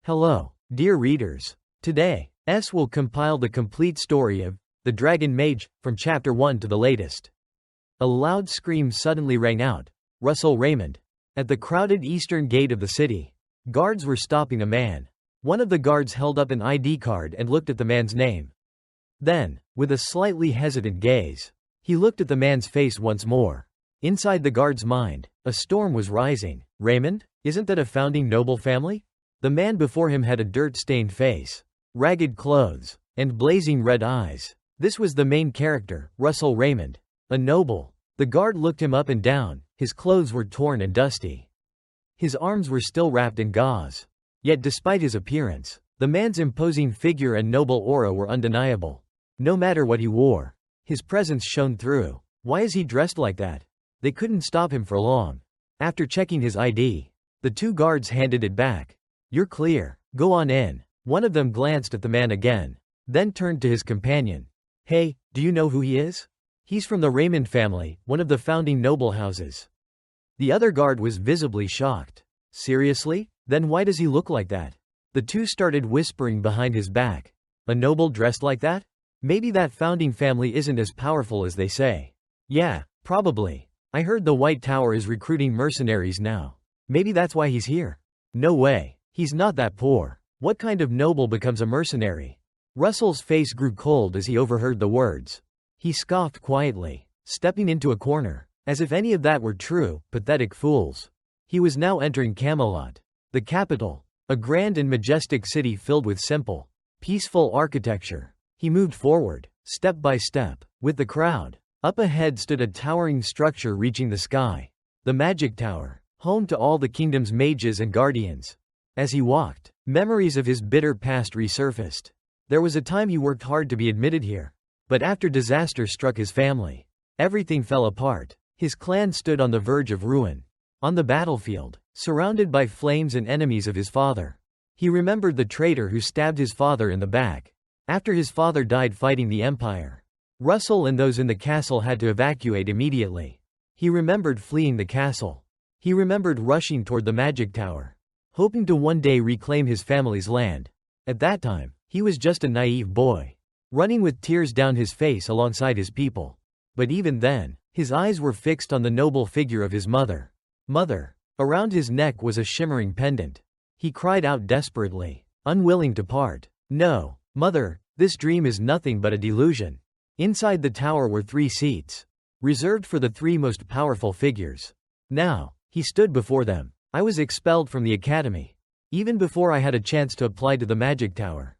Hello, dear readers. Today, will compile the complete story of The Dragon Mage, from Chapter 1 to the latest. A loud scream suddenly rang out. Russell Raymond. At the crowded eastern gate of the city, guards were stopping a man. One of the guards held up an ID card and looked at the man's name. Then, with a slightly hesitant gaze, he looked at the man's face once more. Inside the guard's mind, a storm was rising. Raymond? Isn't that a founding noble family? The man before him had a dirt-stained face, ragged clothes, and blazing red eyes. This was the main character, Russell Raymond, a noble. The guard looked him up and down. His clothes were torn and dusty. His arms were still wrapped in gauze. Yet despite his appearance, the man's imposing figure and noble aura were undeniable. No matter what he wore, his presence shone through. Why is he dressed like that? They couldn't stop him for long. After checking his ID, the two guards handed it back. You're clear. Go on in. One of them glanced at the man again, then turned to his companion. Hey, do you know who he is? He's from the Raymond family, one of the founding noble houses. The other guard was visibly shocked. Seriously? Then why does he look like that? The two started whispering behind his back. A noble dressed like that? Maybe that founding family isn't as powerful as they say. Yeah, probably. I heard the White Tower is recruiting mercenaries now. Maybe that's why he's here. No way. He's not that poor. What kind of noble becomes a mercenary? Russell's face grew cold as he overheard the words. He scoffed quietly, stepping into a corner. As if any of that were true, pathetic fools. He was now entering Camelot, the capital, a grand and majestic city filled with simple, peaceful architecture. He moved forward, step by step, with the crowd. Up ahead stood a towering structure reaching the sky. The Magic Tower, home to all the kingdom's mages and guardians. As he walked, memories of his bitter past resurfaced. There was a time he worked hard to be admitted here. But after disaster struck his family, everything fell apart. His clan stood on the verge of ruin. On the battlefield, surrounded by flames and enemies of his father. He remembered the traitor who stabbed his father in the back. After his father died fighting the Empire, Russell and those in the castle had to evacuate immediately. He remembered fleeing the castle. He remembered rushing toward the Magic Tower, hoping to one day reclaim his family's land. At that time, he was just a naive boy, running with tears down his face alongside his people. But even then, his eyes were fixed on the noble figure of his mother. Mother. Around his neck was a shimmering pendant. He cried out desperately, unwilling to part. No, mother, this dream is nothing but a delusion. Inside the tower were 3 seats, reserved for the 3 most powerful figures. Now, he stood before them. I was expelled from the academy, even before I had a chance to apply to the Magic Tower.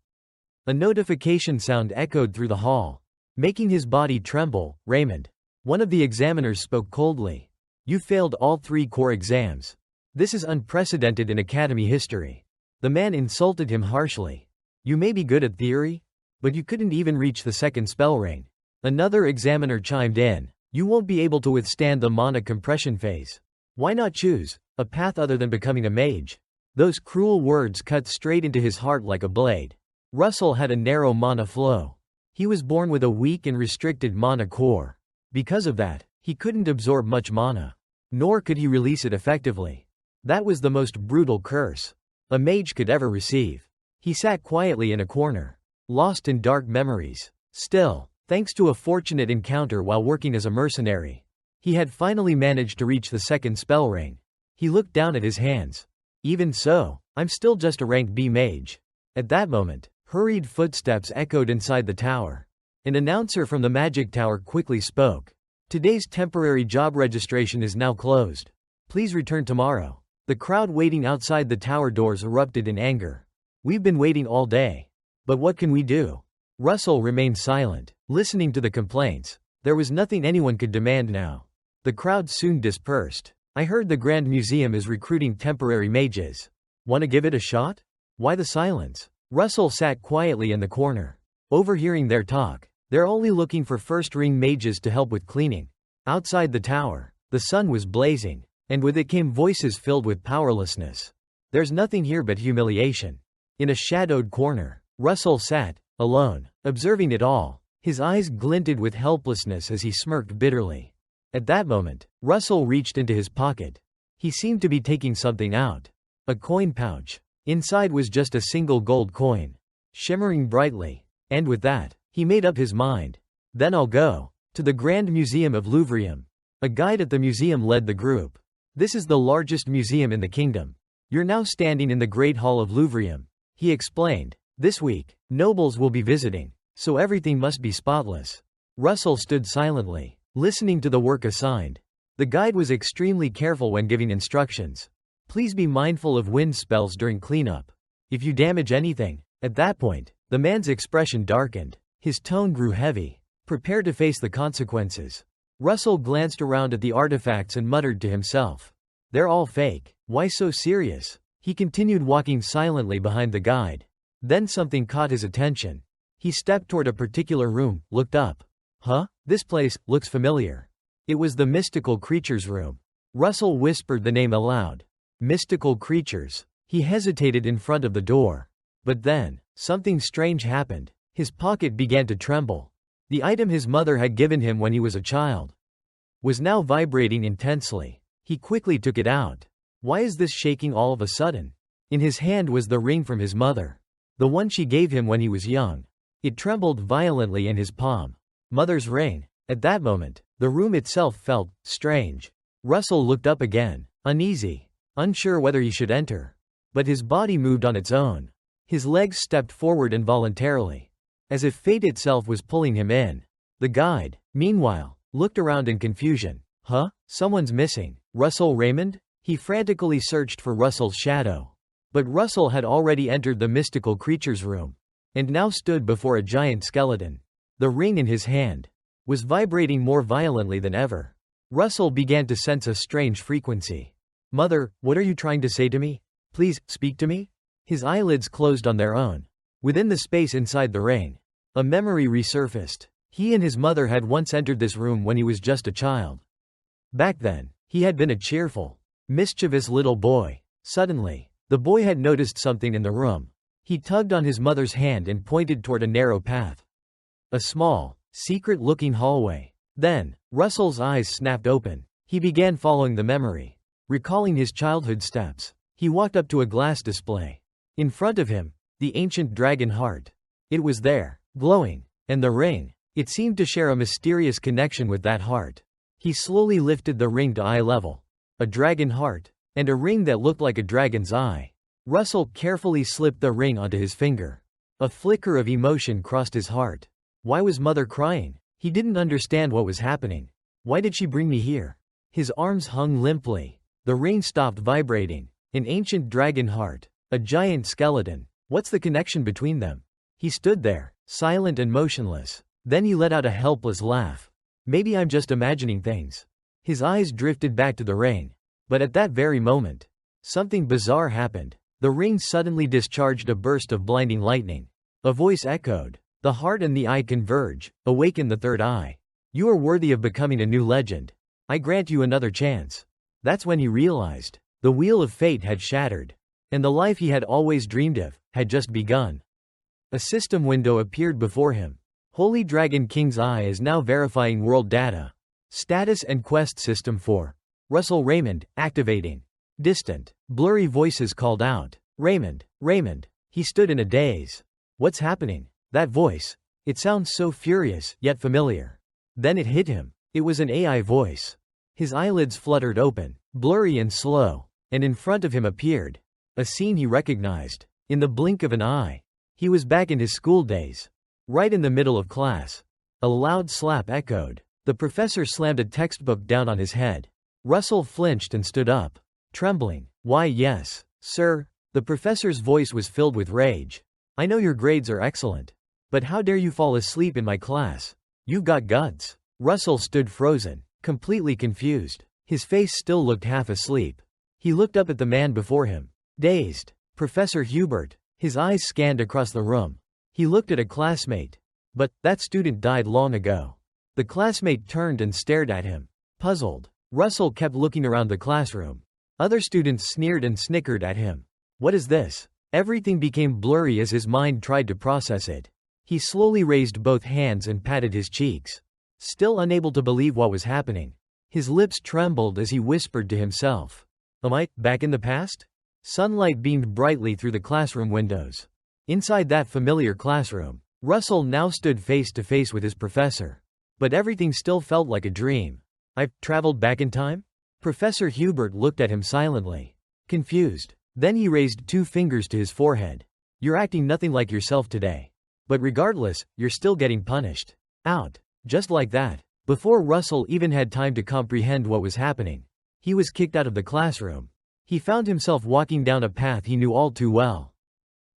A notification sound echoed through the hall, making his body tremble. Raymond. One of the examiners spoke coldly. You failed all 3 core exams. This is unprecedented in academy history. The man insulted him harshly. You may be good at theory, but you couldn't even reach the 2nd spell ring. Another examiner chimed in. You won't be able to withstand the mana compression phase. Why not choose a path other than becoming a mage? Those cruel words cut straight into his heart like a blade. Russell had a narrow mana flow. He was born with a weak and restricted mana core. Because of that, he couldn't absorb much mana, nor could he release it effectively. That was the most brutal curse a mage could ever receive. He sat quietly in a corner, lost in dark memories. Still, thanks to a fortunate encounter while working as a mercenary, he had finally managed to reach the 2nd spell ring. He looked down at his hands. Even so, I'm still just a rank B mage. At that moment, hurried footsteps echoed inside the tower. An announcer from the Magic Tower quickly spoke. Today's temporary job registration is now closed. Please return tomorrow. The crowd waiting outside the tower doors erupted in anger. We've been waiting all day. But what can we do? Russell remained silent, listening to the complaints. There was nothing anyone could demand now. The crowd soon dispersed. I heard the Grand Museum is recruiting temporary mages. Want to give it a shot? Why the silence? Russell sat quietly in the corner, overhearing their talk. They're only looking for first-ring mages to help with cleaning. Outside the tower, the sun was blazing, and with it came voices filled with powerlessness. There's nothing here but humiliation. In a shadowed corner, Russell sat, alone, observing it all. His eyes glinted with helplessness as he smirked bitterly. At that moment, Russell reached into his pocket. He seemed to be taking something out. A coin pouch. Inside was just a single gold coin, shimmering brightly. And with that, he made up his mind. Then I'll go to the Grand Museum of Louvrium. A guide at the museum led the group. This is the largest museum in the kingdom. You're now standing in the Great Hall of Louvrium, he explained. This week, nobles will be visiting, so everything must be spotless. Russell stood silently, listening to the work assigned. The guide was extremely careful when giving instructions. Please be mindful of wind spells during cleanup. If you damage anything, at that point, the man's expression darkened. His tone grew heavy. Prepare to face the consequences. Russell glanced around at the artifacts and muttered to himself. They're all fake. Why so serious? He continued walking silently behind the guide. Then something caught his attention. He stepped toward a particular room, looked up. Huh? This place looks familiar. It was the mystical creatures room. Russell whispered the name aloud. Mystical creatures. He hesitated in front of the door. But then, something strange happened. His pocket began to tremble. The item his mother had given him when he was a child was now vibrating intensely. He quickly took it out. Why is this shaking all of a sudden? In his hand was the ring from his mother. The one she gave him when he was young. It trembled violently in his palm. Mother's ring. At that moment, the room itself felt strange. Russell looked up again, uneasy, unsure whether he should enter. But his body moved on its own. His legs stepped forward involuntarily, as if fate itself was pulling him in. The guide, meanwhile, looked around in confusion. Huh? Someone's missing. Russell Raymond? He frantically searched for Russell's shadow. But Russell had already entered the mystical creature's room, and now stood before a giant skeleton. The ring in his hand was vibrating more violently than ever. Russell began to sense a strange frequency. Mother, what are you trying to say to me? Please, speak to me? His eyelids closed on their own. Within the space inside the ring, a memory resurfaced. He and his mother had once entered this room when he was just a child. Back then, he had been a cheerful, mischievous little boy. Suddenly, the boy had noticed something in the room. He tugged on his mother's hand and pointed toward a narrow path. A small, secret-looking hallway. Then, Russell's eyes snapped open. He began following the memory, recalling his childhood steps. He walked up to a glass display. In front of him, the ancient dragon heart. It was there, glowing, and the ring. It seemed to share a mysterious connection with that heart. He slowly lifted the ring to eye level. A dragon heart, and a ring that looked like a dragon's eye. Russell carefully slipped the ring onto his finger. A flicker of emotion crossed his heart. Why was mother crying? He didn't understand what was happening. Why did she bring me here? His arms hung limply. The ring stopped vibrating. An ancient dragon heart. A giant skeleton. What's the connection between them? He stood there, silent and motionless. Then he let out a helpless laugh. Maybe I'm just imagining things. His eyes drifted back to the ring. But at that very moment, something bizarre happened. The ring suddenly discharged a burst of blinding lightning. A voice echoed. The heart and the eye converge. Awaken the third eye. You are worthy of becoming a new legend. I grant you another chance. That's when he realized. The wheel of fate had shattered. And the life he had always dreamed of had just begun. A system window appeared before him. Holy Dragon King's Eye is now verifying world data. Status and quest system 4. Russell Raymond, activating. Distant, blurry voices called out. Raymond, Raymond. He stood in a daze. What's happening? That voice. It sounds so furious, yet familiar. Then it hit him. It was an AI voice. His eyelids fluttered open, blurry and slow, and in front of him appeared a scene he recognized. In the blink of an eye, he was back in his school days. Right in the middle of class. A loud slap echoed. The professor slammed a textbook down on his head. Russell flinched and stood up, trembling. Why, yes, sir. The professor's voice was filled with rage. I know your grades are excellent. But how dare you fall asleep in my class? You've got guts. Russell stood frozen, completely confused. His face still looked half asleep. He looked up at the man before him. Dazed. Professor Hubert. His eyes scanned across the room. He looked at a classmate. But that student died long ago. The classmate turned and stared at him. Puzzled, Russell kept looking around the classroom. Other students sneered and snickered at him. What is this? Everything became blurry as his mind tried to process it. He slowly raised both hands and patted his cheeks. Still unable to believe what was happening. His lips trembled as he whispered to himself. Am I back in the past? Sunlight beamed brightly through the classroom windows. Inside that familiar classroom, Russell now stood face to face with his professor. But everything still felt like a dream. I've traveled back in time? Professor Hubert looked at him silently, confused. Then he raised 2 fingers to his forehead. You're acting nothing like yourself today. But regardless, you're still getting punished. Out. Just like that. Before Russell even had time to comprehend what was happening, he was kicked out of the classroom. He found himself walking down a path he knew all too well.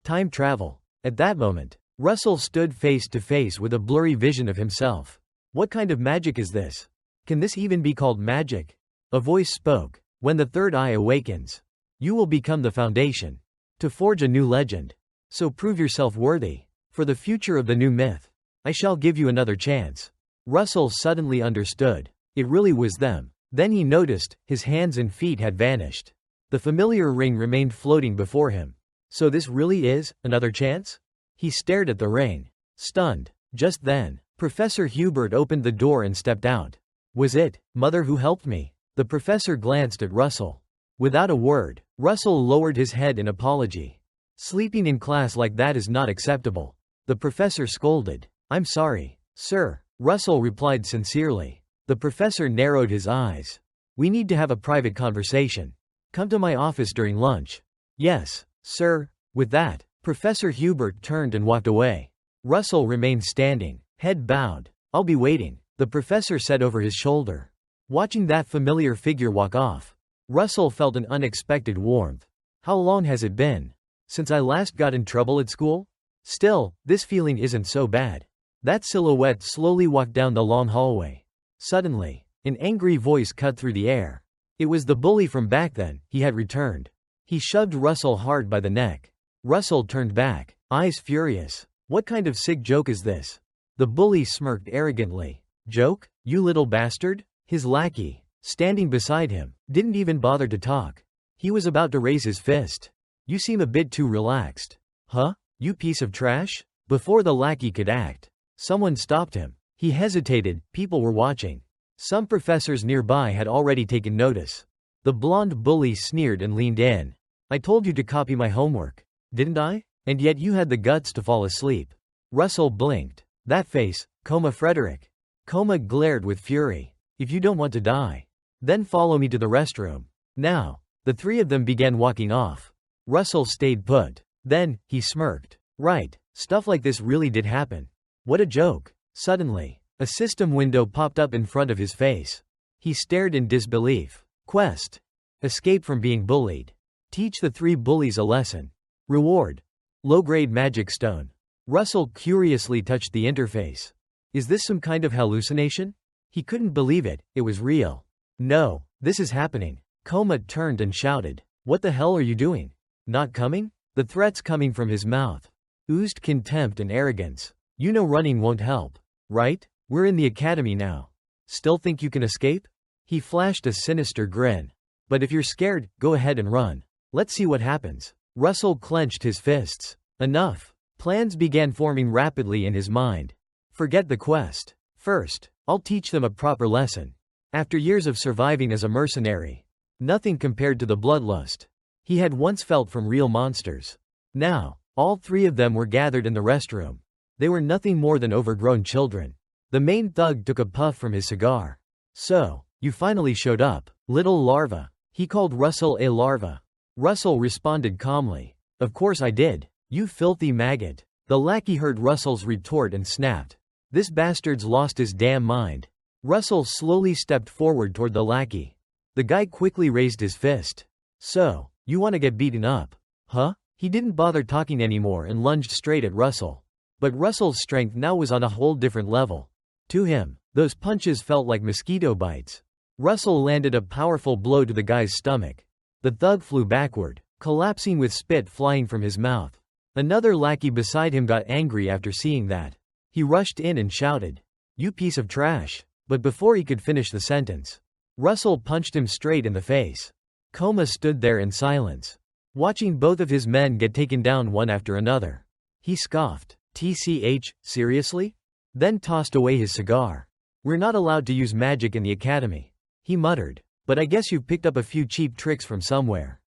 Time travel. At that moment, Russell stood face to face with a blurry vision of himself. What kind of magic is this? Can this even be called magic? A voice spoke. When the third eye awakens, you will become the foundation to forge a new legend. So prove yourself worthy. For the future of the new myth, I shall give you another chance. Russell suddenly understood. It really was them. Then he noticed, his hands and feet had vanished. The familiar ring remained floating before him. So this really is another chance? He stared at the ring, stunned. Just then, Professor Hubert opened the door and stepped out. Was it Mother who helped me? The professor glanced at Russell. Without a word, Russell lowered his head in apology. Sleeping in class like that is not acceptable. The professor scolded. I'm sorry, sir, Russell replied sincerely. The professor narrowed his eyes. We need to have a private conversation. Come to my office during lunch. Yes, sir. With that, Professor Hubert turned and walked away. Russell remained standing, head bowed. I'll be waiting, the professor said over his shoulder. Watching that familiar figure walk off, Russell felt an unexpected warmth. How long has it been since I last got in trouble at school? Still, this feeling isn't so bad. That silhouette slowly walked down the long hallway. Suddenly, an angry voice cut through the air. It was the bully from back then. He had returned. He shoved Russell hard by the neck. Russell turned back, eyes furious. What kind of sick joke is this? The bully smirked arrogantly. Joke? You little bastard? His lackey, standing beside him, didn't even bother to talk. He was about to raise his fist. You seem a bit too relaxed. Huh? You piece of trash? Before the lackey could act, someone stopped him. He hesitated. People were watching. Some professors nearby had already taken notice. The blonde bully sneered and leaned in. I told you to copy my homework, didn't I? And yet you had the guts to fall asleep. Russell blinked. That face, Coma Frederick. Coma glared with fury. If you don't want to die, then follow me to the restroom. Now, the 3 of them began walking off. Russell stayed put. Then, he smirked. Right, stuff like this really did happen. What a joke. Suddenly, a system window popped up in front of his face. He stared in disbelief. Quest. Escape from being bullied. Teach the 3 bullies a lesson. Reward. Low-grade magic stone. Russell curiously touched the interface. Is this some kind of hallucination? He couldn't believe it. It was real. No, this is happening. Coma turned and shouted. What the hell are you doing? Not coming? The threats coming from his mouth oozed contempt and arrogance. You know running won't help, right? We're in the academy now. Still think you can escape? He flashed a sinister grin. But if you're scared, go ahead and run. Let's see what happens. Russell clenched his fists. Enough. Plans began forming rapidly in his mind. Forget the quest. First, I'll teach them a proper lesson. After years of surviving as a mercenary, nothing compared to the bloodlust he had once felt from real monsters. Now, all 3 of them were gathered in the restroom. They were nothing more than overgrown children. The main thug took a puff from his cigar. So, you finally showed up, little larva. He called Russell a larva. Russell responded calmly. Of course I did. You filthy maggot. The lackey heard Russell's retort and snapped. This bastard's lost his damn mind. Russell slowly stepped forward toward the lackey. The guy quickly raised his fist. So, you want to get beaten up? Huh? He didn't bother talking anymore and lunged straight at Russell. But Russell's strength now was on a whole different level. To him, those punches felt like mosquito bites. Russell landed a powerful blow to the guy's stomach. The thug flew backward, collapsing with spit flying from his mouth. Another lackey beside him got angry after seeing that. He rushed in and shouted, "You piece of trash!" But before he could finish the sentence, Russell punched him straight in the face. Coma stood there in silence, watching both of his men get taken down one after another. He scoffed. "TCH, seriously?" Then tossed away his cigar. "We're not allowed to use magic in the academy," he muttered. "But I guess you've picked up a few cheap tricks from somewhere."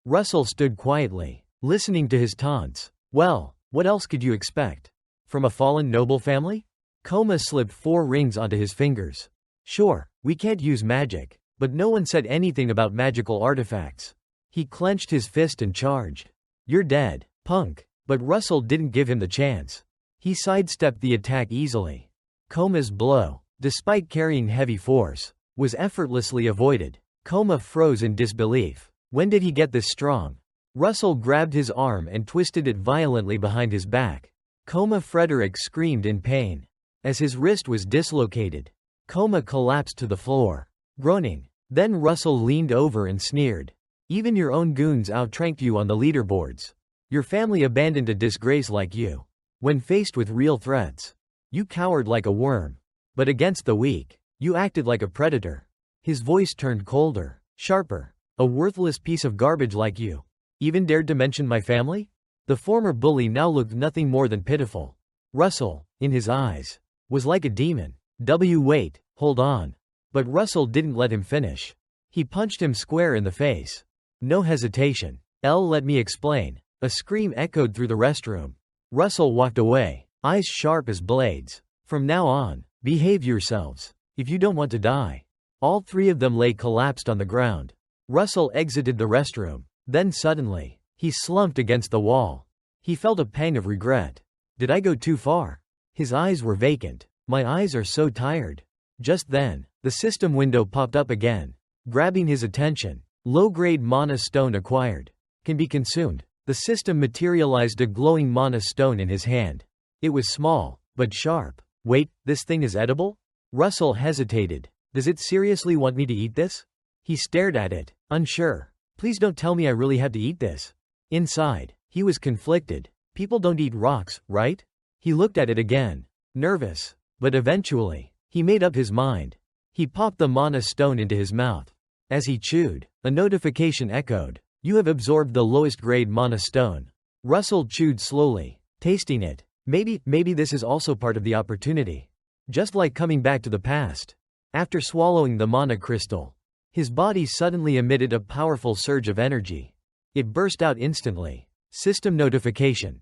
Russell stood quietly, listening to his taunts. Well, what else could you expect? From a fallen noble family? Coma slipped 4 rings onto his fingers. Sure, we can't use magic, but no one said anything about magical artifacts. He clenched his fist and charged. You're dead, punk. But Russell didn't give him the chance. He sidestepped the attack easily. Coma's blow, despite carrying heavy force, was effortlessly avoided. Coma froze in disbelief. When did he get this strong? Russell grabbed his arm and twisted it violently behind his back. Coma Frederick screamed in pain. As his wrist was dislocated, Coma collapsed to the floor, groaning. Then Russell leaned over and sneered. Even your own goons outranked you on the leaderboards. Your family abandoned a disgrace like you. When faced with real threats, you cowered like a worm. But against the weak, you acted like a predator. His voice turned colder, sharper. A worthless piece of garbage like you even dared to mention my family? The former bully now looked nothing more than pitiful. Russell, in his eyes, was like a demon. Wait, hold on. But Russell didn't let him finish. He punched him square in the face. No hesitation. Let me explain. A scream echoed through the restroom. Russell walked away, eyes sharp as blades. From now on, behave yourselves, if you don't want to die. All 3 of them lay collapsed on the ground. Russell exited the restroom. Then suddenly, he slumped against the wall. He felt a pang of regret. Did I go too far? His eyes were vacant. My eyes are so tired. Just then, the system window popped up again, grabbing his attention. Low-grade mana stone acquired. Can be consumed. The system materialized a glowing mana stone in his hand. It was small, but sharp. Wait, this thing is edible? Russell hesitated. Does it seriously want me to eat this? He stared at it, unsure. Please don't tell me I really have to eat this. Inside, he was conflicted. People don't eat rocks, right? He looked at it again, nervous. But eventually, he made up his mind. He popped the mana stone into his mouth. As he chewed, a notification echoed. You have absorbed the lowest grade mana stone. Russell chewed slowly, tasting it. Maybe this is also part of the opportunity. Just like coming back to the past. After swallowing the mana crystal, his body suddenly emitted a powerful surge of energy. It burst out instantly. System notification.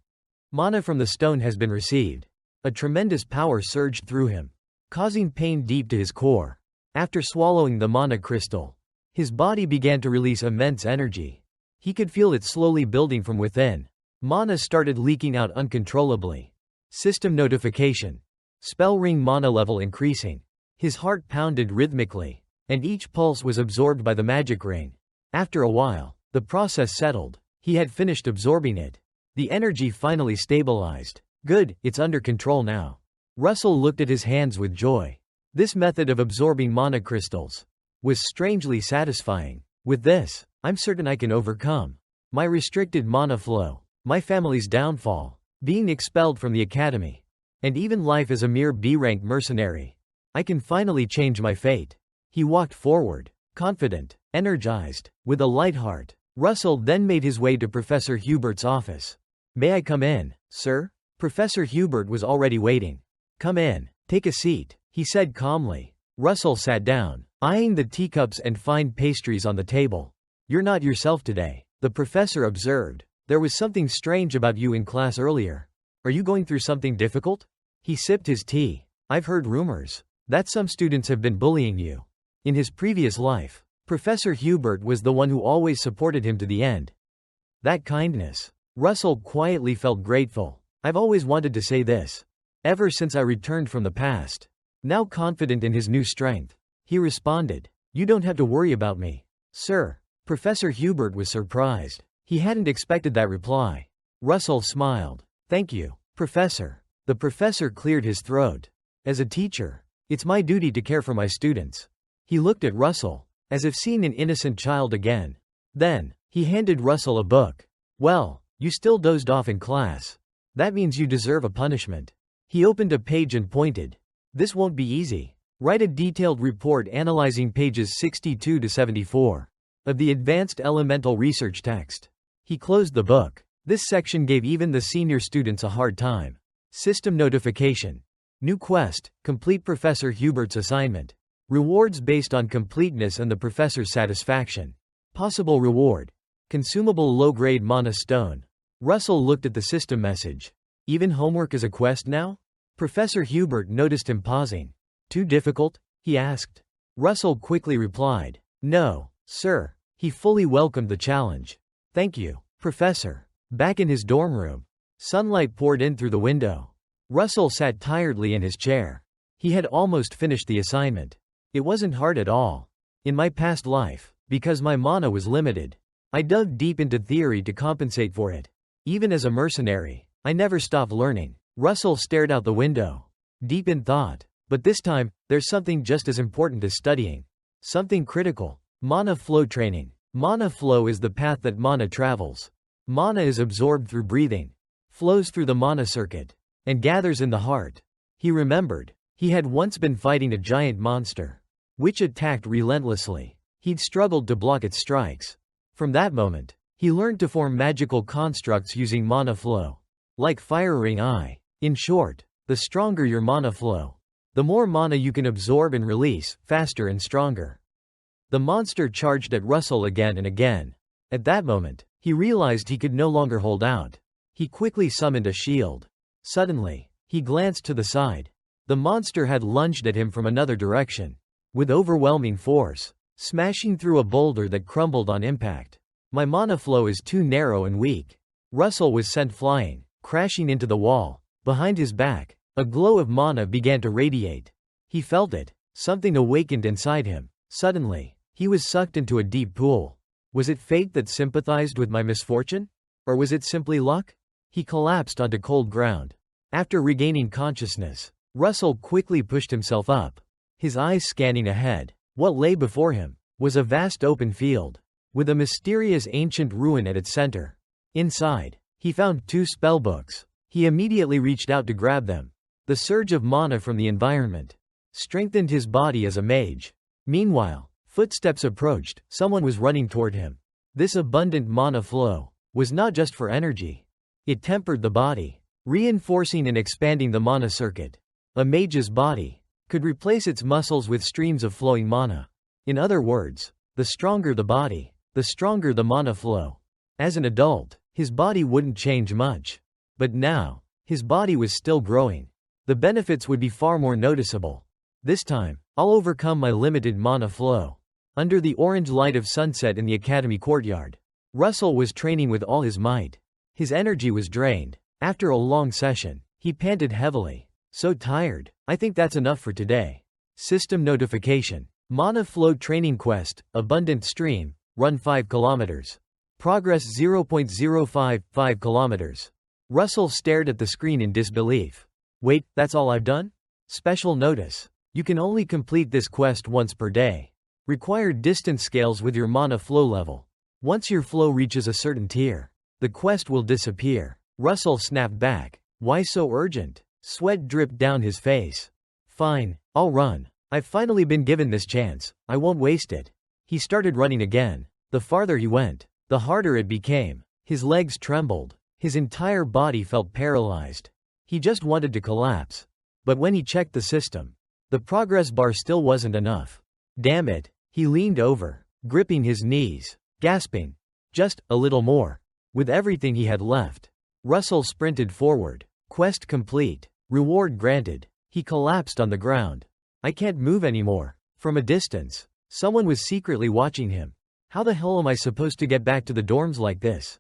Mana from the stone has been received. A tremendous power surged through him, causing pain deep to his core. After swallowing the mana crystal, his body began to release immense energy. He could feel it slowly building from within. Mana started leaking out uncontrollably. System notification. Spell ring mana level increasing. His heart pounded rhythmically, and each pulse was absorbed by the magic ring. After a while, the process settled. He had finished absorbing it. The energy finally stabilized. Good, it's under control now. Russell looked at his hands with joy. This method of absorbing mana crystals was strangely satisfying. With this, I'm certain I can overcome my restricted mana flow, my family's downfall, being expelled from the academy, and even life as a mere B-rank mercenary. I can finally change my fate. He walked forward, confident, energized, with a light heart. Russell then made his way to Professor Hubert's office. May I come in, sir? Professor Hubert was already waiting. Come in, take a seat, he said calmly. Russell sat down, eyeing the teacups and fine pastries on the table. You're not yourself today, the professor observed. There was something strange about you in class earlier. Are you going through something difficult? He sipped his tea. I've heard rumors that some students have been bullying you. In his previous life, Professor Hubert was the one who always supported him to the end. That kindness. Russell quietly felt grateful. I've always wanted to say this. Ever since I returned from the past. Now confident in his new strength, he responded. You don't have to worry about me, sir. Professor Hubert was surprised. He hadn't expected that reply. Russell smiled. Thank you, Professor. The professor cleared his throat. As a teacher, it's my duty to care for my students. He looked at Russell, as if seeing an innocent child again. Then, he handed Russell a book. Well, you still dozed off in class. That means you deserve a punishment. He opened a page and pointed. This won't be easy. Write a detailed report analyzing pages 62 to 74 of the Advanced Elemental Research text. He closed the book. This section gave even the senior students a hard time. System notification. New quest, complete Professor Hubert's assignment. Rewards based on completeness and the professor's satisfaction. Possible reward. Consumable low-grade mana stone. Russell looked at the system message. Even homework is a quest now? Professor Hubert noticed him pausing. Too difficult? He asked. Russell quickly replied. No, sir. He fully welcomed the challenge. Thank you, Professor. Back in his dorm room, sunlight poured in through the window. Russell sat tiredly in his chair. He had almost finished the assignment. It wasn't hard at all. In my past life, because my mana was limited, I dug deep into theory to compensate for it. Even as a mercenary, I never stopped learning. Russell stared out the window, deep in thought. But this time, there's something just as important as studying. Something critical. Mana flow training. Mana flow is the path that mana travels. Mana is absorbed through breathing, flows through the mana circuit, and gathers in the heart. He remembered. He had once been fighting a giant monster, which attacked relentlessly. He'd struggled to block its strikes. From that moment, he learned to form magical constructs using mana flow. Like firing eye. In short, the stronger your mana flow, the more mana you can absorb and release, faster and stronger. The monster charged at Russell again and again. At that moment, he realized he could no longer hold out. He quickly summoned a shield. Suddenly, he glanced to the side. The monster had lunged at him from another direction, with overwhelming force, smashing through a boulder that crumbled on impact. My mana flow is too narrow and weak. Russell was sent flying, crashing into the wall. Behind his back, a glow of mana began to radiate. He felt it. Something awakened inside him. Suddenly, he was sucked into a deep pool. Was it fate that sympathized with my misfortune? Or was it simply luck? He collapsed onto cold ground. After regaining consciousness, Russell quickly pushed himself up, his eyes scanning ahead. What lay before him was a vast open field, with a mysterious ancient ruin at its center. Inside, he found 2 spellbooks. He immediately reached out to grab them. The surge of mana from the environment strengthened his body as a mage. Meanwhile, footsteps approached. Someone was running toward him. This abundant mana flow was not just for energy. It tempered the body, reinforcing and expanding the mana circuit. A mage's body could replace its muscles with streams of flowing mana. In other words, the stronger the body, the stronger the mana flow. As an adult, his body wouldn't change much. But now, his body was still growing. The benefits would be far more noticeable. This time, I'll overcome my limited mana flow. Under the orange light of sunset in the academy courtyard, Russell was training with all his might. His energy was drained. After a long session, he panted heavily. So tired. I think that's enough for today. System notification. Mana flow training quest, abundant stream, run 5 kilometers. Progress 0.055 kilometers. Russell stared at the screen in disbelief. Wait, that's all I've done? Special notice. You can only complete this quest once per day. Required distance scales with your mana flow level. Once your flow reaches a certain tier, the quest will disappear. Russell snapped back. Why so urgent? Sweat dripped down his face. Fine, I'll run. I've finally been given this chance. I won't waste it. He started running again. The farther he went, the harder it became. His legs trembled. His entire body felt paralyzed. He just wanted to collapse. But when he checked the system, the progress bar still wasn't enough. Damn it. He leaned over, gripping his knees, gasping. Just a little more. With everything he had left, Russell sprinted forward. Quest complete. Reward granted. He collapsed on the ground. I can't move anymore. From a distance, someone was secretly watching him. How the hell am I supposed to get back to the dorms like this?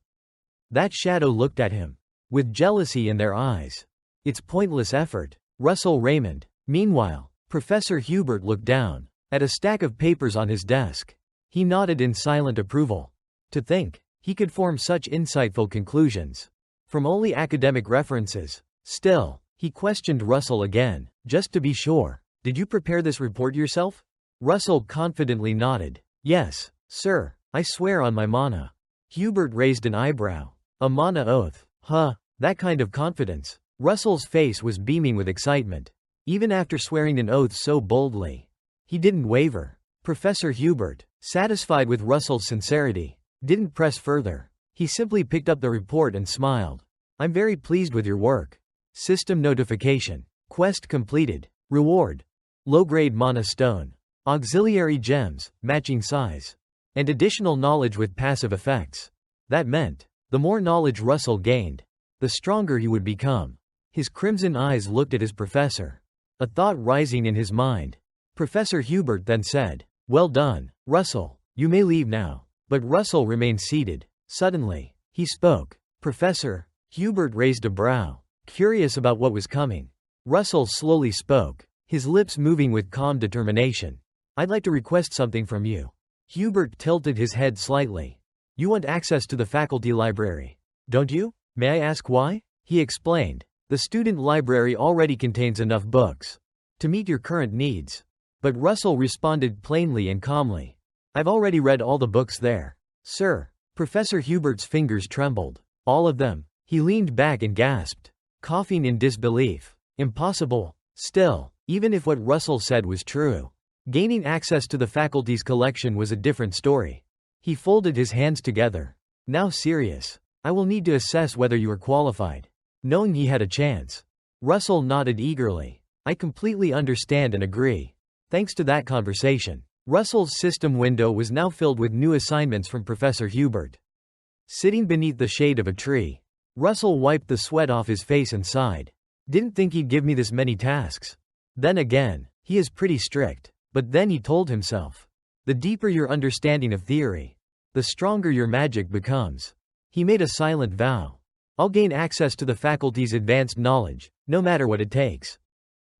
That shadow looked at him, with jealousy in their eyes. It's pointless effort. Russell Raymond. Meanwhile, Professor Hubert looked down at a stack of papers on his desk. He nodded in silent approval. To think, he could form such insightful conclusions from only academic references. Still, he questioned Russell again, just to be sure. Did you prepare this report yourself? Russell confidently nodded. Yes, sir, I swear on my mana. Hubert raised an eyebrow. A mana oath. Huh, that kind of confidence. Russell's face was beaming with excitement. Even after swearing an oath so boldly, he didn't waver. Professor Hubert, satisfied with Russell's sincerity, didn't press further. He simply picked up the report and smiled. I'm very pleased with your work. System notification. Quest completed. Reward. Low-grade mana stone. Auxiliary gems, matching size. And additional knowledge with passive effects. That meant, the more knowledge Russell gained, the stronger he would become. His crimson eyes looked at his professor, a thought rising in his mind. Professor Hubert then said, "Well done, Russell. You may leave now." But Russell remained seated. Suddenly, he spoke. "Professor." Hubert raised a brow, curious about what was coming. Russell slowly spoke, his lips moving with calm determination. "I'd like to request something from you." Hubert tilted his head slightly. "You want access to the faculty library, don't you? May I ask why?" He explained. "The student library already contains enough books to meet your current needs." But Russell responded plainly and calmly. "I've already read all the books there, sir." Professor Hubert's fingers trembled. "All of them?" He leaned back and gasped, coughing in disbelief. "Impossible." Still, even if what Russell said was true, gaining access to the faculty's collection was a different story. He folded his hands together. "Now serious. I will need to assess whether you are qualified." Knowing he had a chance, Russell nodded eagerly. "I completely understand and agree." Thanks to that conversation, Russell's system window was now filled with new assignments from Professor Hubert. Sitting beneath the shade of a tree, Russell wiped the sweat off his face and sighed. "Didn't think he'd give me this many tasks. Then again, he is pretty strict." But then he told himself, "The deeper your understanding of theory, the stronger your magic becomes." He made a silent vow. "I'll gain access to the faculty's advanced knowledge, no matter what it takes."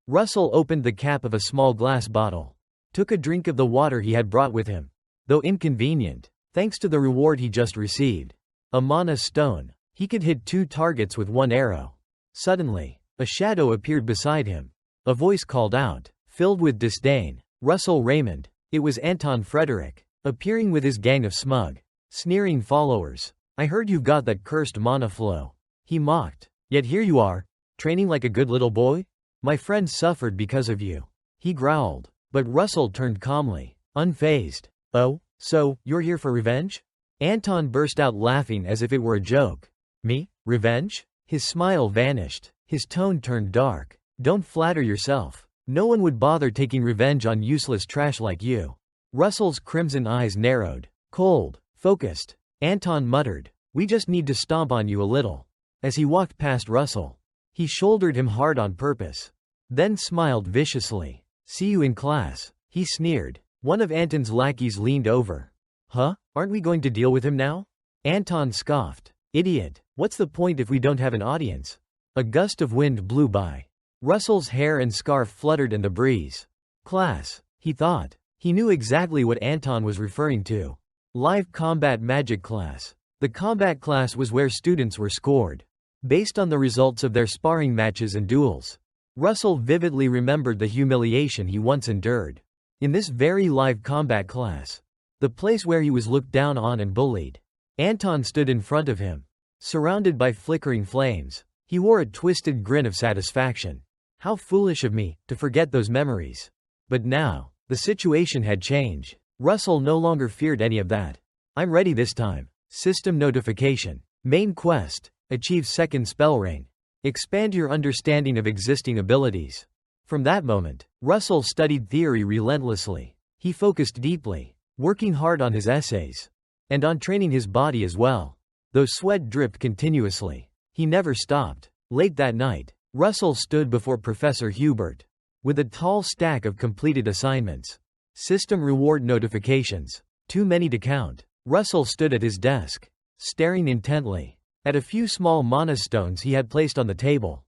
Russell opened the cap of a small glass bottle, took a drink of the water he had brought with him. Though inconvenient, thanks to the reward he just received, a mana stone, he could hit 2 targets with 1 arrow. Suddenly, a shadow appeared beside him. A voice called out, filled with disdain, "Russell Raymond." It was Anton Frederick, appearing with his gang of smug, sneering followers. "I heard you've got that cursed mana flow," he mocked. "Yet here you are, training like a good little boy? My friend suffered because of you," he growled. But Russell turned calmly, unfazed. "Oh, so, you're here for revenge?" Anton burst out laughing as if it were a joke. "Me? Revenge?" His smile vanished. His tone turned dark. "Don't flatter yourself. No one would bother taking revenge on useless trash like you." Russell's crimson eyes narrowed. "Cold, focused," Anton muttered. "We just need to stomp on you a little." As he walked past Russell, he shouldered him hard on purpose, then smiled viciously. "See you in class," he sneered. One of Anton's lackeys leaned over. "Huh? Aren't we going to deal with him now?" Anton scoffed. "Idiot, what's the point if we don't have an audience?" A gust of wind blew by. Russell's hair and scarf fluttered in the breeze. "Class," he thought. He knew exactly what Anton was referring to. Live combat magic class. The combat class was where students were scored based on the results of their sparring matches and duels. Russell vividly remembered the humiliation he once endured in this very live combat class, the place where he was looked down on and bullied. Anton stood in front of him, surrounded by flickering flames. He wore a twisted grin of satisfaction. How foolish of me to forget those memories. But now, the situation had changed. Russell no longer feared any of that. "I'm ready this time." System notification. Main quest. Achieve second spell rank. Expand your understanding of existing abilities. From that moment, Russell studied theory relentlessly. He focused deeply, working hard on his essays, and on training his body as well. Though sweat dripped continuously, he never stopped. Late that night, Russell stood before Professor Hubert with a tall stack of completed assignments. System reward notifications. Too many to count. Russell stood at his desk, staring intently at a few small mana stones he had placed on the table.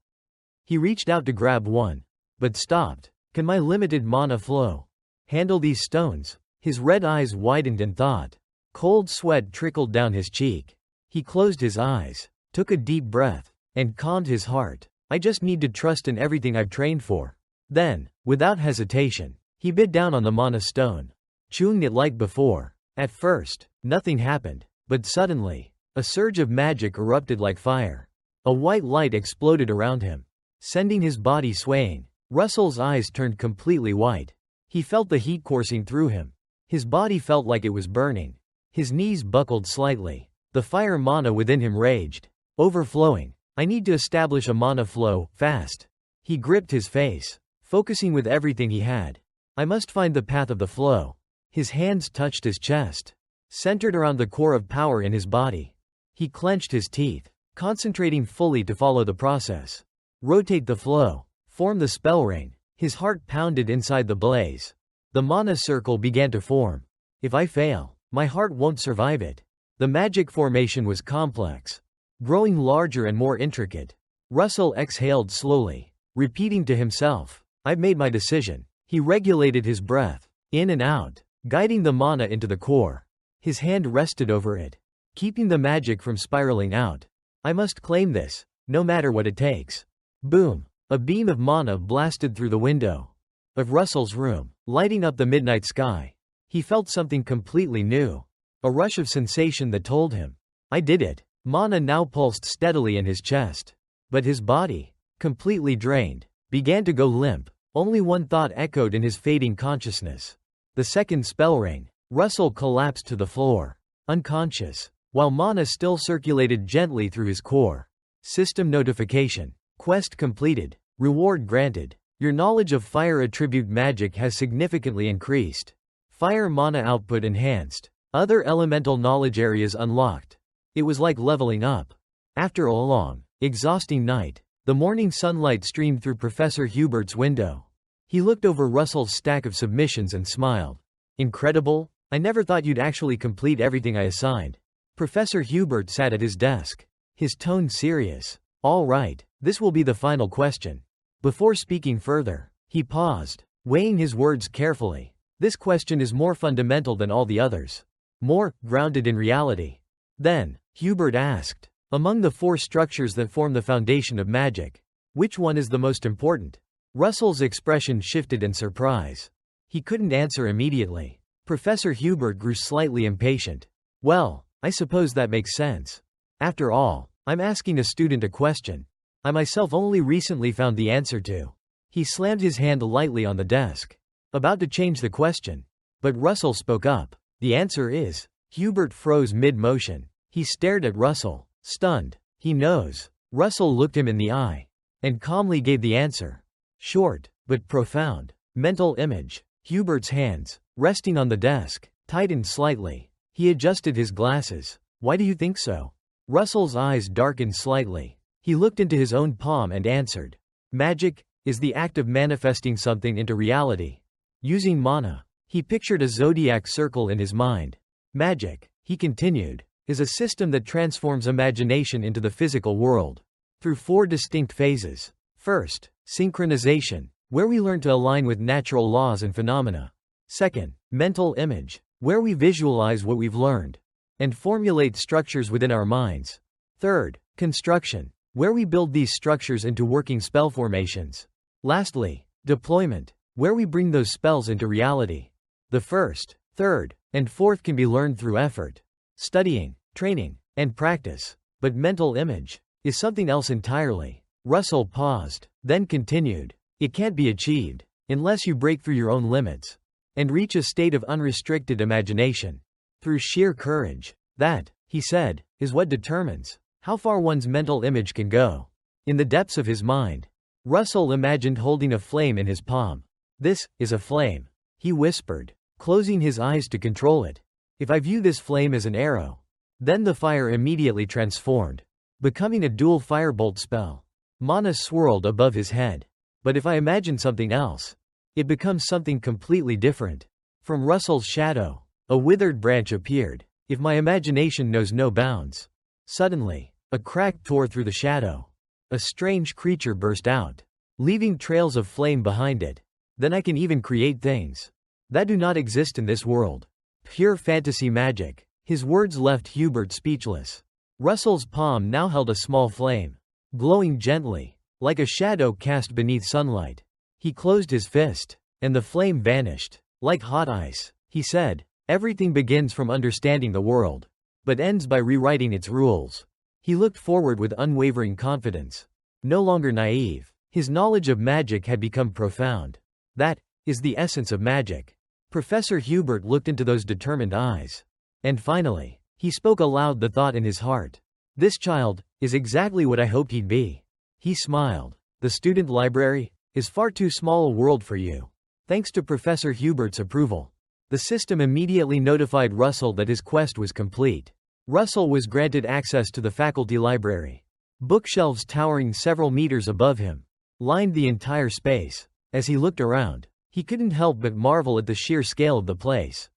He reached out to grab one, but stopped. "Can my limited mana flow handle these stones?" His red eyes widened in thought. Cold sweat trickled down his cheek. He closed his eyes, took a deep breath, and calmed his heart. "I just need to trust in everything I've trained for." Then, without hesitation, he bit down on the mana stone, chewing it like before. At first, nothing happened, but suddenly, a surge of magic erupted like fire. A white light exploded around him, sending his body swaying. Russell's eyes turned completely white. He felt the heat coursing through him. His body felt like it was burning. His knees buckled slightly. The fire mana within him raged, overflowing. "I need to establish a mana flow, fast." He gripped his face, focusing with everything he had. "I must find the path of the flow." His hands touched his chest, centered around the core of power in his body. He clenched his teeth, concentrating fully to follow the process. Rotate the flow. Form the spell ring. His heart pounded inside the blaze. The mana circle began to form. If I fail, my heart won't survive it. The magic formation was complex, growing larger and more intricate. Russell exhaled slowly, repeating to himself, I've made my decision. He regulated his breath, in and out, guiding the mana into the core. His hand rested over it, keeping the magic from spiraling out. I must claim this, no matter what it takes. Boom! A beam of mana blasted through the window of Russell's room, lighting up the midnight sky. He felt something completely new. A rush of sensation that told him, I did it. Mana now pulsed steadily in his chest. But his body, completely drained, began to go limp. Only one thought echoed in his fading consciousness. The second spell ring. Russell collapsed to the floor, unconscious, while mana still circulated gently through his core. System notification. Quest completed. Reward granted. Your knowledge of fire attribute magic has significantly increased. Fire mana output enhanced. Other elemental knowledge areas unlocked. It was like leveling up. After a long, exhausting night, the morning sunlight streamed through Professor Hubert's window. He looked over Russell's stack of submissions and smiled. Incredible? I never thought you'd actually complete everything I assigned. Professor Hubert sat at his desk, his tone serious. All right, this will be the final question. Before speaking further, he paused, weighing his words carefully. This question is more fundamental than all the others. More grounded in reality. Then, Hubert asked, among the 4 structures that form the foundation of magic, which one is the most important? Russell's expression shifted in surprise. He couldn't answer immediately. Professor Hubert grew slightly impatient. Well, I suppose that makes sense. After all, I'm asking a student a question I myself only recently found the answer to. He slammed his hand lightly on the desk, about to change the question. But Russell spoke up. The answer is. Hubert froze mid-motion. He stared at Russell, stunned. He knows. Russell looked him in the eye, and calmly gave the answer. Short, but profound. Mental image. Hubert's hands, resting on the desk, tightened slightly. He adjusted his glasses. Why do you think so? Russell's eyes darkened slightly. He looked into his own palm and answered. Magic is the act of manifesting something into reality. Using mana. He pictured a zodiac circle in his mind. Magic, he continued, is a system that transforms imagination into the physical world. Through 4 distinct phases. First, synchronization, where we learn to align with natural laws and phenomena. Second, mental image, where we visualize what we've learned and formulate structures within our minds. Third, construction, where we build these structures into working spell formations. Lastly, deployment, where we bring those spells into reality. The first, third, and fourth can be learned through effort, studying, training, and practice. But mental image is something else entirely. Russell paused, then continued. It can't be achieved unless you break through your own limits and reach a state of unrestricted imagination. Through sheer courage. That, he said, is what determines how far one's mental image can go. In the depths of his mind, Russell imagined holding a flame in his palm. This is a flame, he whispered, closing his eyes to control it. If I view this flame as an arrow, then the fire immediately transformed, becoming a dual firebolt spell. Mana swirled above his head. But if I imagine something else, it becomes something completely different. From Russell's shadow, a withered branch appeared. If my imagination knows no bounds. Suddenly, a crack tore through the shadow. A strange creature burst out, leaving trails of flame behind it. Then I can even create things that do not exist in this world. Pure fantasy magic. His words left Hubert speechless. Russell's palm now held a small flame, glowing gently, like a shadow cast beneath sunlight. He closed his fist, and the flame vanished. Like hot ice, he said, everything begins from understanding the world, but ends by rewriting its rules. He looked forward with unwavering confidence. No longer naive, his knowledge of magic had become profound. That is the essence of magic. Professor Hubert looked into those determined eyes. And finally, he spoke aloud the thought in his heart. This child is exactly what I hoped he'd be. He smiled. The student library is far too small a world for you. Thanks to Professor Hubert's approval, the system immediately notified Russell that his quest was complete. Russell was granted access to the faculty library. Bookshelves towering several meters above him lined the entire space. As he looked around, he couldn't help but marvel at the sheer scale of the place.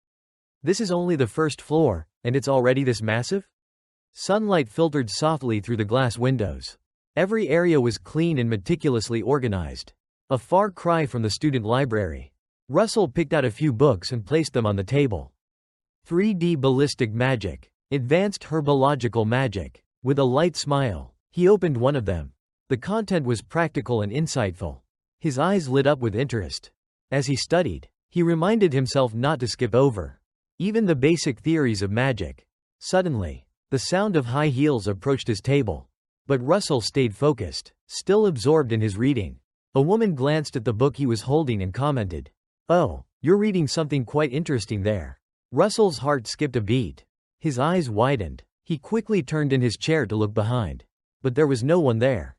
This is only the first floor, and it's already this massive? Sunlight filtered softly through the glass windows. Every area was clean and meticulously organized. A far cry from the student library. Russell picked out a few books and placed them on the table. 3D ballistic magic. Advanced herbological magic. With a light smile, he opened one of them. The content was practical and insightful. His eyes lit up with interest. As he studied, he reminded himself not to skip over even the basic theories of magic. Suddenly, the sound of high heels approached his table. But Russell stayed focused, still absorbed in his reading. A woman glanced at the book he was holding and commented, "Oh, you're reading something quite interesting there." Russell's heart skipped a beat. His eyes widened. He quickly turned in his chair to look behind. But there was no one there.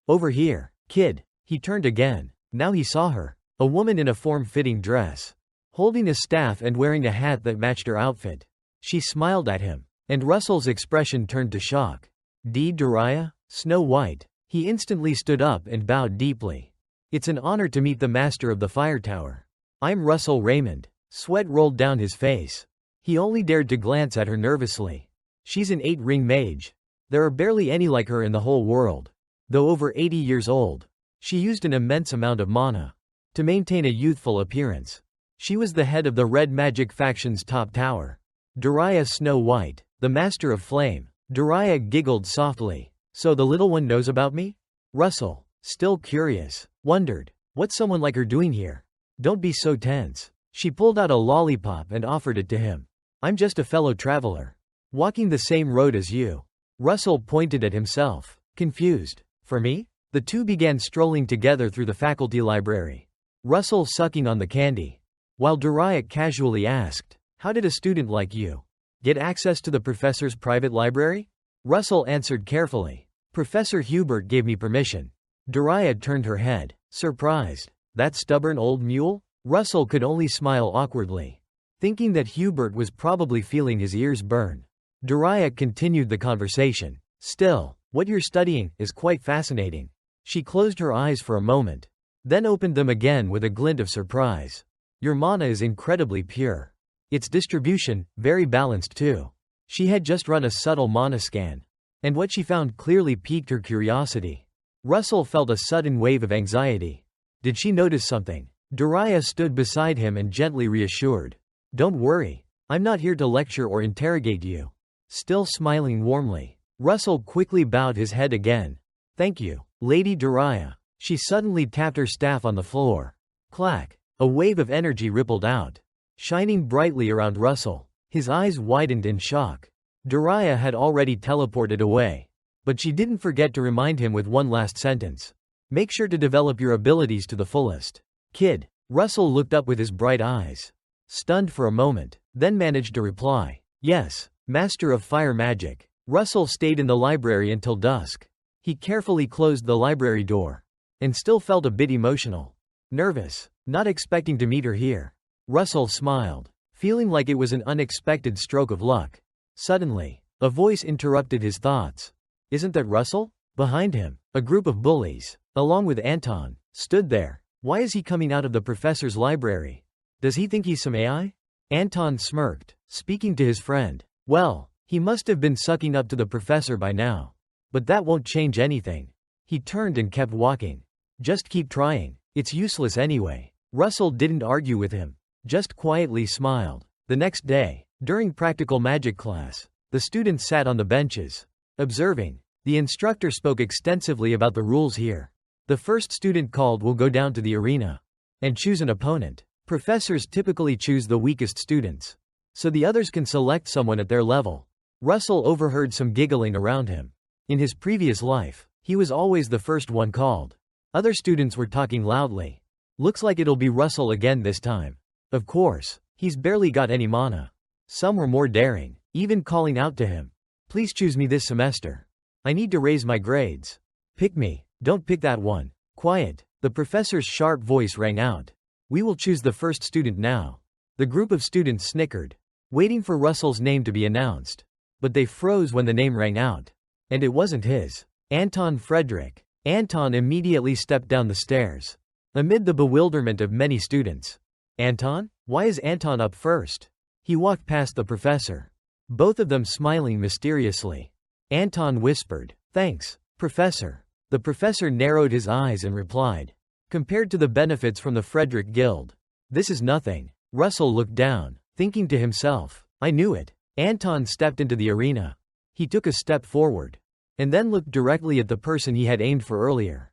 Over here, kid." He turned again. Now he saw her. A woman in a form-fitting dress, holding a staff and wearing a hat that matched her outfit. She smiled at him, and Russell's expression turned to shock. Dariah? Snow White. He instantly stood up and bowed deeply. "It's an honor to meet the master of the fire tower. I'm Russell Raymond." Sweat rolled down his face. He only dared to glance at her nervously. She's an 8-ring mage. There are barely any like her in the whole world. Though over 80 years old, she used an immense amount of mana to maintain a youthful appearance. She was the head of the Red Magic faction's top tower. Dariah Snow White, the master of flame. Dariah giggled softly. "So the little one knows about me?" Russell, still curious, wondered, "What's someone like her doing here?" "Don't be so tense." She pulled out a lollipop and offered it to him. "I'm just a fellow traveler, walking the same road as you." Russell pointed at himself, confused. "For me?" The two began strolling together through the faculty library. Russell sucking on the candy, while Dariah casually asked, "How did a student like you get access to the professor's private library?" Russell answered carefully, "Professor Hubert gave me permission." Dariah turned her head, surprised. "That stubborn old mule?" Russell could only smile awkwardly, thinking that Hubert was probably feeling his ears burn. Dariah continued the conversation. "Still, what you're studying is quite fascinating." She closed her eyes for a moment, then opened them again with a glint of surprise. "Your mana is incredibly pure. Its distribution, very balanced too." She had just run a subtle mana scan, and what she found clearly piqued her curiosity. Russell felt a sudden wave of anxiety. Did she notice something? Dariah stood beside him and gently reassured. "Don't worry. I'm not here to lecture or interrogate you." Still smiling warmly, Russell quickly bowed his head again. "Thank you, Lady Dariah." She suddenly tapped her staff on the floor. Clack! A wave of energy rippled out, shining brightly around Russell. His eyes widened in shock. Dariah had already teleported away, but she didn't forget to remind him with one last sentence. "Make sure to develop your abilities to the fullest, kid." Russell looked up with his bright eyes, stunned for a moment, then managed to reply, "Yes, Master of Fire Magic." Russell stayed in the library until dusk. He carefully closed the library door, and still felt a bit emotional. Nervous, not expecting to meet her here. Russell smiled, feeling like it was an unexpected stroke of luck. Suddenly, a voice interrupted his thoughts. "Isn't that Russell?" Behind him, a group of bullies, along with Anton, stood there. "Why is he coming out of the professor's library? Does he think he's some AI?" Anton smirked, speaking to his friend. "Well, he must have been sucking up to the professor by now. But that won't change anything." He turned and kept walking. "Just keep trying. It's useless anyway." Russell didn't argue with him, just quietly smiled. The next day, during practical magic class, the students sat on the benches, observing. The instructor spoke extensively about the rules here. The first student called will go down to the arena and choose an opponent. Professors typically choose the weakest students, so the others can select someone at their level. Russell overheard some giggling around him. In his previous life, he was always the first one called. Other students were talking loudly. "Looks like it'll be Russell again this time. Of course, he's barely got any mana." Some were more daring, even calling out to him. "Please choose me this semester. I need to raise my grades. Pick me, don't pick that one." "Quiet." The professor's sharp voice rang out. "We will choose the first student now." The group of students snickered, waiting for Russell's name to be announced. but they froze when the name rang out. And it wasn't his. Anton Frederick. Anton immediately stepped down the stairs, amid the bewilderment of many students. Anton? Why is Anton up first? He walked past the professor, both of them smiling mysteriously. Anton whispered, "Thanks, Professor." The professor narrowed his eyes and replied, "Compared to the benefits from the Frederick Guild, this is nothing." Russell looked down, thinking to himself, "I knew it." Anton stepped into the arena. He took a step forward, and then looked directly at the person he had aimed for earlier.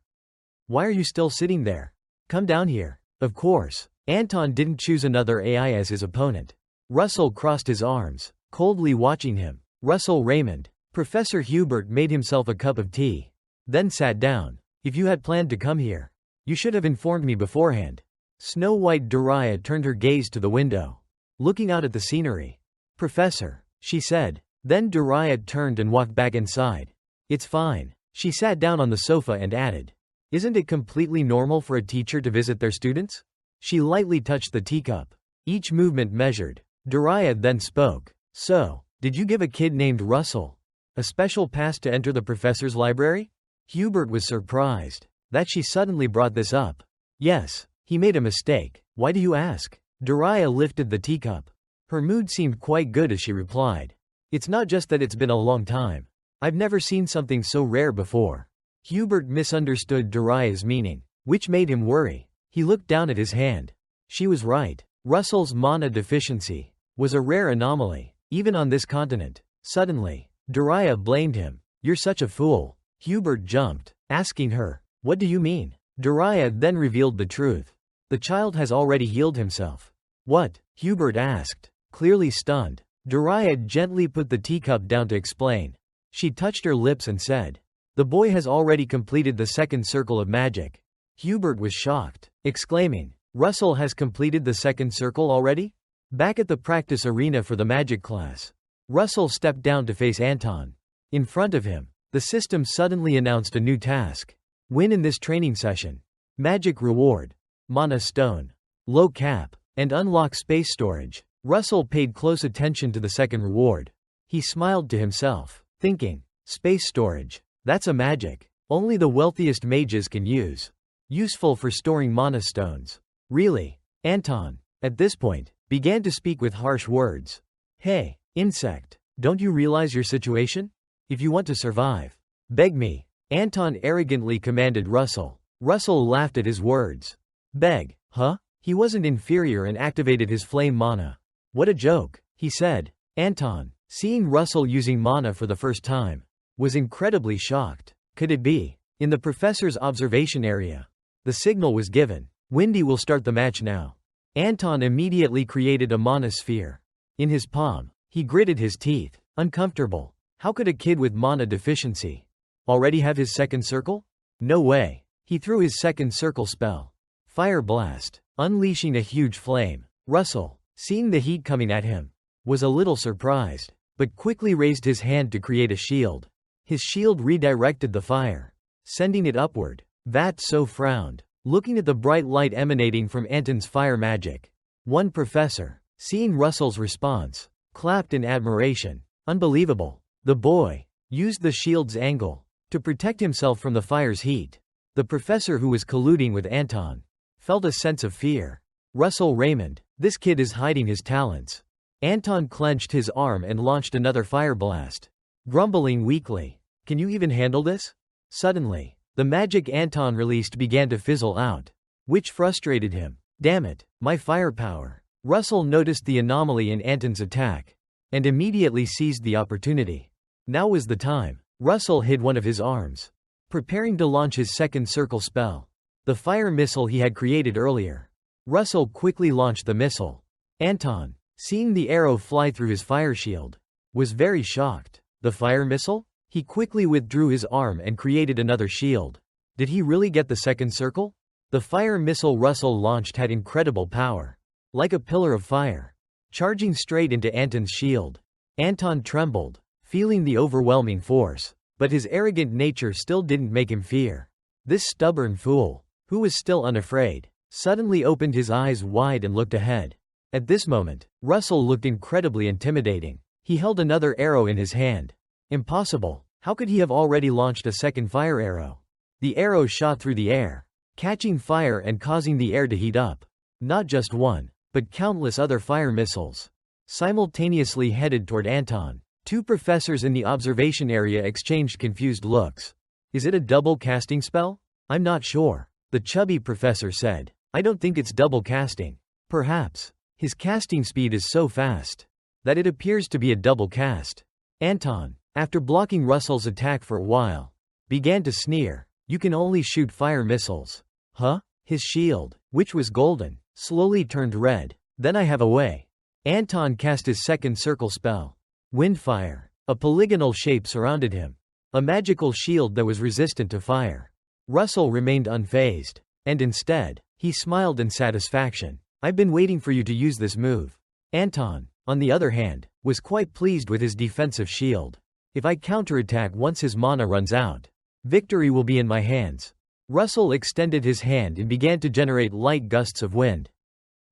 "Why are you still sitting there? Come down here." Of course, Anton didn't choose another AI as his opponent. Russell crossed his arms, coldly watching him. Russell Raymond. Professor Hubert made himself a cup of tea, then sat down. "If you had planned to come here, you should have informed me beforehand." Snow White Dariah turned her gaze to the window, looking out at the scenery. "Professor," she said. Then Dariah turned and walked back inside. "It's fine." She sat down on the sofa and added, "Isn't it completely normal for a teacher to visit their students?" She lightly touched the teacup, each movement measured. Dariah then spoke. "So, did you give a kid named Russell a special pass to enter the professor's library?" Hubert was surprised that she suddenly brought this up. "Yes, he made a mistake." "Why do you ask?" Dariah lifted the teacup. Her mood seemed quite good as she replied, "It's not just that it's been a long time. I've never seen something so rare before." Hubert misunderstood Dariah's meaning, which made him worry. He looked down at his hand. She was right. Russell's mana deficiency was a rare anomaly, even on this continent. Suddenly, Dariah blamed him. "You're such a fool." Hubert jumped, asking her, "What do you mean?" Dariah then revealed the truth. "The child has already healed himself." "What?" Hubert asked, clearly stunned. Dariah gently put the teacup down to explain. She touched her lips and said, "The boy has already completed the second circle of magic." Hubert was shocked, exclaiming, "Russell has completed the second circle already?" Back at the practice arena for the magic class, Russell stepped down to face Anton. In front of him, the system suddenly announced a new task. Win in this training session. Magic reward. Mana stone. Low cap. And unlock space storage. Russell paid close attention to the second reward. He smiled to himself, thinking, space storage. That's a magic only the wealthiest mages can use. Useful for storing mana stones. Really? Anton, at this point, began to speak with harsh words. "Hey, insect, don't you realize your situation? If you want to survive, beg me." Anton arrogantly commanded Russell. Russell laughed at his words. "Beg, huh?" He wasn't inferior and activated his flame mana. "What a joke," he said. Anton, seeing Russell using mana for the first time, was incredibly shocked. Could it be? In the professor's observation area, the signal was given. "Windy will start the match now." Anton immediately created a mana sphere. In his palm, he gritted his teeth. Uncomfortable. How could a kid with mana deficiency already have his second circle? No way. He threw his second circle spell. Fire blast, unleashing a huge flame. Russell, seeing the heat coming at him, was a little surprised, but quickly raised his hand to create a shield. His shield redirected the fire, sending it upward. Vatso frowned, looking at the bright light emanating from Anton's fire magic. One professor, seeing Russell's response, clapped in admiration. Unbelievable. The boy used the shield's angle to protect himself from the fire's heat. The professor, who was colluding with Anton, felt a sense of fear. Russell Raymond, this kid is hiding his talents. Anton clenched his arm and launched another fire blast, grumbling weakly. Can you even handle this? Suddenly, the magic Anton released began to fizzle out, which frustrated him. Damn it, my firepower. Russell noticed the anomaly in Anton's attack, and immediately seized the opportunity. Now was the time. Russell hid one of his arms, preparing to launch his second circle spell, the fire missile he had created earlier. Russell quickly launched the missile. Anton, seeing the arrow fly through his fire shield, was very shocked. The fire missile? He quickly withdrew his arm and created another shield. Did he really get the second circle? The fire missile Russell launched had incredible power, like a pillar of fire, charging straight into Anton's shield. Anton trembled, feeling the overwhelming force, but his arrogant nature still didn't make him fear. This stubborn fool, who was still unafraid, suddenly opened his eyes wide and looked ahead. At this moment, Russell looked incredibly intimidating. He held another arrow in his hand. Impossible. How could he have already launched a second fire arrow? The arrow shot through the air, catching fire and causing the air to heat up. Not just one, but countless other fire missiles simultaneously headed toward Anton. Two professors in the observation area exchanged confused looks. Is it a double casting spell? I'm not sure, the chubby professor said. I don't think it's double casting. Perhaps. His casting speed is so fast that it appears to be a double cast. Anton, after blocking Russell's attack for a while, began to sneer. You can only shoot fire missiles. Huh? His shield, which was golden, slowly turned red. Then I have a way. Anton cast his second circle spell. Windfire. A polygonal shape surrounded him. A magical shield that was resistant to fire. Russell remained unfazed. And instead, he smiled in satisfaction. I've been waiting for you to use this move. Anton, on the other hand, was quite pleased with his defensive shield. If I counterattack once his mana runs out, victory will be in my hands. Russell extended his hand and began to generate light gusts of wind.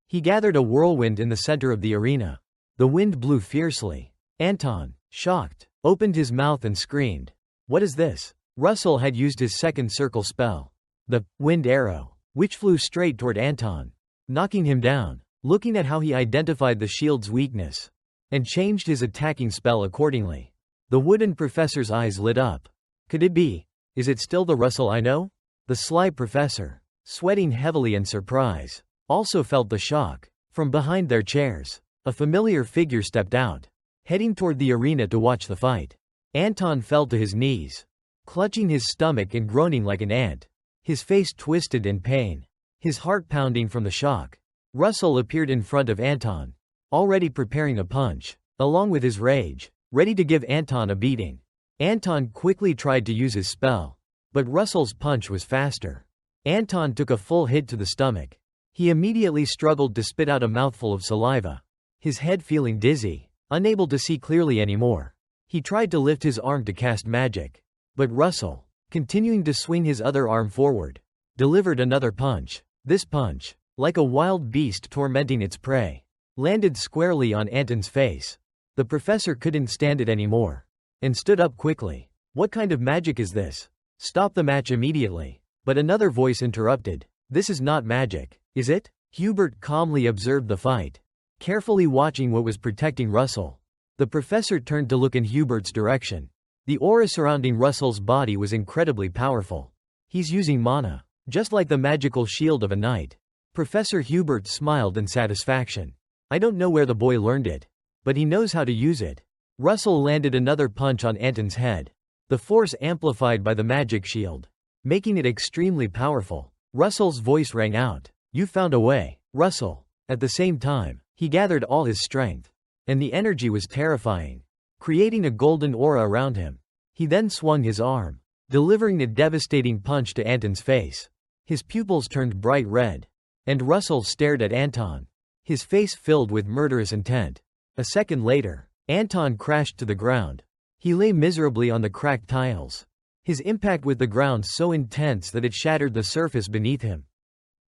He gathered a whirlwind in the center of the arena. The wind blew fiercely. Anton, shocked, opened his mouth and screamed. What is this? Russell had used his second circle spell, the wind arrow, which flew straight toward Anton, knocking him down. Looking at how he identified the shield's weakness and changed his attacking spell accordingly, the wooden professor's eyes lit up. Could it be? Is it still the Russell I know? The sly professor, sweating heavily in surprise, also felt the shock. From behind their chairs, a familiar figure stepped out, heading toward the arena to watch the fight. Anton fell to his knees, clutching his stomach and groaning like an ant. His face twisted in pain, his heart pounding from the shock. Russell appeared in front of Anton, already preparing a punch, along with his rage, ready to give Anton a beating. Anton quickly tried to use his spell, but Russell's punch was faster. Anton took a full hit to the stomach. He immediately struggled to spit out a mouthful of saliva, his head feeling dizzy, unable to see clearly anymore. He tried to lift his arm to cast magic, but Russell, continuing to swing his other arm forward, delivered another punch. This punch, like a wild beast tormenting its prey, landed squarely on Anton's face. The professor couldn't stand it anymore, and stood up quickly. What kind of magic is this? Stop the match immediately. But another voice interrupted. This is not magic, is it? Hubert calmly observed the fight, carefully watching what was protecting Russell. The professor turned to look in Hubert's direction. The aura surrounding Russell's body was incredibly powerful. He's using mana, just like the magical shield of a knight. Professor Hubert smiled in satisfaction. I don't know where the boy learned it, but he knows how to use it. Russell landed another punch on Anton's head, the force amplified by the magic shield, making it extremely powerful. Russell's voice rang out. You found a way, Russell. At the same time, he gathered all his strength, and the energy was terrifying, creating a golden aura around him. He then swung his arm, delivering a devastating punch to Anton's face. His pupils turned bright red, and Russell stared at Anton, his face filled with murderous intent. A second later, Anton crashed to the ground. He lay miserably on the cracked tiles, his impact with the ground so intense that it shattered the surface beneath him.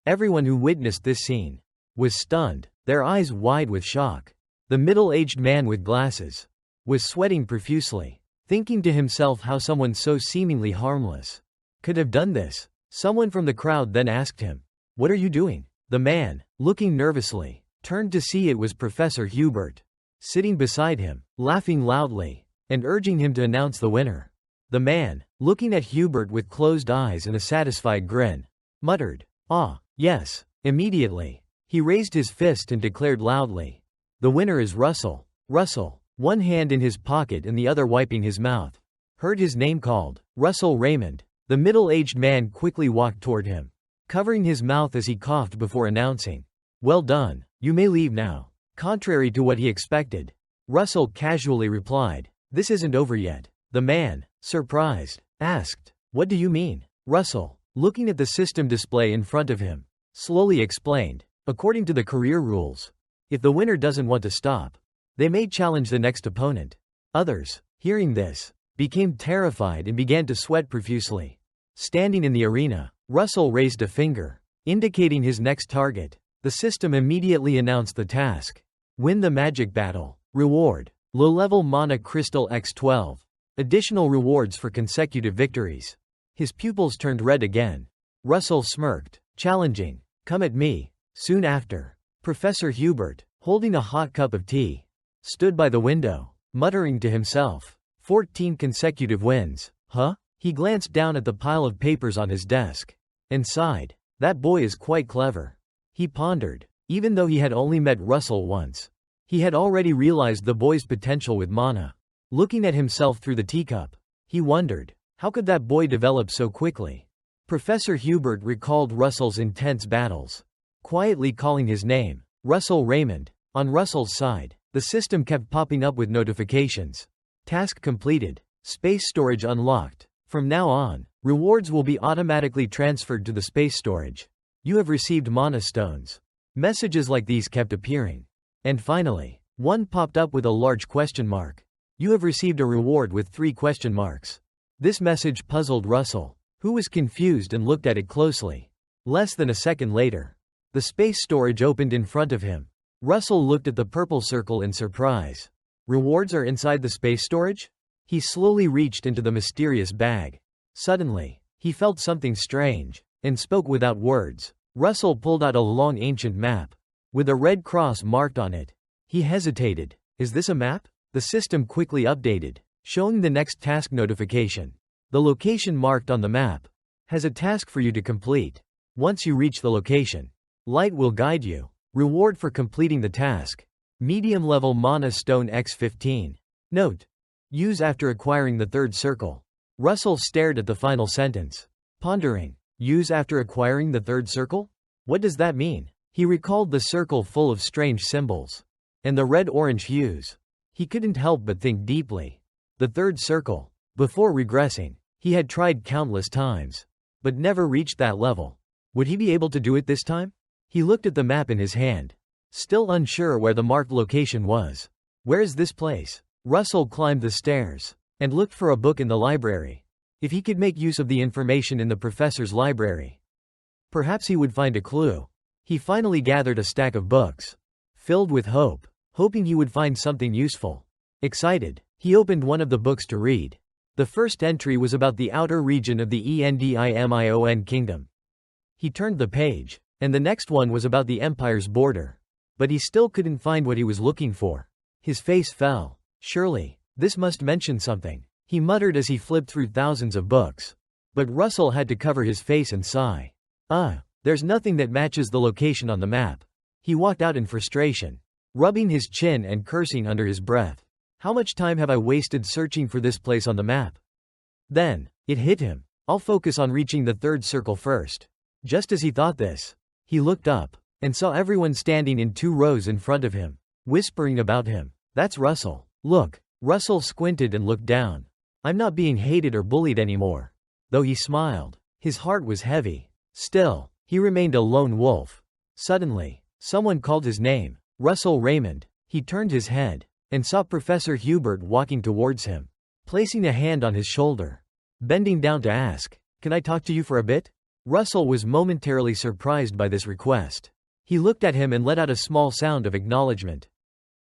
Everyone who witnessed this scene was stunned, their eyes wide with shock. The middle-aged man with glasses was sweating profusely, thinking to himself how someone so seemingly harmless could have done this. Someone from the crowd then asked him, "What are you doing?" The man, looking nervously, turned to see it was Professor Hubert, sitting beside him, laughing loudly, and urging him to announce the winner. The man, looking at Hubert with closed eyes and a satisfied grin, muttered, "Ah, yes." Immediately, he raised his fist and declared loudly, "The winner is Russell." Russell, one hand in his pocket and the other wiping his mouth, heard his name called. Russell Raymond. The middle-aged man quickly walked toward him, covering his mouth as he coughed before announcing, "Well done, you may leave now." Contrary to what he expected, Russell casually replied, "This isn't over yet." The man, surprised, asked, "What do you mean?" Russell, looking at the system display in front of him, slowly explained, "According to the career rules, if the winner doesn't want to stop, they may challenge the next opponent." Others, hearing this, became terrified and began to sweat profusely. Standing in the arena, Russell raised a finger, indicating his next target. The system immediately announced the task. Win the magic battle. Reward: Low-level Mana Crystal X12. Additional rewards for consecutive victories. His pupils turned red again. Russell smirked. Challenging. Come at me. Soon after, Professor Hubert, holding a hot cup of tea, stood by the window, muttering to himself. 14 consecutive wins. Huh? He glanced down at the pile of papers on his desk and sighed. That boy is quite clever. He pondered. Even though he had only met Russell once, he had already realized the boy's potential with mana. Looking at himself through the teacup, he wondered, how could that boy develop so quickly? Professor Hubert recalled Russell's intense battles, quietly calling his name, Russell Raymond. On Russell's side, the system kept popping up with notifications. Task completed. Space storage unlocked. From now on, rewards will be automatically transferred to the space storage. You have received mana stones. Messages like these kept appearing. And finally, one popped up with a large question mark. You have received a reward with 3 question marks. This message puzzled Russell, who was confused and looked at it closely. Less than a second later, the space storage opened in front of him. Russell looked at the purple circle in surprise. Rewards are inside the space storage? He slowly reached into the mysterious bag. Suddenly, he felt something strange, and spoke without words. Russell pulled out a long ancient map, with a red cross marked on it. He hesitated. Is this a map? The system quickly updated, showing the next task notification. The location marked on the map has a task for you to complete. Once you reach the location, light will guide you. Reward for completing the task. Medium-level Mana Stone X15. Note: use after acquiring the 3rd circle. Russell stared at the final sentence, pondering. Use after acquiring the 3rd circle? What does that mean? He recalled the circle full of strange symbols, and the red-orange hues. He couldn't help but think deeply. The 3rd circle. Before regressing, he had tried countless times, but never reached that level. Would he be able to do it this time? He looked at the map in his hand, still unsure where the marked location was. Where is this place? Russell climbed the stairs and looked for a book in the library. If he could make use of the information in the professor's library, perhaps he would find a clue. He finally gathered a stack of books, filled with hope, hoping he would find something useful. Excited, he opened one of the books to read. The first entry was about the outer region of the Endimion kingdom. He turned the page, and the next one was about the empire's border. But he still couldn't find what he was looking for. His face fell. Surely, this must mention something, he muttered as he flipped through thousands of books. But Russell had to cover his face and sigh. There's nothing that matches the location on the map. He walked out in frustration, rubbing his chin and cursing under his breath. How much time have I wasted searching for this place on the map? Then, it hit him. I'll focus on reaching the 3rd circle first. Just as he thought this, he looked up, and saw everyone standing in 2 rows in front of him, whispering about him. That's Russell. Look. Russell squinted and looked down. I'm not being hated or bullied anymore. Though he smiled, his heart was heavy. Still, he remained a lone wolf. Suddenly, someone called his name. Russell Raymond. He turned his head, and saw Professor Hubert walking towards him, placing a hand on his shoulder, bending down to ask, "Can I talk to you for a bit?" Russell was momentarily surprised by this request. He looked at him and let out a small sound of acknowledgement.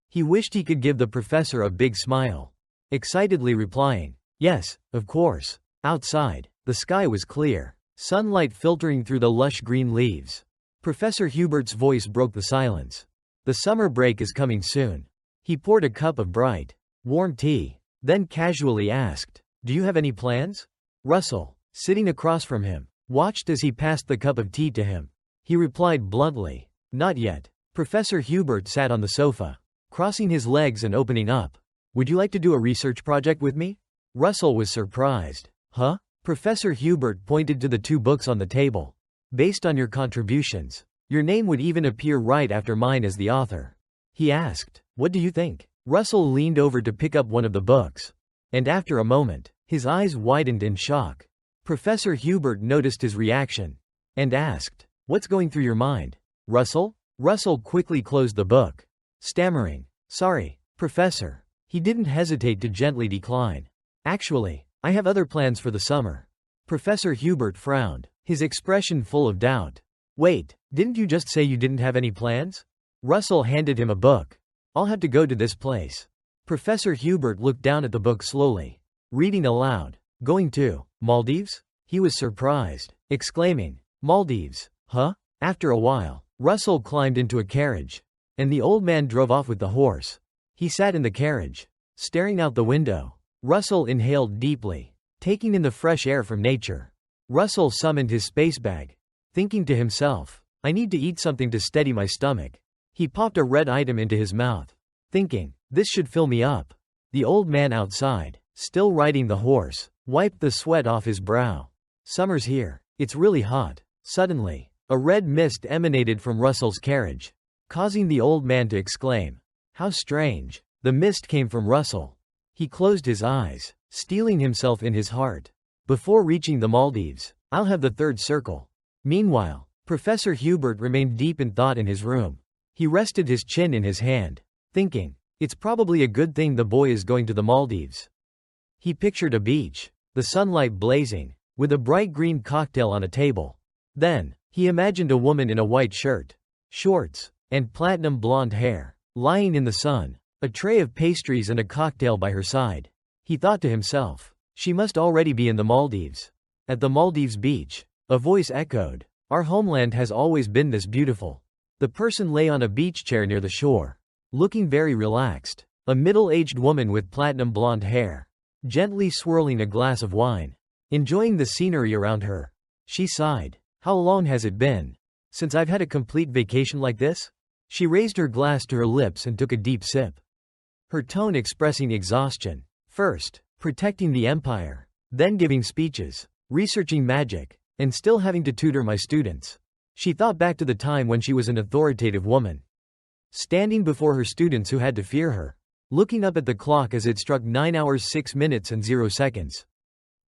He wished he could give the professor a big smile, excitedly replying, "Yes, of course." Outside, the sky was clear, sunlight filtering through the lush green leaves. Professor Hubert's voice broke the silence. The summer break is coming soon. He poured a cup of bright, warm tea, then casually asked, "Do you have any plans?" Russell, sitting across from him, watched as he passed the cup of tea to him. He replied bluntly, "Not yet." Professor Hubert sat on the sofa, crossing his legs and opening up. "Would you like to do a research project with me?" Russell was surprised. "Huh?" Professor Hubert pointed to the 2 books on the table. "Based on your contributions, your name would even appear right after mine as the author." He asked, "What do you think?" Russell leaned over to pick up one of the books, and after a moment, his eyes widened in shock. Professor Hubert noticed his reaction, and asked, "What's going through your mind, Russell?" Russell quickly closed the book, stammering, "Sorry, Professor." He didn't hesitate to gently decline. "Actually, I have other plans for the summer." Professor Hubert frowned, his expression full of doubt. "Wait, didn't you just say you didn't have any plans?" Russell handed him a book. "I'll have to go to this place. Professor Hubert looked down at the book slowly, reading aloud. Going to Maldives? He was surprised, exclaiming, Maldives, huh? After a while, Russell climbed into a carriage, and the old man drove off with the horse. He sat in the carriage, staring out the window. Russell inhaled deeply, taking in the fresh air from nature. Russell summoned his space bag, thinking to himself, I need to eat something to steady my stomach. He popped a red item into his mouth, thinking, this should fill me up. The old man outside, still riding the horse, wiped the sweat off his brow. Summer's here. It's really hot. Suddenly, a red mist emanated from Russell's carriage, causing the old man to exclaim, how strange. The mist came from Russell. He closed his eyes, steeling himself in his heart. Before reaching the Maldives, I'll have the third circle. Meanwhile, Professor Hubert remained deep in thought in his room. He rested his chin in his hand, thinking, it's probably a good thing the boy is going to the Maldives. He pictured a beach, the sunlight blazing, with a bright green cocktail on a table. Then, he imagined a woman in a white shirt, shorts, and platinum blonde hair, lying in the sun, a tray of pastries and a cocktail by her side. He thought to himself, she must already be in the Maldives. At the Maldives beach, a voice echoed, our homeland has always been this beautiful. The person lay on a beach chair near the shore, looking very relaxed. A middle-aged woman with platinum blonde hair, gently swirling a glass of wine, enjoying the scenery around her. She sighed. How long has it been since I've had a complete vacation like this? She raised her glass to her lips and took a deep sip, her tone expressing exhaustion. First, protecting the empire, then giving speeches, researching magic, and still having to tutor my students. She thought back to the time when she was an authoritative woman, standing before her students who had to fear her, looking up at the clock as it struck 9 hours 6 minutes and 0 seconds.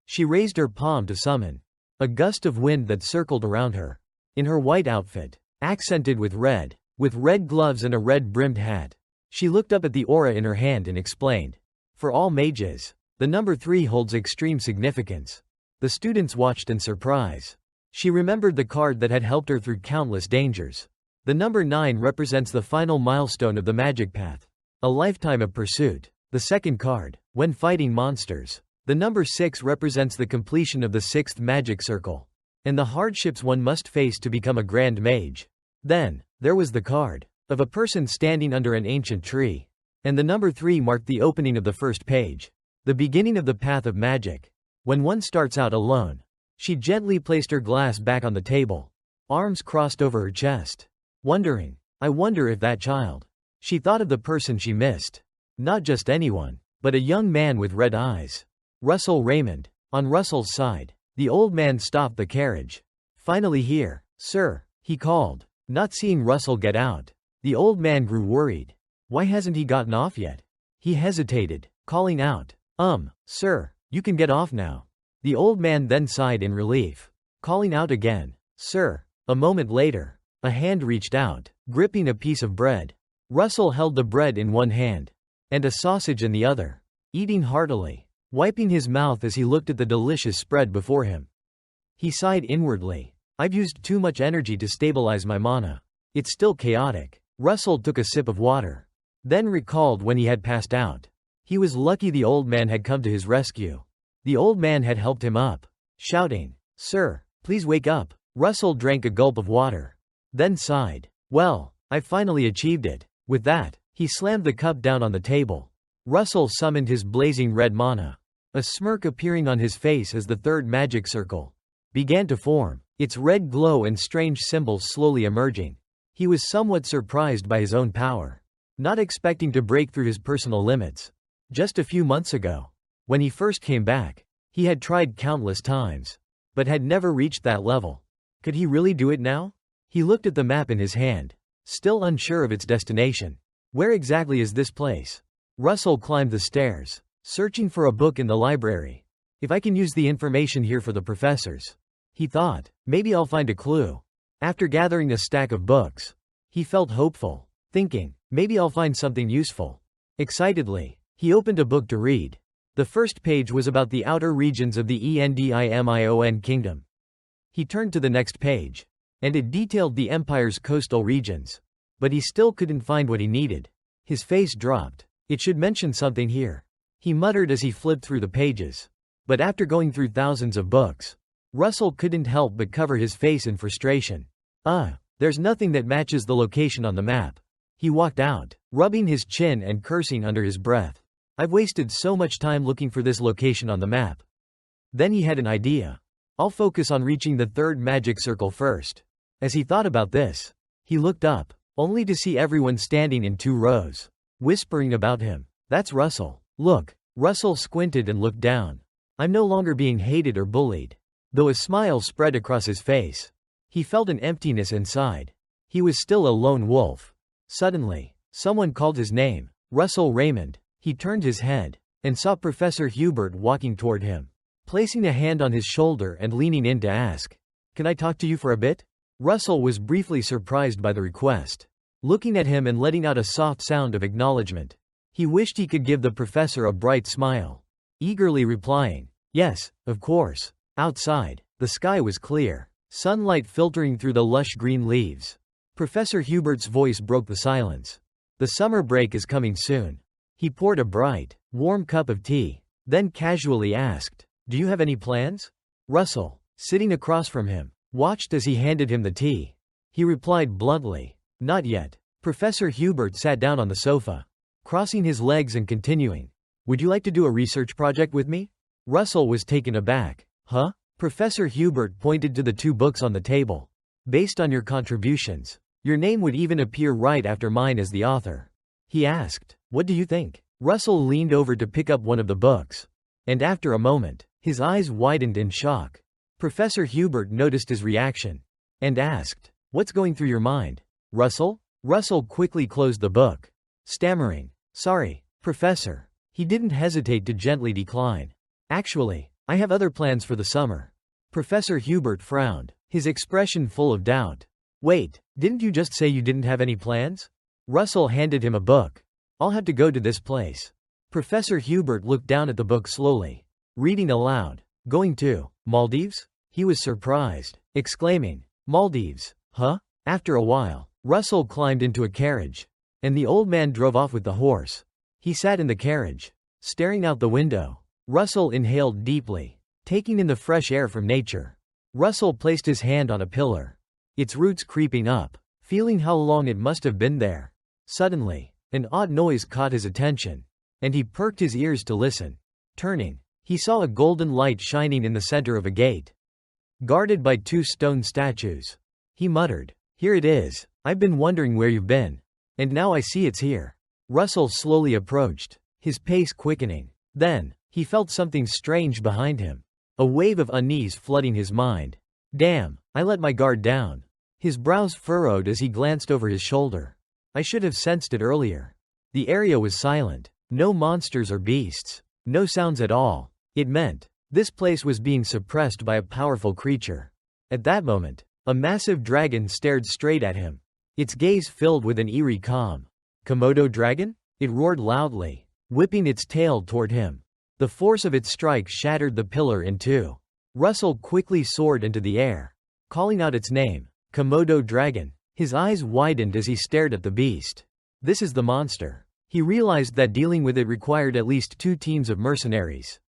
She raised her palm to summon a gust of wind that circled around her. In her white outfit, accented with red gloves and a red-brimmed hat, she looked up at the aura in her hand and explained, for all mages, the number 3 holds extreme significance. The students watched in surprise. She remembered the card that had helped her through countless dangers. The number 9 represents the final milestone of the magic path, a lifetime of pursuit. The second card, when fighting monsters. The number 6 represents the completion of the 6th magic circle, and the hardships one must face to become a grand mage. Then, there was the card of a person standing under an ancient tree, and the number 3 marked the opening of the first page, the beginning of the path of magic. When one starts out alone, she gently placed her glass back on the table, arms crossed over her chest, wondering, I wonder if that child. She thought of the person she missed. Not just anyone, but a young man with red eyes. Russell Raymond. On Russell's side, the old man stopped the carriage. Finally here, sir, he called. Not seeing Russell get out, the old man grew worried. Why hasn't he gotten off yet? He hesitated, calling out, sir, you can get off now. The old man then sighed in relief, calling out again, sir. A moment later, a hand reached out, gripping a piece of bread. Russell held the bread in one hand, and a sausage in the other, eating heartily, wiping his mouth as he looked at the delicious spread before him. He sighed inwardly. I've used too much energy to stabilize my mana. It's still chaotic. Russell took a sip of water, then recalled when he had passed out. He was lucky the old man had come to his rescue. The old man had helped him up, shouting, sir, please wake up. Russell drank a gulp of water, then sighed. Well, I finally achieved it. With that, he slammed the cup down on the table. Russell summoned his blazing red mana, a smirk appearing on his face as the third magic circle began to form, its red glow and strange symbols slowly emerging. He was somewhat surprised by his own power, not expecting to break through his personal limits. Just a few months ago, when he first came back, he had tried countless times, but had never reached that level. Could he really do it now? He looked at the map in his hand, still unsure of its destination. Where exactly is this place? Russell climbed the stairs, searching for a book in the library. If I can use the information here for the professors, he thought, maybe I'll find a clue. After gathering a stack of books, he felt hopeful, thinking, maybe I'll find something useful. Excitedly, he opened a book to read. The first page was about the outer regions of the Endimion kingdom. He turned to the next page, and it detailed the empire's coastal regions. But he still couldn't find what he needed. His face dropped. It should mention something here. He muttered as he flipped through the pages. But after going through thousands of books, Russell couldn't help but cover his face in frustration. There's nothing that matches the location on the map. He walked out, rubbing his chin and cursing under his breath. I've wasted so much time looking for this location on the map. Then he had an idea. I'll focus on reaching the third magic circle first. As he thought about this, he looked up, only to see everyone standing in 2 rows, whispering about him. That's Russell. Look. Russell squinted and looked down. I'm no longer being hated or bullied. Though a smile spread across his face, he felt an emptiness inside. He was still a lone wolf. Suddenly, someone called his name. Russell Raymond. He turned his head and saw Professor Hubert walking toward him, placing a hand on his shoulder and leaning in to ask, "Can I talk to you for a bit?" Russell was briefly surprised by the request, looking at him and letting out a soft sound of acknowledgement. He wished he could give the professor a bright smile, eagerly replying, "Yes, of course." Outside, the sky was clear, sunlight filtering through the lush green leaves. Professor Hubert's voice broke the silence. The summer break is coming soon. He poured a bright, warm cup of tea, then casually asked, "Do you have any plans?" Russell, sitting across from him, watched as he handed him the tea. He replied bluntly, "Not yet." Professor Hubert sat down on the sofa, crossing his legs and continuing, "Would you like to do a research project with me?" Russell was taken aback. "Huh?" Professor Hubert pointed to the 2 books on the table. "Based on your contributions, your name would even appear right after mine as the author." He asked, "What do you think?" Russell leaned over to pick up one of the books, and after a moment, his eyes widened in shock. Professor Hubert noticed his reaction and asked, "What's going through your mind, Russell?" Russell quickly closed the book, stammering, "Sorry, Professor." He didn't hesitate to gently decline. "Actually, I have other plans for the summer." Professor Hubert frowned, his expression full of doubt. "Wait, didn't you just say you didn't have any plans?" Russell handed him a book. "I'll have to go to this place." Professor Hubert looked down at the book slowly, reading aloud, "Going to Maldives?" He was surprised, exclaiming, "Maldives, huh?" After a while, Russell climbed into a carriage, and the old man drove off with the horse. He sat in the carriage, staring out the window. Russell inhaled deeply, taking in the fresh air from nature. Russell placed his hand on a pillar, its roots creeping up, feeling how long it must have been there. Suddenly, an odd noise caught his attention, and he perked his ears to listen. Turning, he saw a golden light shining in the center of a gate, guarded by 2 stone statues. He muttered, "Here it is. I've been wondering where you've been. And now I see it's here." Russell slowly approached, his pace quickening. Then, he felt something strange behind him, a wave of unease flooding his mind. "Damn, I let my guard down." His brows furrowed as he glanced over his shoulder. "I should have sensed it earlier." The area was silent, no monsters or beasts, no sounds at all. It meant, this place was being suppressed by a powerful creature. At that moment, a massive dragon stared straight at him, its gaze filled with an eerie calm. "Komodo dragon?" It roared loudly, whipping its tail toward him. The force of its strike shattered the pillar in 2. Russell quickly soared into the air, calling out its name, "Komodo dragon." His eyes widened as he stared at the beast. This is the monster. He realized that dealing with it required at least 2 teams of mercenaries.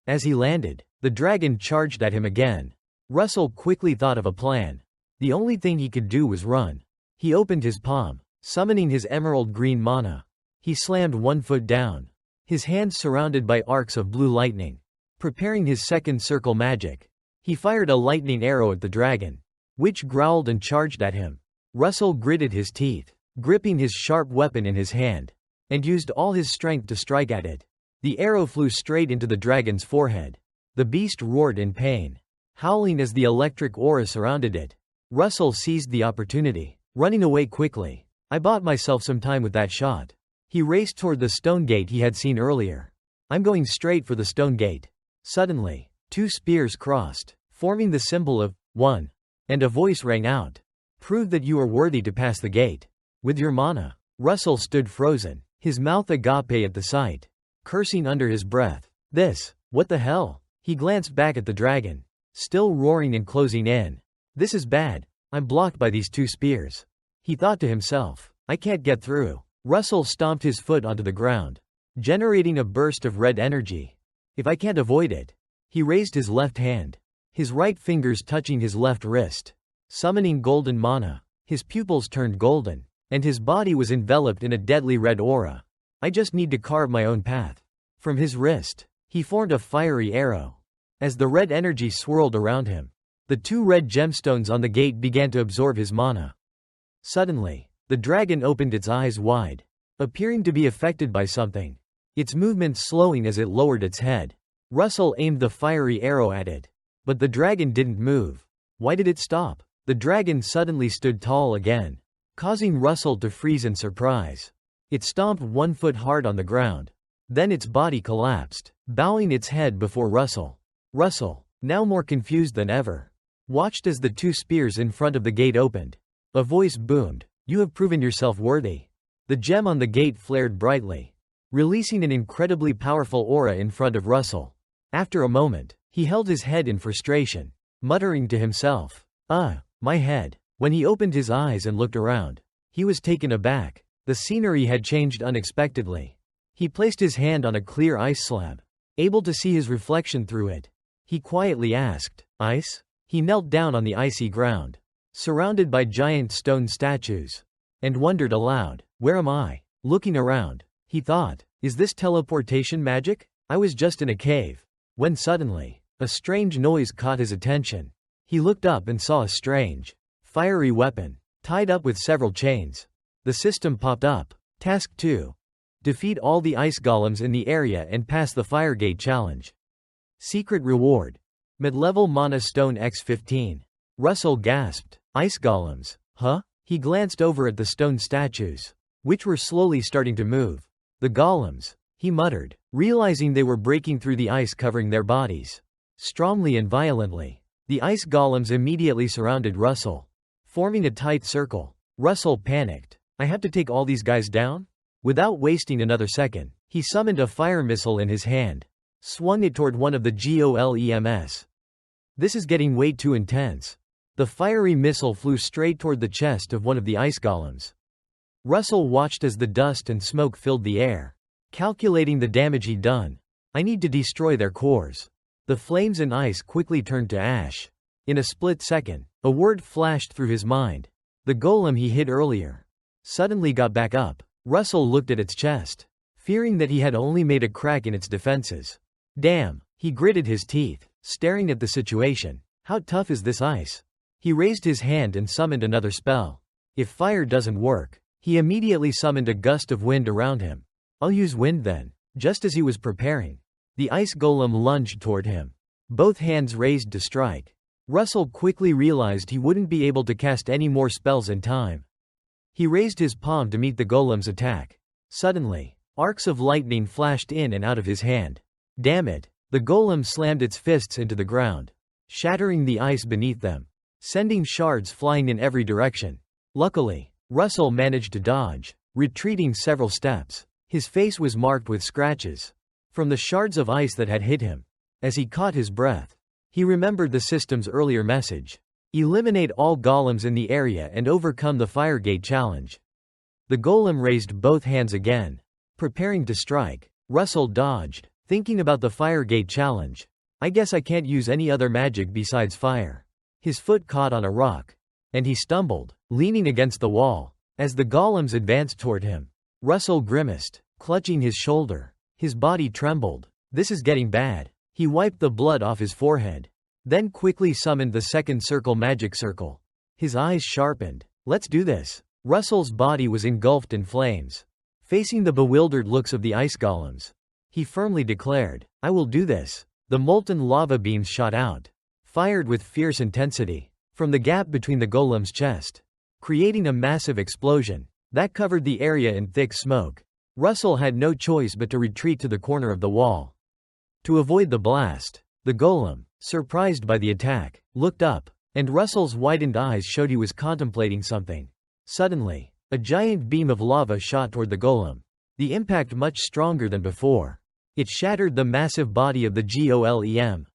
As he landed, the dragon charged at him again. Russell quickly thought of a plan. The only thing he could do was run. He opened his palm, summoning his emerald green mana. He slammed 1 foot down, his hands surrounded by arcs of blue lightning. Preparing his second circle magic, he fired a lightning arrow at the dragon, which growled and charged at him. Russell gritted his teeth, gripping his sharp weapon in his hand, and used all his strength to strike at it. The arrow flew straight into the dragon's forehead. The beast roared in pain, howling as the electric aura surrounded it. Russell seized the opportunity, running away quickly. "I bought myself some time with that shot." He raced toward the stone gate he had seen earlier. "I'm going straight for the stone gate." Suddenly, 2 spears crossed, forming the symbol of 1, and a voice rang out. "Prove that you are worthy to pass the gate with your mana." Russell stood frozen, his mouth agape at the sight, cursing under his breath. What the hell?" He glanced back at the dragon, still roaring and closing in. "This is bad. I'm blocked by these 2 spears." He thought to himself, "I can't get through." Russell stomped his foot onto the ground, generating a burst of red energy. If I can't avoid it. He raised his left hand, his right fingers touching his left wrist, summoning golden mana. His pupils turned golden, and his body was enveloped in a deadly red aura. I just need to carve my own path. From his wrist, he formed a fiery arrow. As the red energy swirled around him, the 2 red gemstones on the gate began to absorb his mana. Suddenly, the dragon opened its eyes wide, appearing to be affected by something, its movements slowing as it lowered its head. Russell aimed the fiery arrow at it, but the dragon didn't move. Why did it stop? The dragon suddenly stood tall again, causing Russell to freeze in surprise. It stomped 1 foot hard on the ground. Then its body collapsed, bowing its head before Russell. Russell, now more confused than ever, watched as the 2 spears in front of the gate opened. A voice boomed, "You have proven yourself worthy." The gem on the gate flared brightly, releasing an incredibly powerful aura in front of Russell. After a moment, he held his head in frustration, muttering to himself, my head." When he opened his eyes and looked around, he was taken aback. The scenery had changed unexpectedly. He placed his hand on a clear ice slab, able to see his reflection through it. He quietly asked, "Ice?" He knelt down on the icy ground, surrounded by giant stone statues, and wondered aloud, "Where am I?" Looking around, he thought, "Is this teleportation magic? I was just in a cave." When suddenly, a strange noise caught his attention. He looked up and saw a strange, fiery weapon, tied up with several chains. The system popped up. Task 2. Defeat all the ice golems in the area and pass the Firegate challenge. Secret reward. Mid-level mana stone x15. Russell gasped. Ice golems? Huh? He glanced over at the stone statues, which were slowly starting to move. The golems, he muttered, realizing they were breaking through the ice covering their bodies, strongly and violently. The ice golems immediately surrounded Russell, forming a tight circle. Russell panicked. I have to take all these guys down? Without wasting another second, he summoned a fire missile in his hand, swung it toward one of the golems. This is getting way too intense. The fiery missile flew straight toward the chest of one of the ice golems. Russell watched as the dust and smoke filled the air, calculating the damage he'd done. I need to destroy their cores. The flames and ice quickly turned to ash. In a split second, a word flashed through his mind. The golem he hit earlier suddenly got back up. Russell looked at its chest, fearing that he had only made a crack in its defenses. Damn, he gritted his teeth, staring at the situation. How tough is this ice? He raised his hand and summoned another spell. If fire doesn't work, he immediately summoned a gust of wind around him. I'll use wind then. Just as he was preparing, the ice golem lunged toward him, both hands raised to strike. Russell quickly realized he wouldn't be able to cast any more spells in time. He raised his palm to meet the golem's attack. Suddenly, arcs of lightning flashed in and out of his hand. Damn it! The golem slammed its fists into the ground, shattering the ice beneath them, sending shards flying in every direction. Luckily, Russell managed to dodge, retreating several steps. His face was marked with scratches from the shards of ice that had hit him. As he caught his breath, he remembered the system's earlier message. Eliminate all golems in the area and overcome the Firegate challenge. The golem raised both hands again, preparing to strike. Russell dodged, thinking about the Firegate challenge. I guess I can't use any other magic besides fire. His foot caught on a rock, and he stumbled, leaning against the wall. As the golems advanced toward him, Russell grimaced, clutching his shoulder. His body trembled. This is getting bad. He wiped the blood off his forehead, then quickly summoned the second circle magic circle. His eyes sharpened. Let's do this. Russell's body was engulfed in flames. Facing the bewildered looks of the ice golems, he firmly declared, I will do this. The molten lava beams shot out, fired with fierce intensity, from the gap between the golem's chest, creating a massive explosion that covered the area in thick smoke. Russell had no choice but to retreat to the corner of the wall. To avoid the blast, the golem, surprised by the attack, looked up, and Russell's widened eyes showed he was contemplating something. Suddenly, a giant beam of lava shot toward the golem, the impact much stronger than before. It shattered the massive body of the golem.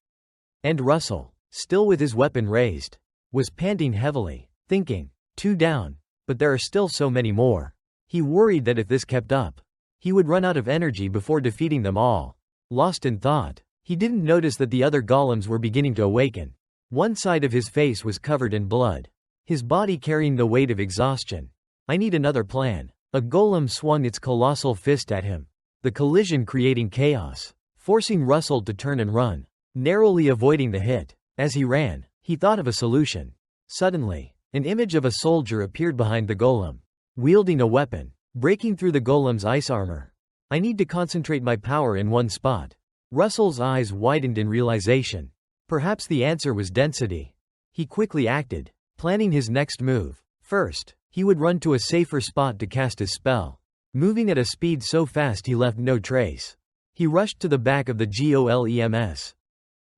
And Russell, still with his weapon raised, was panting heavily, thinking, 2 down, but there are still so many more. He worried that if this kept up, he would run out of energy before defeating them all. Lost in thought, he didn't notice that the other golems were beginning to awaken. One side of his face was covered in blood, his body carrying the weight of exhaustion. I need another plan. A golem swung its colossal fist at him, the collision creating chaos, forcing Russell to turn and run, narrowly avoiding the hit. As he ran, he thought of a solution. Suddenly, an image of a soldier appeared behind the golem, wielding a weapon, breaking through the golem's ice armor. I need to concentrate my power in one spot. Russell's eyes widened in realization. Perhaps the answer was density. He quickly acted, planning his next move. First, he would run to a safer spot to cast his spell, moving at a speed so fast he left no trace. He rushed to the back of the golems.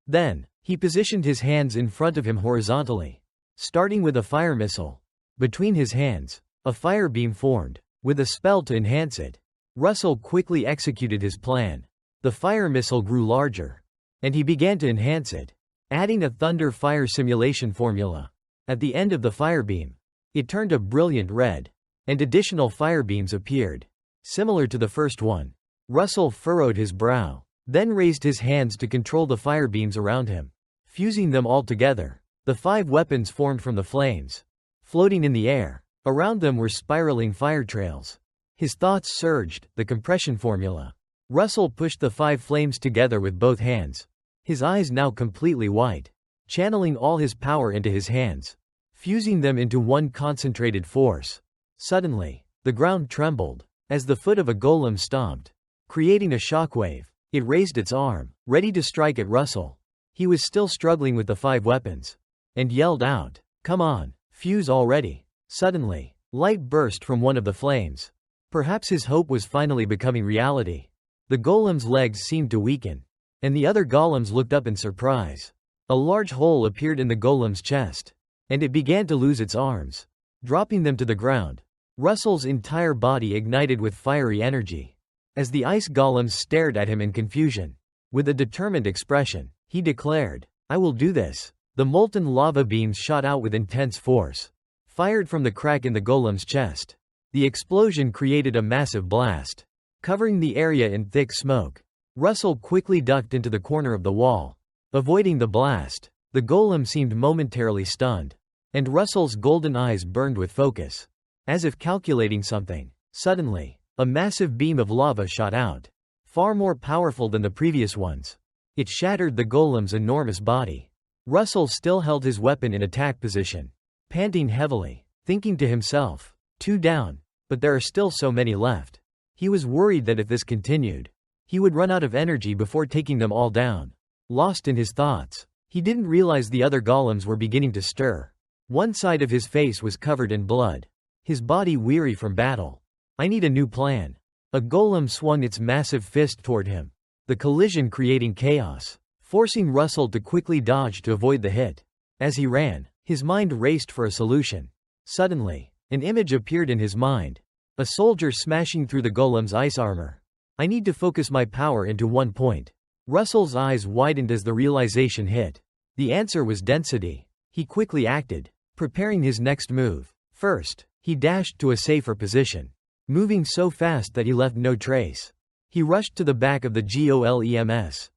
Then, he positioned his hands in front of him horizontally, starting with a fire missile. Between his hands, a fire beam formed, with a spell to enhance it. Russell quickly executed his plan. The fire missile grew larger, and he began to enhance it, adding a thunder fire simulation formula. At the end of the fire beam, it turned a brilliant red, and additional fire beams appeared, similar to the first one. Russell furrowed his brow, then raised his hands to control the fire beams around him. Fusing them all together, the 5 weapons formed from the flames, floating in the air. Around them were spiraling fire trails. His thoughts surged, the compression formula. Russell pushed the 5 flames together with both hands, his eyes now completely white, channeling all his power into his hands, fusing them into one concentrated force. Suddenly, the ground trembled, as the foot of a golem stomped, creating a shockwave. It raised its arm, ready to strike at Russell. He was still struggling with the 5 weapons, and yelled out, "Come on, fuse already." Suddenly, light burst from one of the flames. Perhaps his hope was finally becoming reality. The golem's legs seemed to weaken, and the other golems looked up in surprise. A large hole appeared in the golem's chest, and it began to lose its arms, dropping them to the ground. Russell's entire body ignited with fiery energy, as the ice golems stared at him in confusion. With a determined expression, he declared, "I will do this." The molten lava beams shot out with intense force, fired from the crack in the golem's chest. The explosion created a massive blast, covering the area in thick smoke. Russell quickly ducked into the corner of the wall, avoiding the blast. The golem seemed momentarily stunned, and Russell's golden eyes burned with focus, as if calculating something. Suddenly, a massive beam of lava shot out, far more powerful than the previous ones. It shattered the golem's enormous body. Russell still held his weapon in attack position, panting heavily, thinking to himself, 2 down, but there are still so many left. He was worried that if this continued, he would run out of energy before taking them all down. Lost in his thoughts, he didn't realize the other golems were beginning to stir. One side of his face was covered in blood, his body weary from battle. "I need a new plan." A golem swung its massive fist toward him, the collision creating chaos, forcing Russell to quickly dodge to avoid the hit. As he ran, his mind raced for a solution. Suddenly, an image appeared in his mind, a soldier smashing through the golem's ice armor. "I need to focus my power into one point." Russell's eyes widened as the realization hit. The answer was density. He quickly acted, preparing his next move. First, he dashed to a safer position, moving so fast that he left no trace. He rushed to the back of the golems,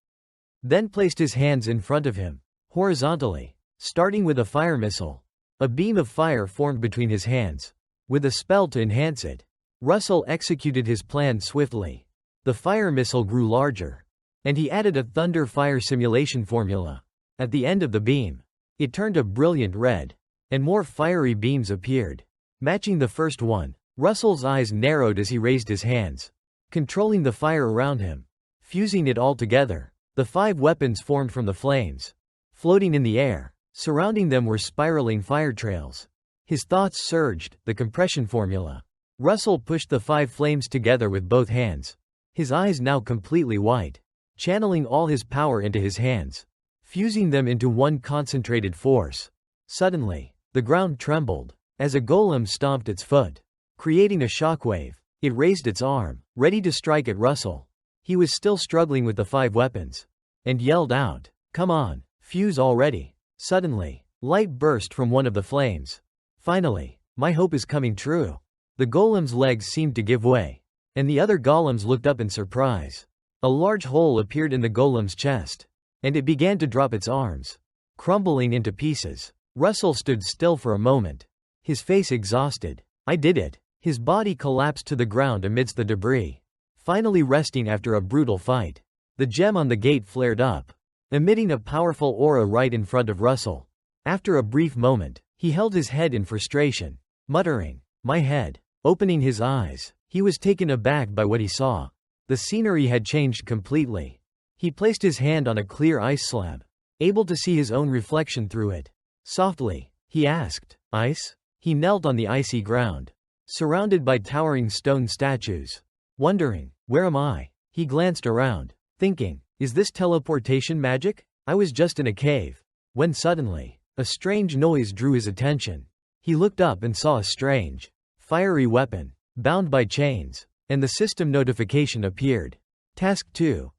then placed his hands in front of him, horizontally, starting with a fire missile. A beam of fire formed between his hands, with a spell to enhance it. Russell executed his plan swiftly. The fire missile grew larger, and he added a thunder fire simulation formula. At the end of the beam, it turned a brilliant red, and more fiery beams appeared, matching the first one. Russell's eyes narrowed as he raised his hands, controlling the fire around him, fusing it all together. The 5 weapons formed from the flames, floating in the air. Surrounding them were spiraling fire trails. His thoughts surged, the compression formula. Russell pushed the 5 flames together with both hands, his eyes now completely white, channeling all his power into his hands, fusing them into one concentrated force. Suddenly, the ground trembled, as a golem stomped its foot, creating a shockwave. It raised its arm, ready to strike at Russell. He was still struggling with the 5 weapons, and yelled out, "Come on, fuse already." Suddenly, light burst from one of the flames. "Finally, my hope is coming true." The golem's legs seemed to give way, and the other golems looked up in surprise. A large hole appeared in the golem's chest, and it began to drop its arms, crumbling into pieces. Russell stood still for a moment, his face exhausted. I did it. His body collapsed to the ground amidst the debris, finally resting after a brutal fight. The gem on the gate flared up, emitting a powerful aura right in front of Russell. After a brief moment, he held his head in frustration, muttering, "My head." Opening his eyes, he was taken aback by what he saw. The scenery had changed completely. He placed his hand on a clear ice slab, able to see his own reflection through it. Softly, he asked, "Ice?" He knelt on the icy ground, surrounded by towering stone statues. Wondering, "Where am I?" He glanced around, thinking, "Is this teleportation magic? I was just in a cave." When suddenly, a strange noise drew his attention. He looked up and saw a strange, fiery weapon, bound by chains, and the system notification appeared. Task 2.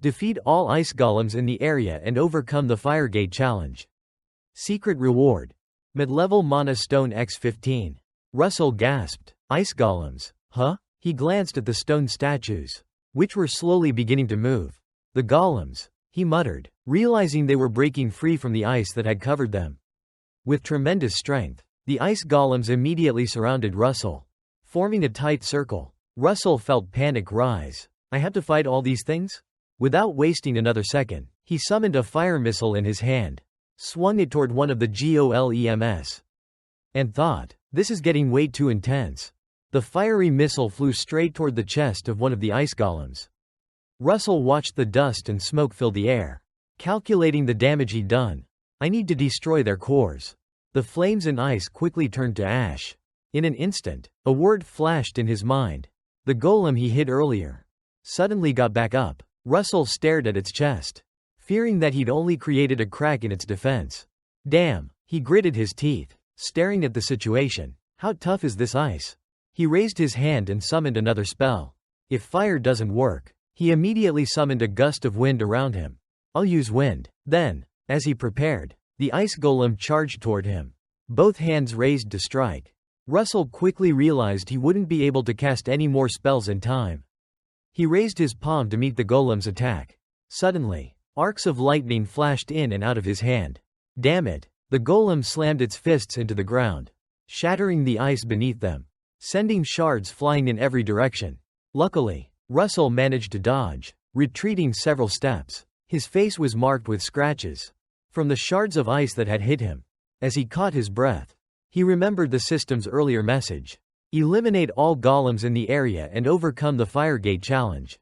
Defeat all ice golems in the area and overcome the Firegate challenge. Secret reward. Mid-level mana stone x15. Russell gasped. Ice golems? Huh? He glanced at the stone statues, which were slowly beginning to move. The golems, he muttered, realizing they were breaking free from the ice that had covered them. With tremendous strength, the ice golems immediately surrounded Russell, forming a tight circle. Russell felt panic rise. I have to fight all these things? Without wasting another second, he summoned a fire missile in his hand, swung it toward one of the golems, and thought, this is getting way too intense. The fiery missile flew straight toward the chest of one of the ice golems. Russell watched the dust and smoke fill the air, calculating the damage he'd done. I need to destroy their cores. The flames and ice quickly turned to ash. In an instant, a word flashed in his mind. The golem he hit earlier suddenly got back up. Russell stared at its chest, fearing that he'd only created a crack in its defense. Damn, he gritted his teeth, staring at the situation. How tough is this ice? He raised his hand and summoned another spell. If fire doesn't work, he immediately summoned a gust of wind around him. I'll use wind. Then, as he prepared, the ice golem charged toward him, both hands raised to strike. Russell quickly realized he wouldn't be able to cast any more spells in time. He raised his palm to meet the golem's attack. Suddenly, arcs of lightning flashed in and out of his hand. Damn it! The golem slammed its fists into the ground, shattering the ice beneath them, sending shards flying in every direction. Luckily, Russell managed to dodge, retreating several steps. His face was marked with scratches from the shards of ice that had hit him. As he caught his breath, he remembered the system's earlier message. Eliminate all golems in the area and overcome the Firegate challenge.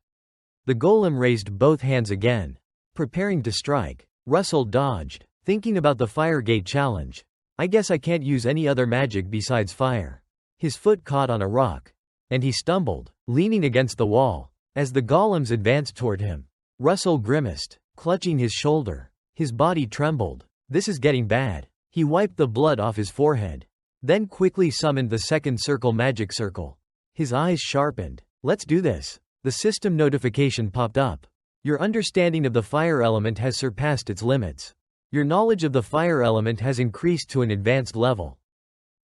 The golem raised both hands again, preparing to strike. Russell dodged, thinking about the Firegate challenge. I guess I can't use any other magic besides fire. His foot caught on a rock, and he stumbled, leaning against the wall. As the golems advanced toward him, Russell grimaced, clutching his shoulder. His body trembled. This is getting bad. He wiped the blood off his forehead, then quickly summoned the second magic circle. His eyes sharpened. Let's do this. The system notification popped up. Your understanding of the fire element has surpassed its limits. Your knowledge of the fire element has increased to an advanced level.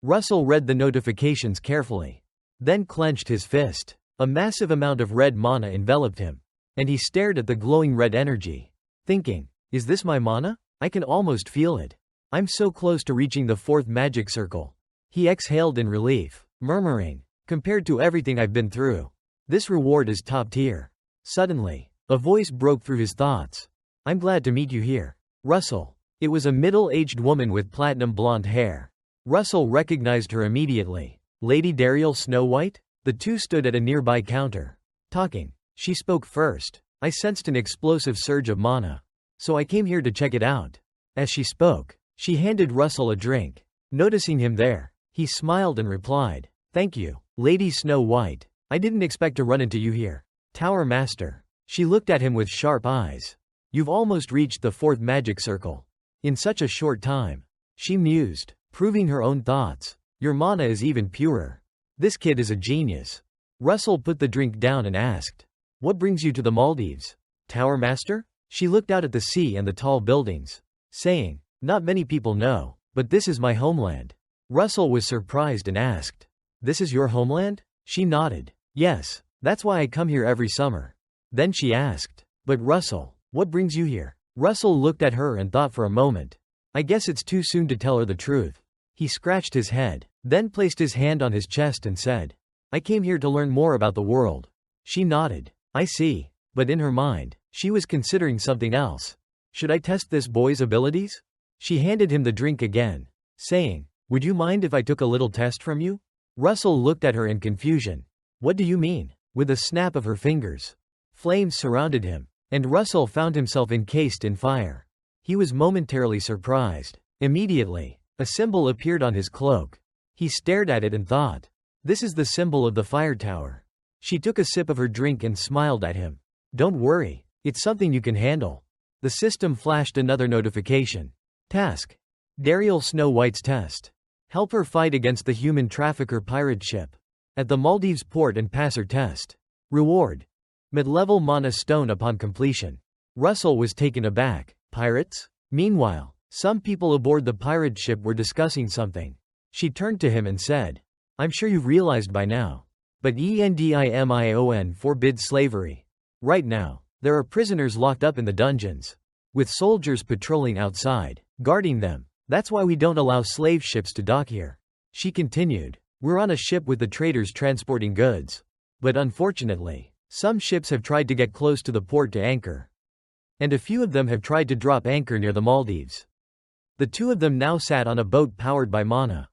Russell read the notifications carefully, then clenched his fist. A massive amount of red mana enveloped him, and he stared at the glowing red energy, thinking, is this my mana? I can almost feel it. I'm so close to reaching the fourth magic circle. He exhaled in relief, murmuring, compared to everything I've been through, this reward is top tier. Suddenly, a voice broke through his thoughts. I'm glad to meet you here, Russell. It was a middle-aged woman with platinum blonde hair. Russell recognized her immediately. Lady Dariah Snow White? The two stood at a nearby counter, talking. She spoke first. I sensed an explosive surge of mana, so I came here to check it out. As she spoke, she handed Russell a drink. Noticing him there, he smiled and replied, thank you, Lady Snow White. I didn't expect to run into you here. Tower Master. She looked at him with sharp eyes. You've almost reached the fourth magic circle. In such a short time. She mused, proving her own thoughts. Your mana is even purer. This kid is a genius. Russell put the drink down and asked, what brings you to the Maldives? Tower Master? She looked out at the sea and the tall buildings, saying, not many people know, but this is my homeland. Russell was surprised and asked, This is your homeland? She nodded. Yes, that's why I come here every summer. Then she asked, but Russell, what brings you here? Russell looked at her and thought for a moment. I guess it's too soon to tell her the truth. He scratched his head, then placed his hand on his chest and said, I came here to learn more about the world. She nodded. I see. But in her mind, she was considering something else. Should I test this boy's abilities? She handed him the drink again, saying, would you mind if I took a little test from you? Russell looked at her in confusion. What do you mean? With a snap of her fingers, flames surrounded him, and Russell found himself encased in fire. He was momentarily surprised. Immediately, a symbol appeared on his cloak. He stared at it and thought, this is the symbol of the fire tower. She took a sip of her drink and smiled at him. Don't worry, it's something you can handle. The system flashed another notification. Task. Dariah Snow White's test. Help her fight against the human trafficker pirate ship at the Maldives port and pass her test. Reward. Mid-level mana stone upon completion. Russell was taken aback. Pirates? Meanwhile, some people aboard the pirate ship were discussing something. She turned to him and said, I'm sure you've realized by now. But Endition forbids slavery. Right now, there are prisoners locked up in the dungeons, with soldiers patrolling outside, guarding them. That's why we don't allow slave ships to dock here. She continued, we're on a ship with the traders transporting goods. But unfortunately, some ships have tried to get close to the port to anchor. And a few of them have tried to drop anchor near the Maldives. The two of them now sat on a boat powered by mana.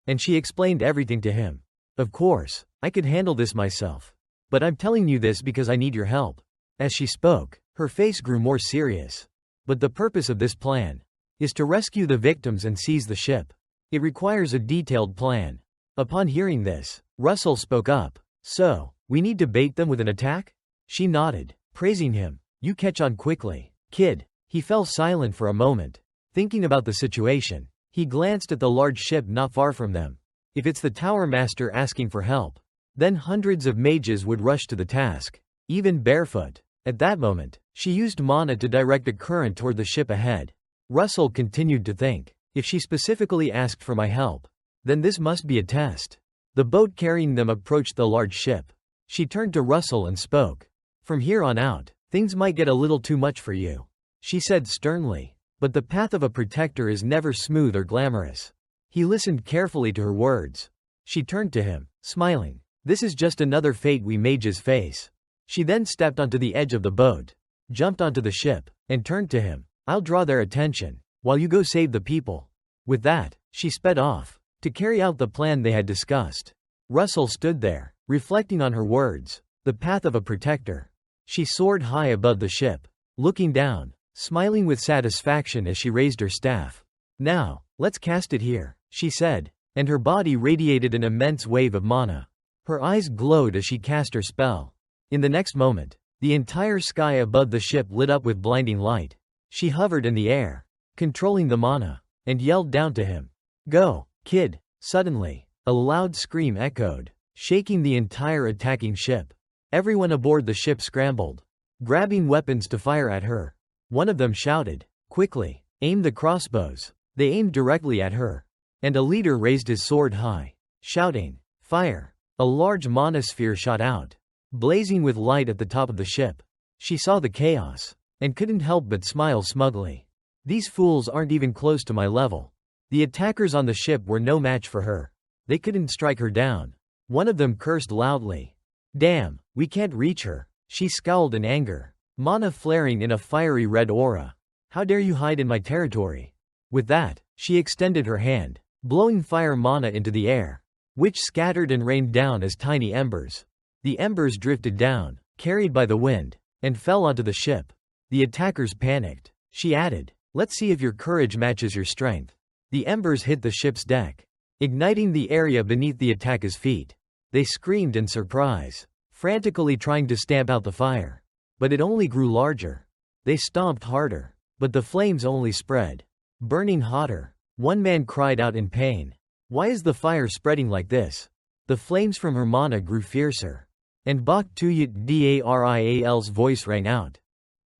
And she explained everything to him. Of course, I could handle this myself. But I'm telling you this because I need your help. As she spoke, her face grew more serious. But the purpose of this plan is to rescue the victims and seize the ship. It requires a detailed plan. Upon hearing this, Russell spoke up. So, we need to bait them with an attack? She nodded, praising him. You catch on quickly, kid. He fell silent for a moment, thinking about the situation. He glanced at the large ship not far from them. If it's the Tower Master asking for help, then hundreds of mages would rush to the task, even barefoot. At that moment, she used mana to direct a current toward the ship ahead. Russell continued to think, if she specifically asked for my help, then this must be a test. The boat carrying them approached the large ship. She turned to Russell and spoke. From here on out, things might get a little too much for you, she said sternly. But the path of a protector is never smooth or glamorous. He listened carefully to her words. She turned to him, smiling. This is just another fate we mages face. She then stepped onto the edge of the boat, jumped onto the ship, and turned to him. I'll draw their attention, while you go save the people. With that, she sped off, to carry out the plan they had discussed. Russell stood there, reflecting on her words. The path of a protector. She soared high above the ship, looking down, smiling with satisfaction as she raised her staff. Now, let's cast it here, she said, and her body radiated an immense wave of mana. Her eyes glowed as she cast her spell. In the next moment, the entire sky above the ship lit up with blinding light. She hovered in the air, controlling the mana, and yelled down to him. Go, kid. Suddenly, a loud scream echoed, shaking the entire attacking ship. Everyone aboard the ship scrambled, grabbing weapons to fire at her. One of them shouted, quickly, aim the crossbows. They aimed directly at her. And a leader raised his sword high, shouting, fire. A large mana sphere shot out, blazing with light at the top of the ship. She saw the chaos, and couldn't help but smile smugly. These fools aren't even close to my level. The attackers on the ship were no match for her. They couldn't strike her down. One of them cursed loudly. Damn, we can't reach her. She scowled in anger, mana flaring in a fiery red aura. How dare you hide in my territory? With that, she extended her hand, blowing fire mana into the air, which scattered and rained down as tiny embers. The embers drifted down, carried by the wind, and fell onto the ship. The attackers panicked. She added, let's see if your courage matches your strength. The embers hit the ship's deck, igniting the area beneath the attackers' feet. They screamed in surprise, frantically trying to stamp out the fire. But it only grew larger. They stomped harder, but the flames only spread, burning hotter. One man cried out in pain. Why is the fire spreading like this? The flames from her mana grew fiercer. And Bak Tuyat Darial's voice rang out.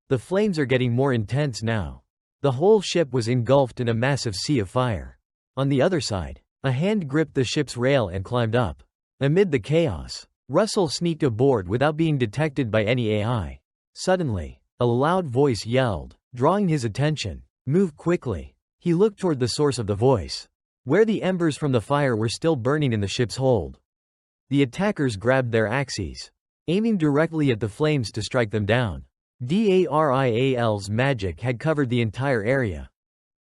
The flames are getting more intense now. The whole ship was engulfed in a massive sea of fire. On the other side, A hand gripped the ship's rail and climbed up. Amid the chaos, Russell sneaked aboard without being detected by any AI. Suddenly, a loud voice yelled, drawing his attention. "Move quickly." He looked toward the source of the voice, where the embers from the fire were still burning in the ship's hold. The attackers grabbed their axes, aiming directly at the flames to strike them down. Dariah's magic had covered the entire area.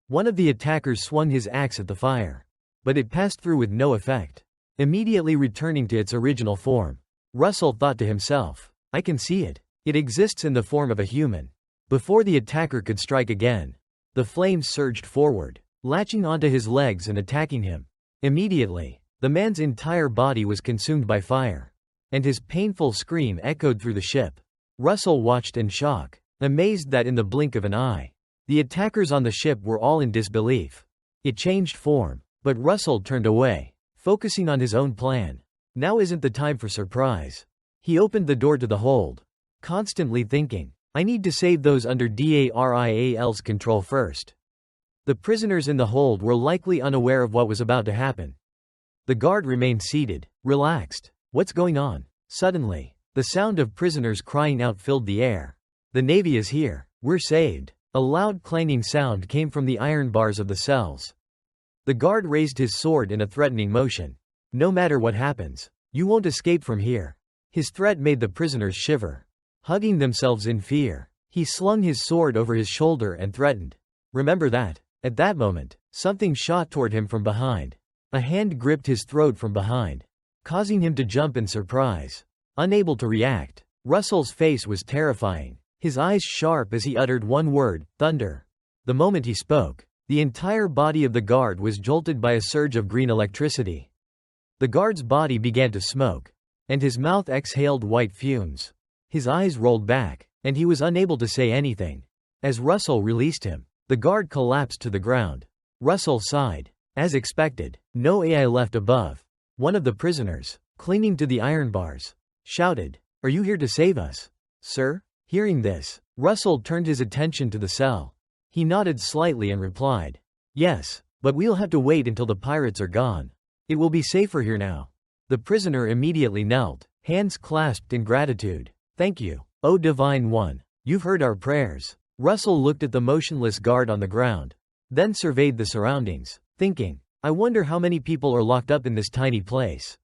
One of the attackers swung his axe at the fire, but it passed through with no effect, immediately returning to its original form. Russell thought to himself, "I can see it. It exists in the form of a human." Before the attacker could strike again, the flames surged forward, latching onto his legs and attacking him. Immediately, the man's entire body was consumed by fire, and his painful scream echoed through the ship. Russell watched in shock, amazed that in the blink of an eye, the attackers on the ship were all in disbelief. It changed form, but Russell turned away, focusing on his own plan. Now isn't the time for surprise. He opened the door to the hold, constantly thinking, "I need to save those under Dariah's control first." The prisoners in the hold were likely unaware of what was about to happen. The guard remained seated, relaxed. What's going on? Suddenly, the sound of prisoners crying out filled the air. "The Navy is here. We're saved." A loud clanging sound came from the iron bars of the cells. The guard raised his sword in a threatening motion. "No matter what happens, you won't escape from here." His threat made the prisoners shiver, hugging themselves in fear. He slung his sword over his shoulder and threatened, "Remember that." At that moment, something shot toward him from behind. A hand gripped his throat from behind, causing him to jump in surprise. Unable to react, Russell's face was terrifying, his eyes sharp as he uttered one word, "Thunder." The moment he spoke, the entire body of the guard was jolted by a surge of green electricity. The guard's body began to smoke, and his mouth exhaled white fumes. His eyes rolled back, and he was unable to say anything. As Russell released him, the guard collapsed to the ground. Russell sighed. As expected, no AI left above. One of the prisoners, clinging to the iron bars, shouted, "Are you here to save us, sir?" Hearing this, Russell turned his attention to the cell. He nodded slightly and replied, "Yes, but we'll have to wait until the pirates are gone. It will be safer here now." The prisoner immediately knelt, hands clasped in gratitude. "Thank you, O Divine One. You've heard our prayers." Russell looked at the motionless guard on the ground, then surveyed the surroundings, thinking, "I wonder how many people are locked up in this tiny place."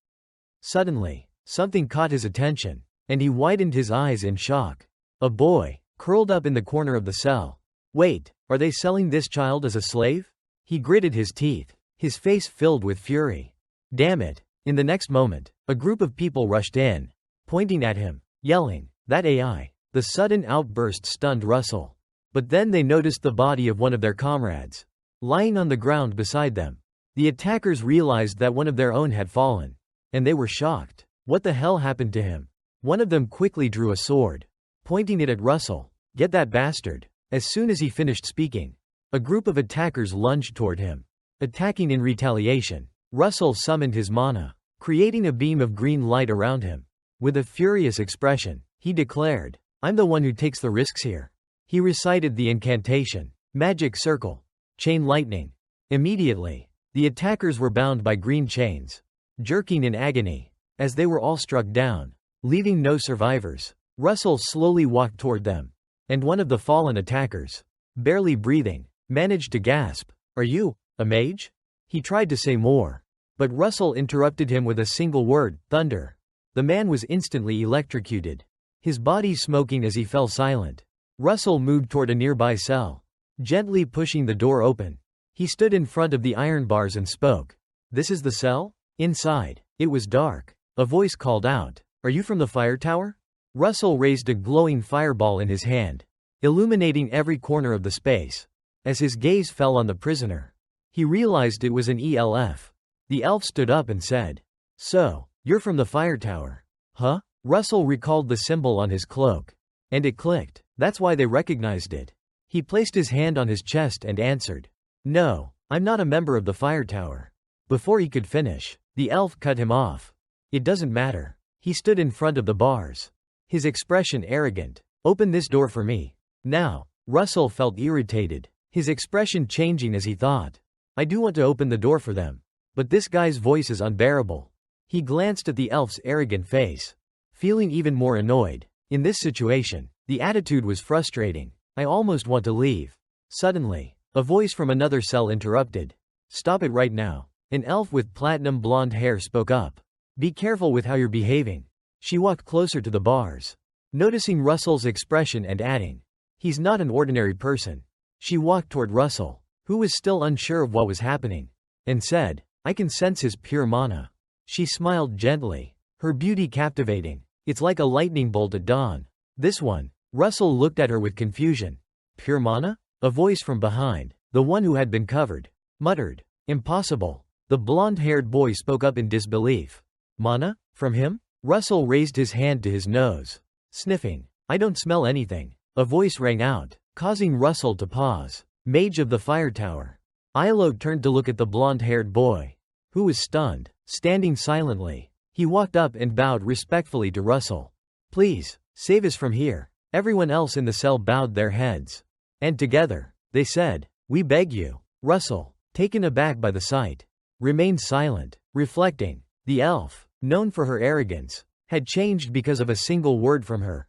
Suddenly, something caught his attention, and he widened his eyes in shock. A boy, curled up in the corner of the cell. "Wait, are they selling this child as a slave?" He gritted his teeth, his face filled with fury. "Damn it." In the next moment, a group of people rushed in, pointing at him, yelling, "That AI!" The sudden outburst stunned Russell. But then they noticed the body of one of their comrades, lying on the ground beside them. The attackers realized that one of their own had fallen, and they were shocked. What the hell happened to him? One of them quickly drew a sword, pointing it at Russell. "Get that bastard." As soon as he finished speaking, a group of attackers lunged toward him, attacking in retaliation. Russell summoned his mana, creating a beam of green light around him. With a furious expression, he declared, "I'm the one who takes the risks here." He recited the incantation, "Magic Circle, Chain Lightning." Immediately, the attackers were bound by green chains, jerking in agony, as they were all struck down, leaving no survivors. Russell slowly walked toward them, and one of the fallen attackers, barely breathing, managed to gasp, "Are you a mage?" He tried to say more, but Russell interrupted him with a single word, "Thunder." The man was instantly electrocuted, his body smoking as he fell silent. Russell moved toward a nearby cell, gently pushing the door open. He stood in front of the iron bars and spoke. "This is the cell?" Inside, it was dark. A voice called out, "Are you from the fire tower?" Russell raised a glowing fireball in his hand, illuminating every corner of the space. As his gaze fell on the prisoner, he realized it was an ELF. The elf stood up and said, "So, you're from the fire tower, huh?" Russell recalled the symbol on his cloak, and it clicked. That's why they recognized it. He placed his hand on his chest and answered, "No, I'm not a member of the fire tower." Before he could finish, the elf cut him off. "It doesn't matter." He stood in front of the bars, his expression arrogant. "Open this door for me." Now, Russell felt irritated, his expression changing as he thought, "I do want to open the door for them. But this guy's voice is unbearable. He glanced at the elf's arrogant face, feeling even more annoyed. In this situation, the attitude was frustrating. I almost want to leave. Suddenly, a voice from another cell interrupted. Stop it right now. An elf with platinum blonde hair spoke up. Be careful with how you're behaving. She walked closer to the bars, noticing Russell's expression and adding, he's not an ordinary person. She walked toward Russell, who was still unsure of what was happening, and said, I can sense his pure mana. She smiled gently, her beauty captivating. It's like a lightning bolt at dawn. This one. Russell looked at her with confusion. Pure mana? A voice from behind, the one who had been covered, muttered. Impossible. The blonde-haired boy spoke up in disbelief. Mana? From him? Russell raised his hand to his nose, sniffing. I don't smell anything. A voice rang out, causing Russell to pause. Mage of the fire tower. Ilo turned to look at the blonde-haired boy, who was stunned, standing silently. He walked up and bowed respectfully to Russell. Please, save us from here. Everyone else in the cell bowed their heads. And together, they said, we beg you. Russell, taken aback by the sight, remained silent, reflecting. The elf, known for her arrogance, had changed because of a single word from her.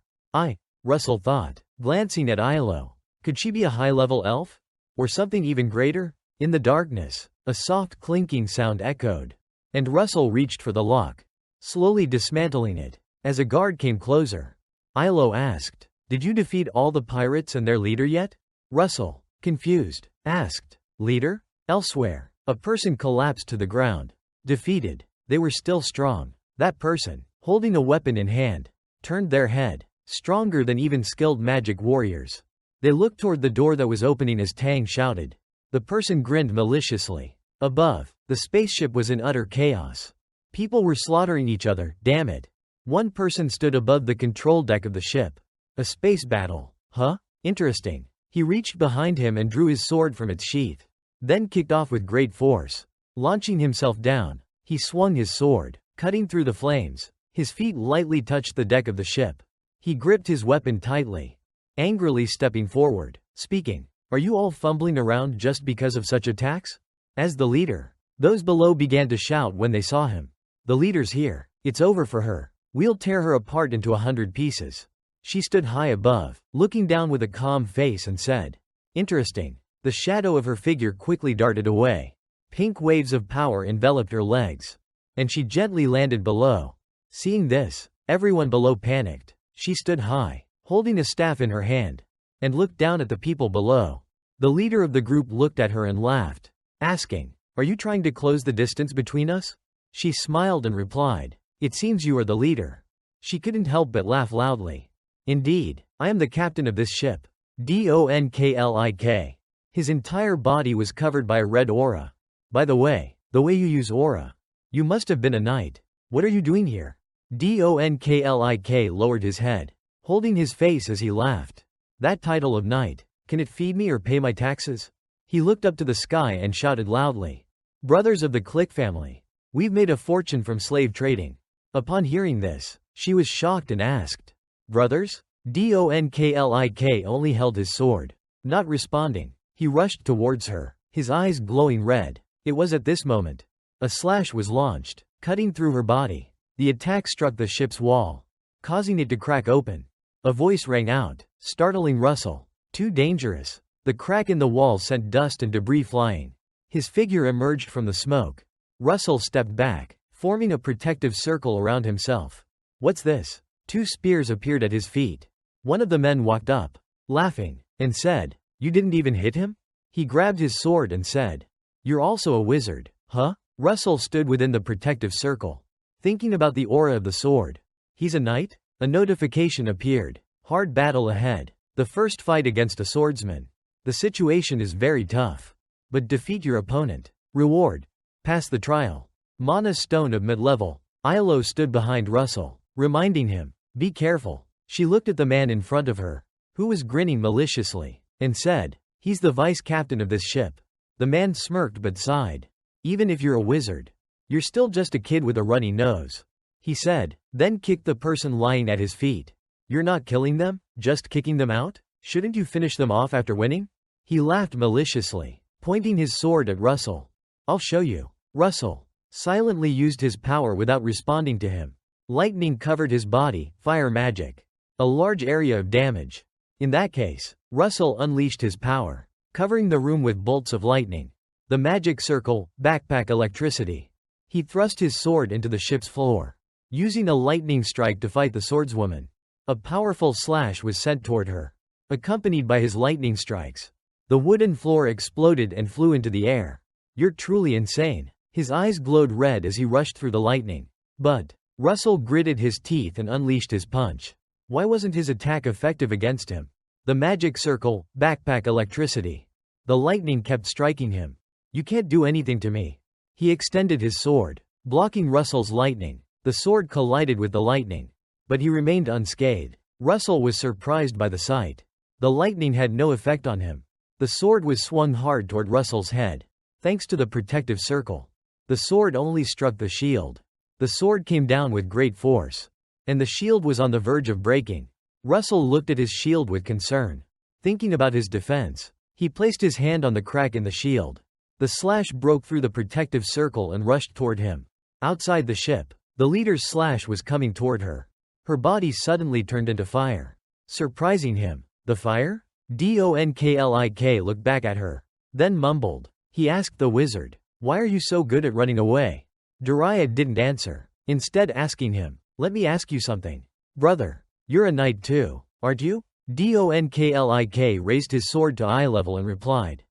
Russell thought, glancing at Ilo. Could she be a high-level elf? Or something even greater? In the darkness, a soft clinking sound echoed, and Russell reached for the lock, slowly dismantling it. As a guard came closer, Ilo asked, did you defeat all the pirates and their leader yet? Russell, confused, asked, leader? Elsewhere, a person collapsed to the ground. Defeated. They were still strong. That person, holding a weapon in hand, turned their head, stronger than even skilled magic warriors. They looked toward the door that was opening as Tang shouted. The person grinned maliciously. Above, the spaceship was in utter chaos. People were slaughtering each other, damn it. One person stood above the control deck of the ship. A space battle. Huh? Interesting. He reached behind him and drew his sword from its sheath, then kicked off with great force. Launching himself down, he swung his sword, cutting through the flames. His feet lightly touched the deck of the ship. He gripped his weapon tightly, angrily stepping forward, speaking, are you all fumbling around just because of such attacks? As the leader, those below began to shout when they saw him. The leader's here. It's over for her. We'll tear her apart into 100 pieces. She stood high above, looking down with a calm face and said, interesting. The shadow of her figure quickly darted away. Pink waves of power enveloped her legs, and she gently landed below. Seeing this, everyone below panicked. She stood high, holding a staff in her hand, and looked down at the people below. The leader of the group looked at her and laughed, asking, are you trying to close the distance between us? She smiled and replied, it seems you are the leader. She couldn't help but laugh loudly. Indeed, I am the captain of this ship. Donklik. His entire body was covered by a red aura. By the way you use aura. You must have been a knight. What are you doing here? Donklik lowered his head, holding his face as he laughed. That title of knight, can it feed me or pay my taxes? He looked up to the sky and shouted loudly. Brothers of the Click family. We've made a fortune from slave trading. Upon hearing this, she was shocked and asked, brothers? Donklik only held his sword. Not responding, he rushed towards her, his eyes glowing red. It was at this moment. A slash was launched, cutting through her body. The attack struck the ship's wall, causing it to crack open. A voice rang out, startling Russell. Too dangerous. The crack in the wall sent dust and debris flying. His figure emerged from the smoke. Russell stepped back, forming a protective circle around himself. What's this? 2 spears appeared at his feet. One of the men walked up, laughing, and said, you didn't even hit him? He grabbed his sword and said, you're also a wizard, huh? Russell stood within the protective circle, thinking about the aura of the sword. He's a knight? A notification appeared. Hard battle ahead. The first fight against a swordsman. The situation is very tough. But defeat your opponent. Reward. Pass the trial. Mana stone of mid-level. Ilo stood behind Russell, reminding him, be careful. She looked at the man in front of her, who was grinning maliciously, and said, he's the vice captain of this ship. The man smirked but sighed. Even if you're a wizard, you're still just a kid with a runny nose. He said, then kicked the person lying at his feet. You're not killing them, just kicking them out? Shouldn't you finish them off after winning? He laughed maliciously, pointing his sword at Russell. I'll show you. Russell silently used his power without responding to him. Lightning covered his body, fire magic. A large area of damage. In that case, Russell unleashed his power, covering the room with bolts of lightning. The magic circle, backpack electricity. He thrust his sword into the ship's floor, using a lightning strike to fight the swordswoman. A powerful slash was sent toward her, accompanied by his lightning strikes. The wooden floor exploded and flew into the air. You're truly insane. His eyes glowed red as he rushed through the lightning. But Russell gritted his teeth and unleashed his punch. Why wasn't his attack effective against him? The magic circle, backpack electricity. The lightning kept striking him. You can't do anything to me. He extended his sword, blocking Russell's lightning. The sword collided with the lightning, but he remained unscathed. Russell was surprised by the sight. The lightning had no effect on him. The sword was swung hard toward Russell's head. Thanks to the protective circle, the sword only struck the shield. The sword came down with great force, and the shield was on the verge of breaking. Russell looked at his shield with concern. Thinking about his defense, he placed his hand on the crack in the shield. The slash broke through the protective circle and rushed toward him. Outside the ship, the leader's slash was coming toward her. Her body suddenly turned into fire, surprising him. The fire? Donklik looked back at her, then mumbled. He asked the wizard, "Why are you so good at running away?" Dariah didn't answer, instead asking him, "Let me ask you something. Brother, you're a knight too, aren't you?" Donklik raised his sword to eye level and replied,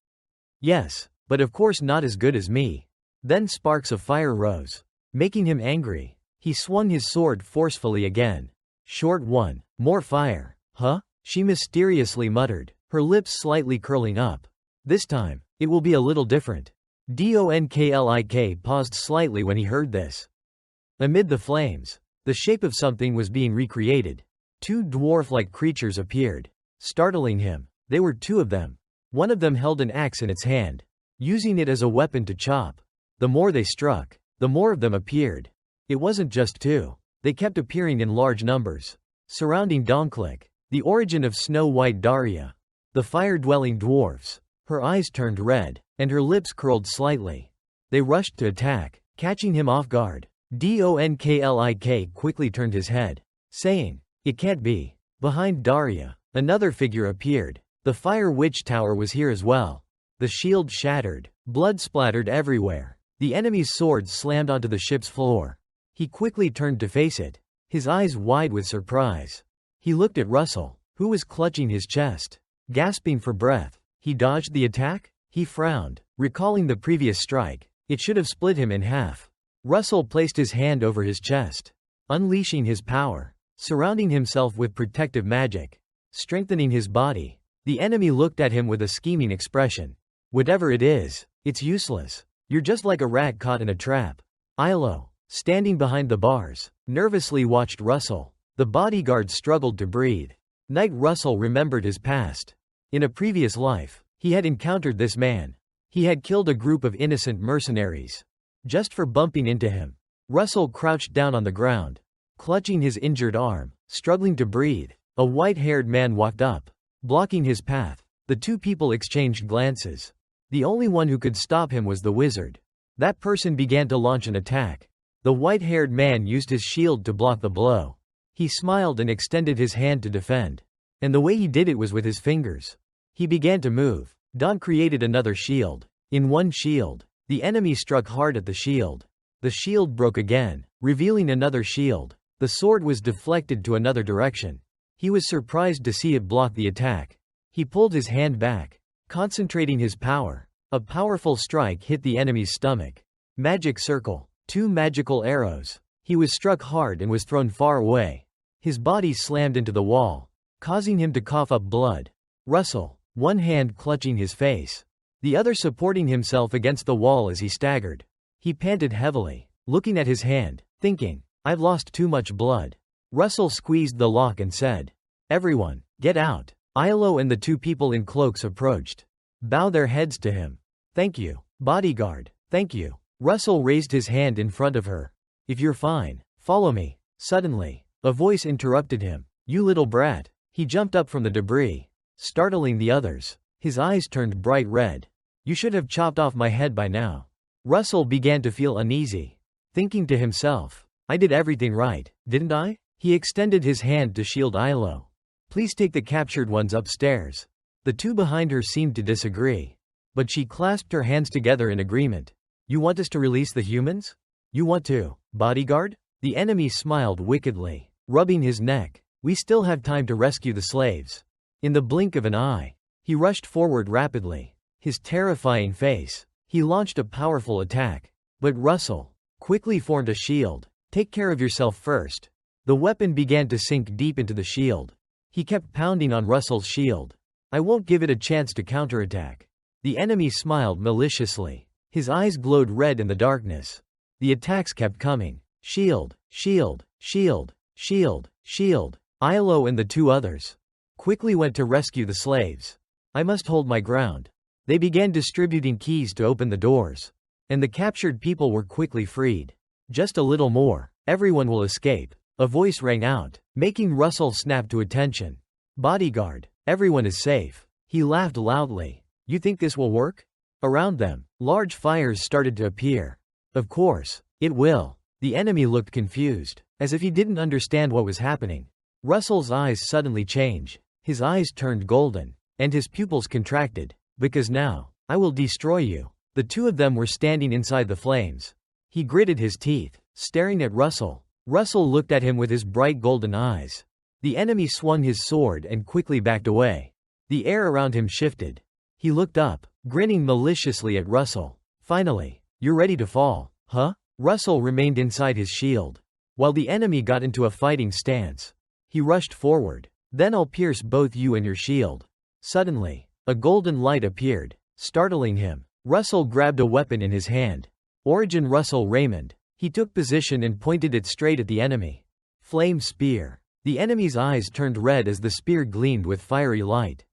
"Yes, but of course not as good as me." Then sparks of fire rose, making him angry. He swung his sword forcefully again. Short one, more fire. Huh? She mysteriously muttered, her lips slightly curling up. This time, it will be a little different. Donklik paused slightly when he heard this. Amid the flames, the shape of something was being recreated. Two dwarf-like creatures appeared, startling him. They were two of them. One of them held an axe in its hand, using it as a weapon to chop. The more they struck, the more of them appeared. It wasn't just two. They kept appearing in large numbers, surrounding Donklik, the origin of Snow White Dariah. The fire-dwelling dwarfs. Her eyes turned red, and her lips curled slightly. They rushed to attack, catching him off guard. Donklik quickly turned his head, saying, "It can't be." Behind Dariah, another figure appeared. The Fire Witch Tower was here as well. The shield shattered, blood splattered everywhere. The enemy's sword slammed onto the ship's floor. He quickly turned to face it, his eyes wide with surprise. He looked at Russell, who was clutching his chest, gasping for breath. He dodged the attack? He frowned, recalling the previous strike. It should have split him in half. Russell placed his hand over his chest, unleashing his power, surrounding himself with protective magic, strengthening his body. The enemy looked at him with a scheming expression. Whatever it is, it's useless. You're just like a rat caught in a trap. Ilo, standing behind the bars, nervously watched Russell. The bodyguard struggled to breathe. Knight Russell remembered his past. In a previous life, he had encountered this man. He had killed a group of innocent mercenaries, just for bumping into him. Russell crouched down on the ground, clutching his injured arm, struggling to breathe. A white-haired man walked up, blocking his path. The two people exchanged glances. The only one who could stop him was the wizard. That person began to launch an attack. The white-haired man used his shield to block the blow. He smiled and extended his hand to defend. And the way he did it was with his fingers. He began to move. Don created another shield. In one shield, the enemy struck hard at the shield. The shield broke again, revealing another shield. The sword was deflected to another direction. He was surprised to see it block the attack. He pulled his hand back, concentrating his power. A powerful strike hit the enemy's stomach. Magic circle. 2 magical arrows. He was struck hard and was thrown far away. His body slammed into the wall, causing him to cough up blood. Russell, one hand clutching his face, the other supporting himself against the wall as he staggered. He panted heavily, looking at his hand, thinking, "I've lost too much blood." Russell squeezed the lock and said, "Everyone, get out." Ilo and the two people in cloaks approached. Bow their heads to him. "Thank you, bodyguard, thank you." Russell raised his hand in front of her. "If you're fine, follow me." Suddenly, a voice interrupted him. "You little brat." He jumped up from the debris, startling the others. His eyes turned bright red. "You should have chopped off my head by now." Russell began to feel uneasy, thinking to himself, I did everything right, didn't I? He extended his hand to shield Ilo. Please take the captured ones upstairs. The two behind her seemed to disagree, but she clasped her hands together in agreement. You want us to release the humans? You want to, bodyguard? The enemy smiled wickedly, rubbing his neck. We still have time to rescue the slaves. In the blink of an eye, he rushed forward rapidly, his terrifying face. He launched a powerful attack, but Russell quickly formed a shield. Take care of yourself first. The weapon began to sink deep into the shield. He kept pounding on Russell's shield. I won't give it a chance to counterattack. The enemy smiled maliciously. His eyes glowed red in the darkness. The attacks kept coming. Shield, shield, shield, shield, shield. Ilo and the two others quickly went to rescue the slaves. I must hold my ground. They began distributing keys to open the doors, and the captured people were quickly freed. Just a little more, everyone will escape. A voice rang out, making Russell snap to attention. Bodyguard, everyone is safe. He laughed loudly. You think this will work? Around them, large fires started to appear. Of course, it will. The enemy looked confused, as if he didn't understand what was happening. Russell's eyes suddenly changed. His eyes turned golden, and his pupils contracted. Because now, I will destroy you. The two of them were standing inside the flames. He gritted his teeth, staring at Russell. Russell looked at him with his bright golden eyes. The enemy swung his sword and quickly backed away. The air around him shifted. He looked up, grinning maliciously at Russell. Finally, you're ready to fall, huh? Russell remained inside his shield, while the enemy got into a fighting stance. He rushed forward. Then I'll pierce both you and your shield. Suddenly, a golden light appeared, startling him. Russell grabbed a weapon in his hand. Origin Russell Raymond. He took position and pointed it straight at the enemy. Flame spear. The enemy's eyes turned red as the spear gleamed with fiery light.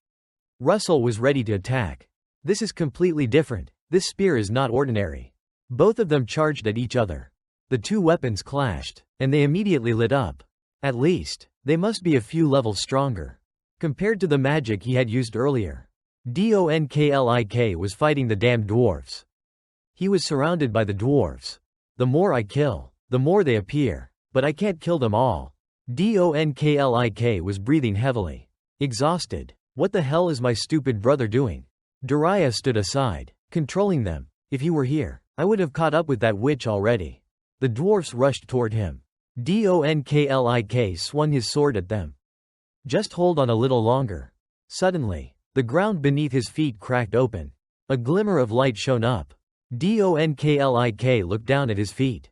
Russell was ready to attack. This is completely different. This spear is not ordinary. Both of them charged at each other. The two weapons clashed, and they immediately lit up. At least, they must be a few levels stronger compared to the magic he had used earlier. Donklik was fighting the damned dwarfs. He was surrounded by the dwarfs. The more I kill, the more they appear, but I can't kill them all. Donklik was breathing heavily, exhausted. What the hell is my stupid brother doing? Dariah stood aside, controlling them. If he were here, I would have caught up with that witch already. The dwarfs rushed toward him. Donklik swung his sword at them. Just hold on a little longer. Suddenly, the ground beneath his feet cracked open. A glimmer of light shone up. Donklik looked down at his feet.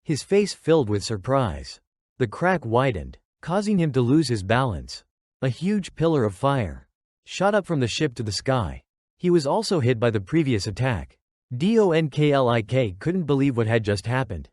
His face filled with surprise. The crack widened, causing him to lose his balance. A huge pillar of fire shot up from the ship to the sky. He was also hit by the previous attack. Donklik couldn't believe what had just happened.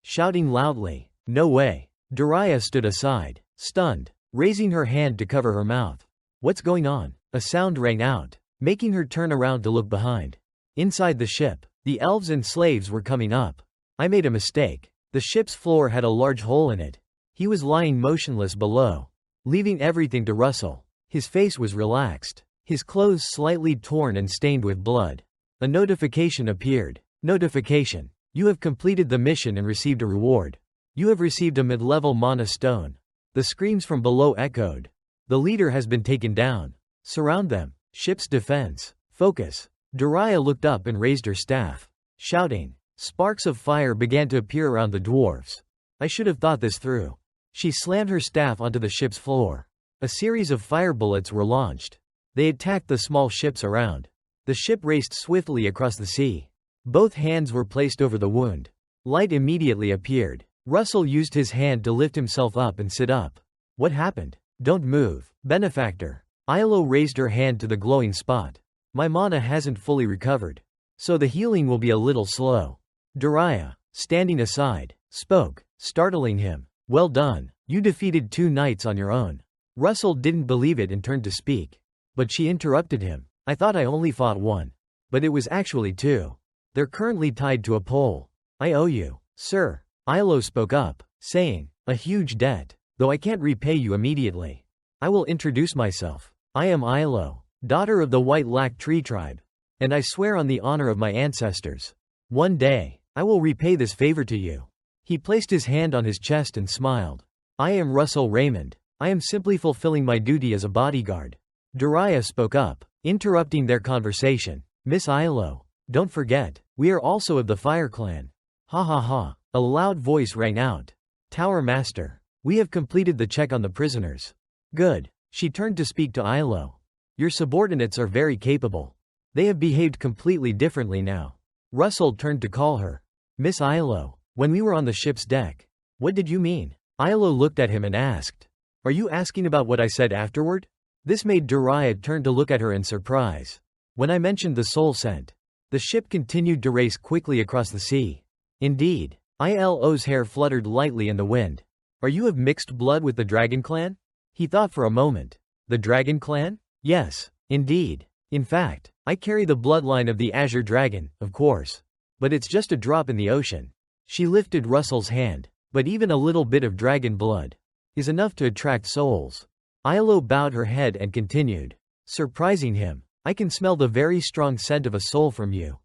Shouting loudly, "No way!" Dariah stood aside, stunned, raising her hand to cover her mouth. What's going on? A sound rang out, making her turn around to look behind. Inside the ship, the elves and slaves were coming up. I made a mistake. The ship's floor had a large hole in it. He was lying motionless below, leaving everything to Russell. His face was relaxed, his clothes slightly torn and stained with blood. A notification appeared. Notification. You have completed the mission and received a reward. You have received a mid-level mana stone. The screams from below echoed. The leader has been taken down. Surround them. Ship's defense. Focus. Dariah looked up and raised her staff, shouting. Sparks of fire began to appear around the dwarfs. I should have thought this through. She slammed her staff onto the ship's floor. A series of fire bullets were launched. They attacked the small ships around. The ship raced swiftly across the sea. Both hands were placed over the wound. Light immediately appeared. Russell used his hand to lift himself up and sit up. What happened? Don't move, benefactor. Ilo raised her hand to the glowing spot. My mana hasn't fully recovered, so the healing will be a little slow. Dariah, standing aside, spoke, startling him. Well done. You defeated 2 knights on your own. Russell didn't believe it and turned to speak. But she interrupted him. I thought I only fought 1. But it was actually 2. They're currently tied to a pole. I owe you, sir. Ilo spoke up, saying, a huge debt, though I can't repay you immediately. I will introduce myself. I am Ilo, daughter of the White Lac Tree tribe. And I swear on the honor of my ancestors, One day, I will repay this favor to you. He placed his hand on his chest and smiled. I am Russell Raymond. I am simply fulfilling my duty as a bodyguard. Dariah spoke up, interrupting their conversation. Miss Ilo, don't forget, we are also of the Fire Clan. Ha ha ha. A loud voice rang out. Tower Master, we have completed the check on the prisoners. Good. She turned to speak to Ilo. Your subordinates are very capable. They have behaved completely differently now. Russell turned to call her. Miss Ilo, when we were on the ship's deck. What did you mean? Ilo looked at him and asked. Are you asking about what I said afterward? This made Dariah turn to look at her in surprise. When I mentioned the soul scent. The ship continued to race quickly across the sea. Indeed. Ilo's hair fluttered lightly in the wind. Are you of mixed blood with the Dragon Clan? He thought for a moment. The Dragon Clan? Yes, indeed. In fact, I carry the bloodline of the Azure Dragon, of course. But it's just a drop in the ocean. She lifted Russell's hand. But even a little bit of dragon blood is enough to attract souls. Ilo bowed her head and continued. Surprising him. I can smell the very strong scent of a soul from you.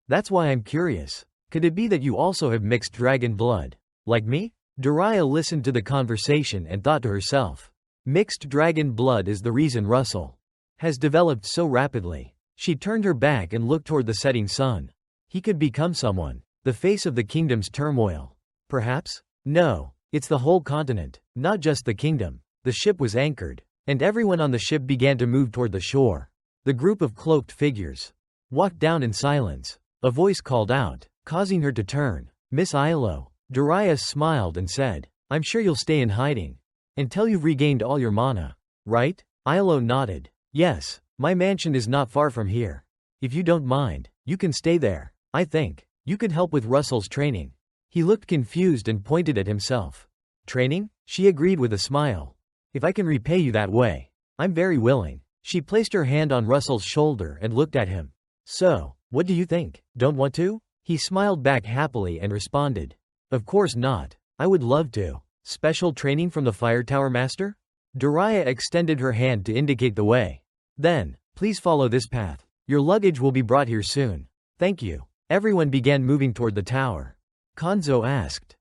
That's why I'm curious. Could it be that you also have mixed dragon blood? Like me? Dariah listened to the conversation and thought to herself. Mixed dragon blood is the reason Russell has developed so rapidly. She turned her back and looked toward the setting sun. He could become someone. The face of the kingdom's turmoil. Perhaps? No. It's the whole continent, not just the kingdom. The ship was anchored, and everyone on the ship began to move toward the shore. The group of cloaked figures walked down in silence. A voice called out, causing her to turn. Miss Ilo. Dariah smiled and said, I'm sure you'll stay in hiding until you've regained all your mana, right? Ilo nodded. Yes, my mansion is not far from here. If you don't mind, you can stay there. I think you could help with Russell's training. He looked confused and pointed at himself. Training? She agreed with a smile. If I can repay you that way, I'm very willing. She placed her hand on Russell's shoulder and looked at him. So, what do you think? Don't want to? He smiled back happily and responded. Of course not. I would love to. Special training from the Fire Tower Master? Dariah extended her hand to indicate the way. Then, please follow this path. Your luggage will be brought here soon. Thank you. Everyone began moving toward the tower. Konzo asked.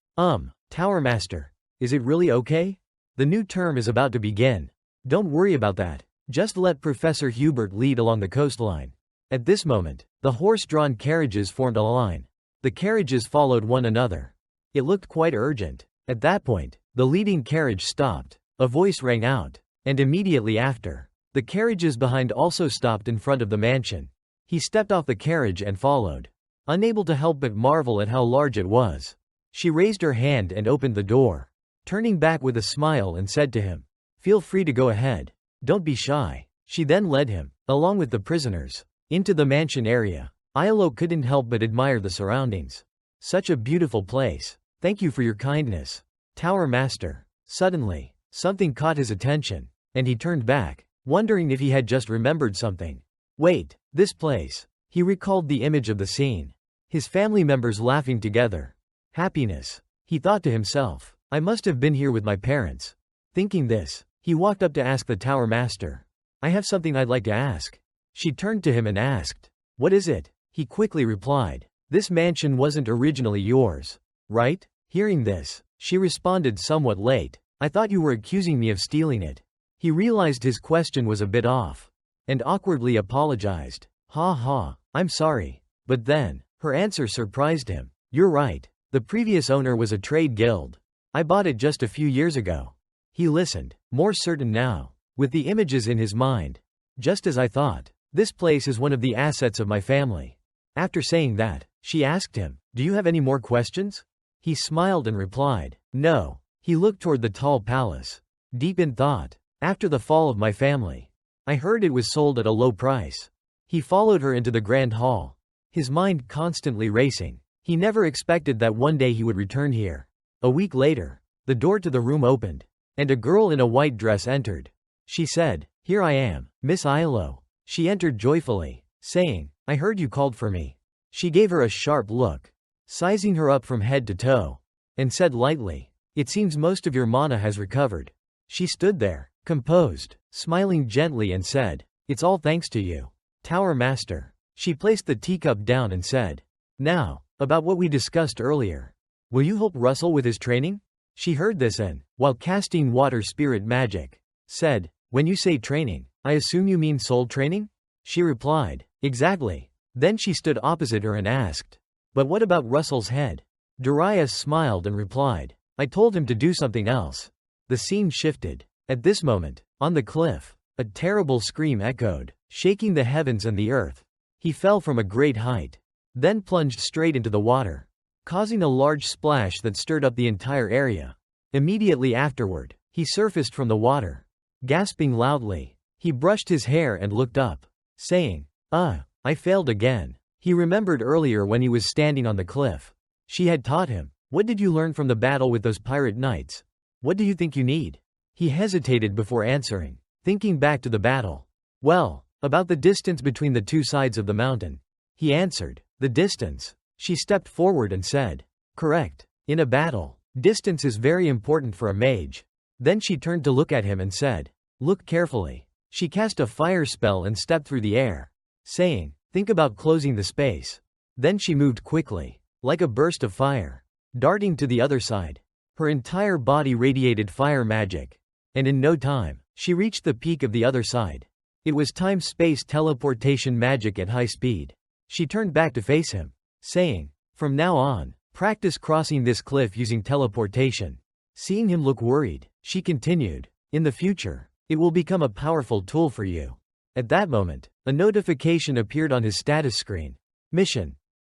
Tower Master. Is it really okay? The new term is about to begin. Don't worry about that. Just let Professor Hubert lead along the coastline. At this moment, the horse-drawn carriages formed a line. The carriages followed one another. It looked quite urgent. At that point, the leading carriage stopped. A voice rang out. And immediately after, the carriages behind also stopped in front of the mansion. He stepped off the carriage and followed. Unable to help but marvel at how large it was. She raised her hand and opened the door, turning back with a smile and said to him, Feel free to go ahead. Don't be shy. She then led him, along with the prisoners, into the mansion area. Ilo couldn't help but admire the surroundings. Such a beautiful place. Thank you for your kindness, Tower Master. Suddenly, something caught his attention, and he turned back, wondering if he had just remembered something. Wait, this place. He recalled the image of the scene. His family members laughing together. Happiness. He thought to himself, I must have been here with my parents. Thinking this, he walked up to ask the Tower Master. I have something I'd like to ask. She turned to him and asked. What is it? He quickly replied. This mansion wasn't originally yours, right? Hearing this, she responded somewhat late. I thought you were accusing me of stealing it. He realized his question was a bit off, and awkwardly apologized. Ha ha, I'm sorry. But then, her answer surprised him. You're right. The previous owner was a trade guild. I bought it just a few years ago. He listened, more certain now, with the images in his mind. Just as I thought. This place is one of the assets of my family. After saying that, she asked him, Do you have any more questions? He smiled and replied, No. He looked toward the tall palace, deep in thought. After the fall of my family, I heard it was sold at a low price. He followed her into the grand hall, his mind constantly racing. He never expected that one day he would return here. A week later, the door to the room opened, and a girl in a white dress entered. She said, Here I am, Miss Ilo. She entered joyfully, saying, I heard you called for me. She gave her a sharp look, sizing her up from head to toe, and said lightly, It seems most of your mana has recovered. She stood there, composed, smiling gently and said, It's all thanks to you, Tower Master. She placed the teacup down and said, Now, about what we discussed earlier. Will you help Russell with his training? She heard this and, while casting water spirit magic, said, when you say training, I assume you mean soul training? She replied, exactly. Then she stood opposite her and asked, but what about Russell's head? Dariah smiled and replied, I told him to do something else. The scene shifted. At this moment, on the cliff, a terrible scream echoed, shaking the heavens and the earth. He fell from a great height, then plunged straight into the water, causing a large splash that stirred up the entire area. Immediately afterward, he surfaced from the water. Gasping loudly, he brushed his hair and looked up, saying, I failed again. He remembered earlier when he was standing on the cliff. She had taught him, what did you learn from the battle with those pirate knights? What do you think you need? He hesitated before answering, thinking back to the battle. Well, about the distance between the two sides of the mountain. He answered, the distance. She stepped forward and said, correct. In a battle, distance is very important for a mage. Then she turned to look at him and said, look carefully. She cast a fire spell and stepped through the air, saying, think about closing the space. Then she moved quickly, like a burst of fire, darting to the other side. Her entire body radiated fire magic, and in no time, she reached the peak of the other side. It was time-space teleportation magic at high speed. She turned back to face him, saying, from now on, practice crossing this cliff using teleportation. Seeing him look worried, she continued, in the future, it will become a powerful tool for you. At that moment, a notification appeared on his status screen. Mission.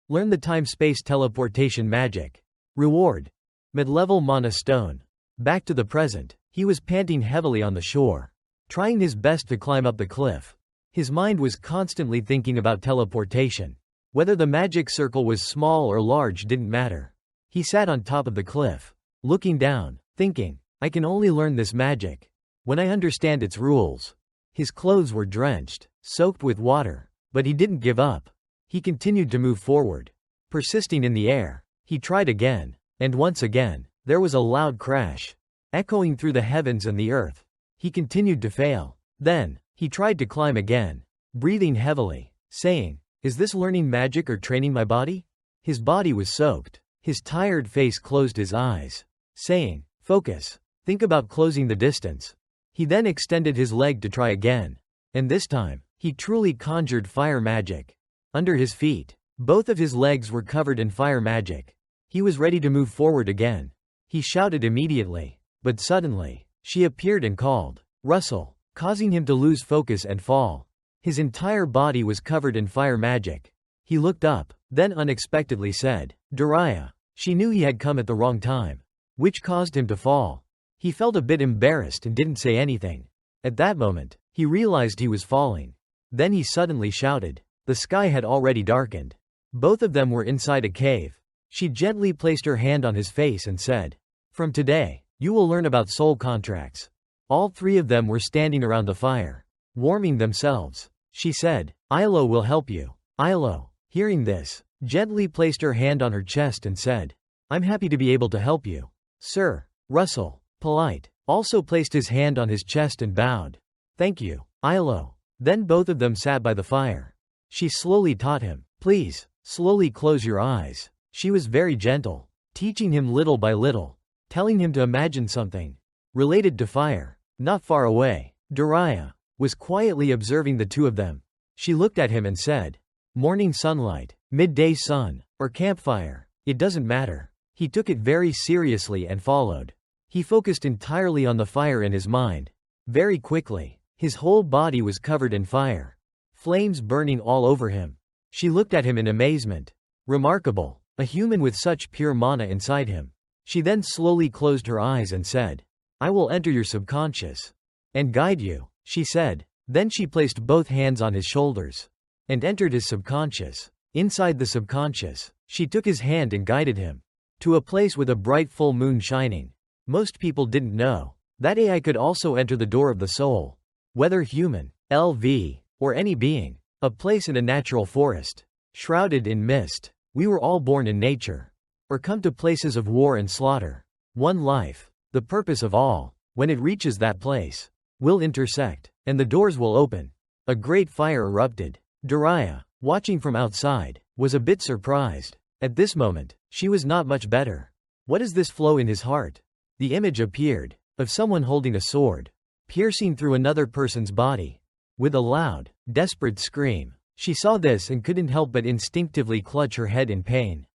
Learn the time-space teleportation magic. Reward. Mid-level mana stone. Back to the present, he was panting heavily on the shore, trying his best to climb up the cliff. His mind was constantly thinking about teleportation. Whether the magic circle was small or large didn't matter. He sat on top of the cliff, looking down, thinking, I can only learn this magic when I understand its rules. His clothes were drenched, soaked with water, but he didn't give up. He continued to move forward, persisting in the air. He tried again, and once again, there was a loud crash, echoing through the heavens and the earth. He continued to fail. Then, he tried to climb again, breathing heavily, saying, is this learning magic or training my body? His body was soaked. His tired face closed his eyes, saying, focus. Think about closing the distance. He then extended his leg to try again. And this time, he truly conjured fire magic. Under his feet, both of his legs were covered in fire magic. He was ready to move forward again. He shouted immediately, but suddenly, she appeared and called, Russell, causing him to lose focus and fall. His entire body was covered in fire magic. He looked up, then unexpectedly said, Dariah. She knew he had come at the wrong time, which caused him to fall. He felt a bit embarrassed and didn't say anything. At that moment, he realized he was falling. Then he suddenly shouted. The sky had already darkened. Both of them were inside a cave. She gently placed her hand on his face and said, from today, you will learn about soul contracts. All three of them were standing around the fire, warming themselves. She said, Ilo will help you. Ilo, hearing this, gently placed her hand on her chest and said, I'm happy to be able to help you. Sir. Russell, polite, also placed his hand on his chest and bowed. Thank you, Ilo. Then both of them sat by the fire. She slowly taught him, please, slowly close your eyes. She was very gentle, teaching him little by little, telling him to imagine something related to fire. Not far away, Dariah was quietly observing the two of them. She looked at him and said, morning sunlight, midday sun, or campfire, it doesn't matter. He took it very seriously and followed. He focused entirely on the fire in his mind. Very quickly, his whole body was covered in fire, flames burning all over him. She looked at him in amazement. Remarkable, a human with such pure mana inside him. She then slowly closed her eyes and said, I will enter your subconscious and guide you, she said. Then she placed both hands on his shoulders and entered his subconscious. Inside the subconscious, she took his hand and guided him to a place with a bright full moon shining. Most people didn't know that AI could also enter the door of the soul. Whether human, LV, or any being, a place in a natural forest, shrouded in mist, we were all born in nature, or come to places of war and slaughter. One life, the purpose of all, when it reaches that place, will intersect, and the doors will open. A great fire erupted. Dariah, watching from outside, was a bit surprised. At this moment, she was not much better. What is this flow in his heart? The image appeared, of someone holding a sword, piercing through another person's body. With a loud, desperate scream, she saw this and couldn't help but instinctively clutch her head in pain.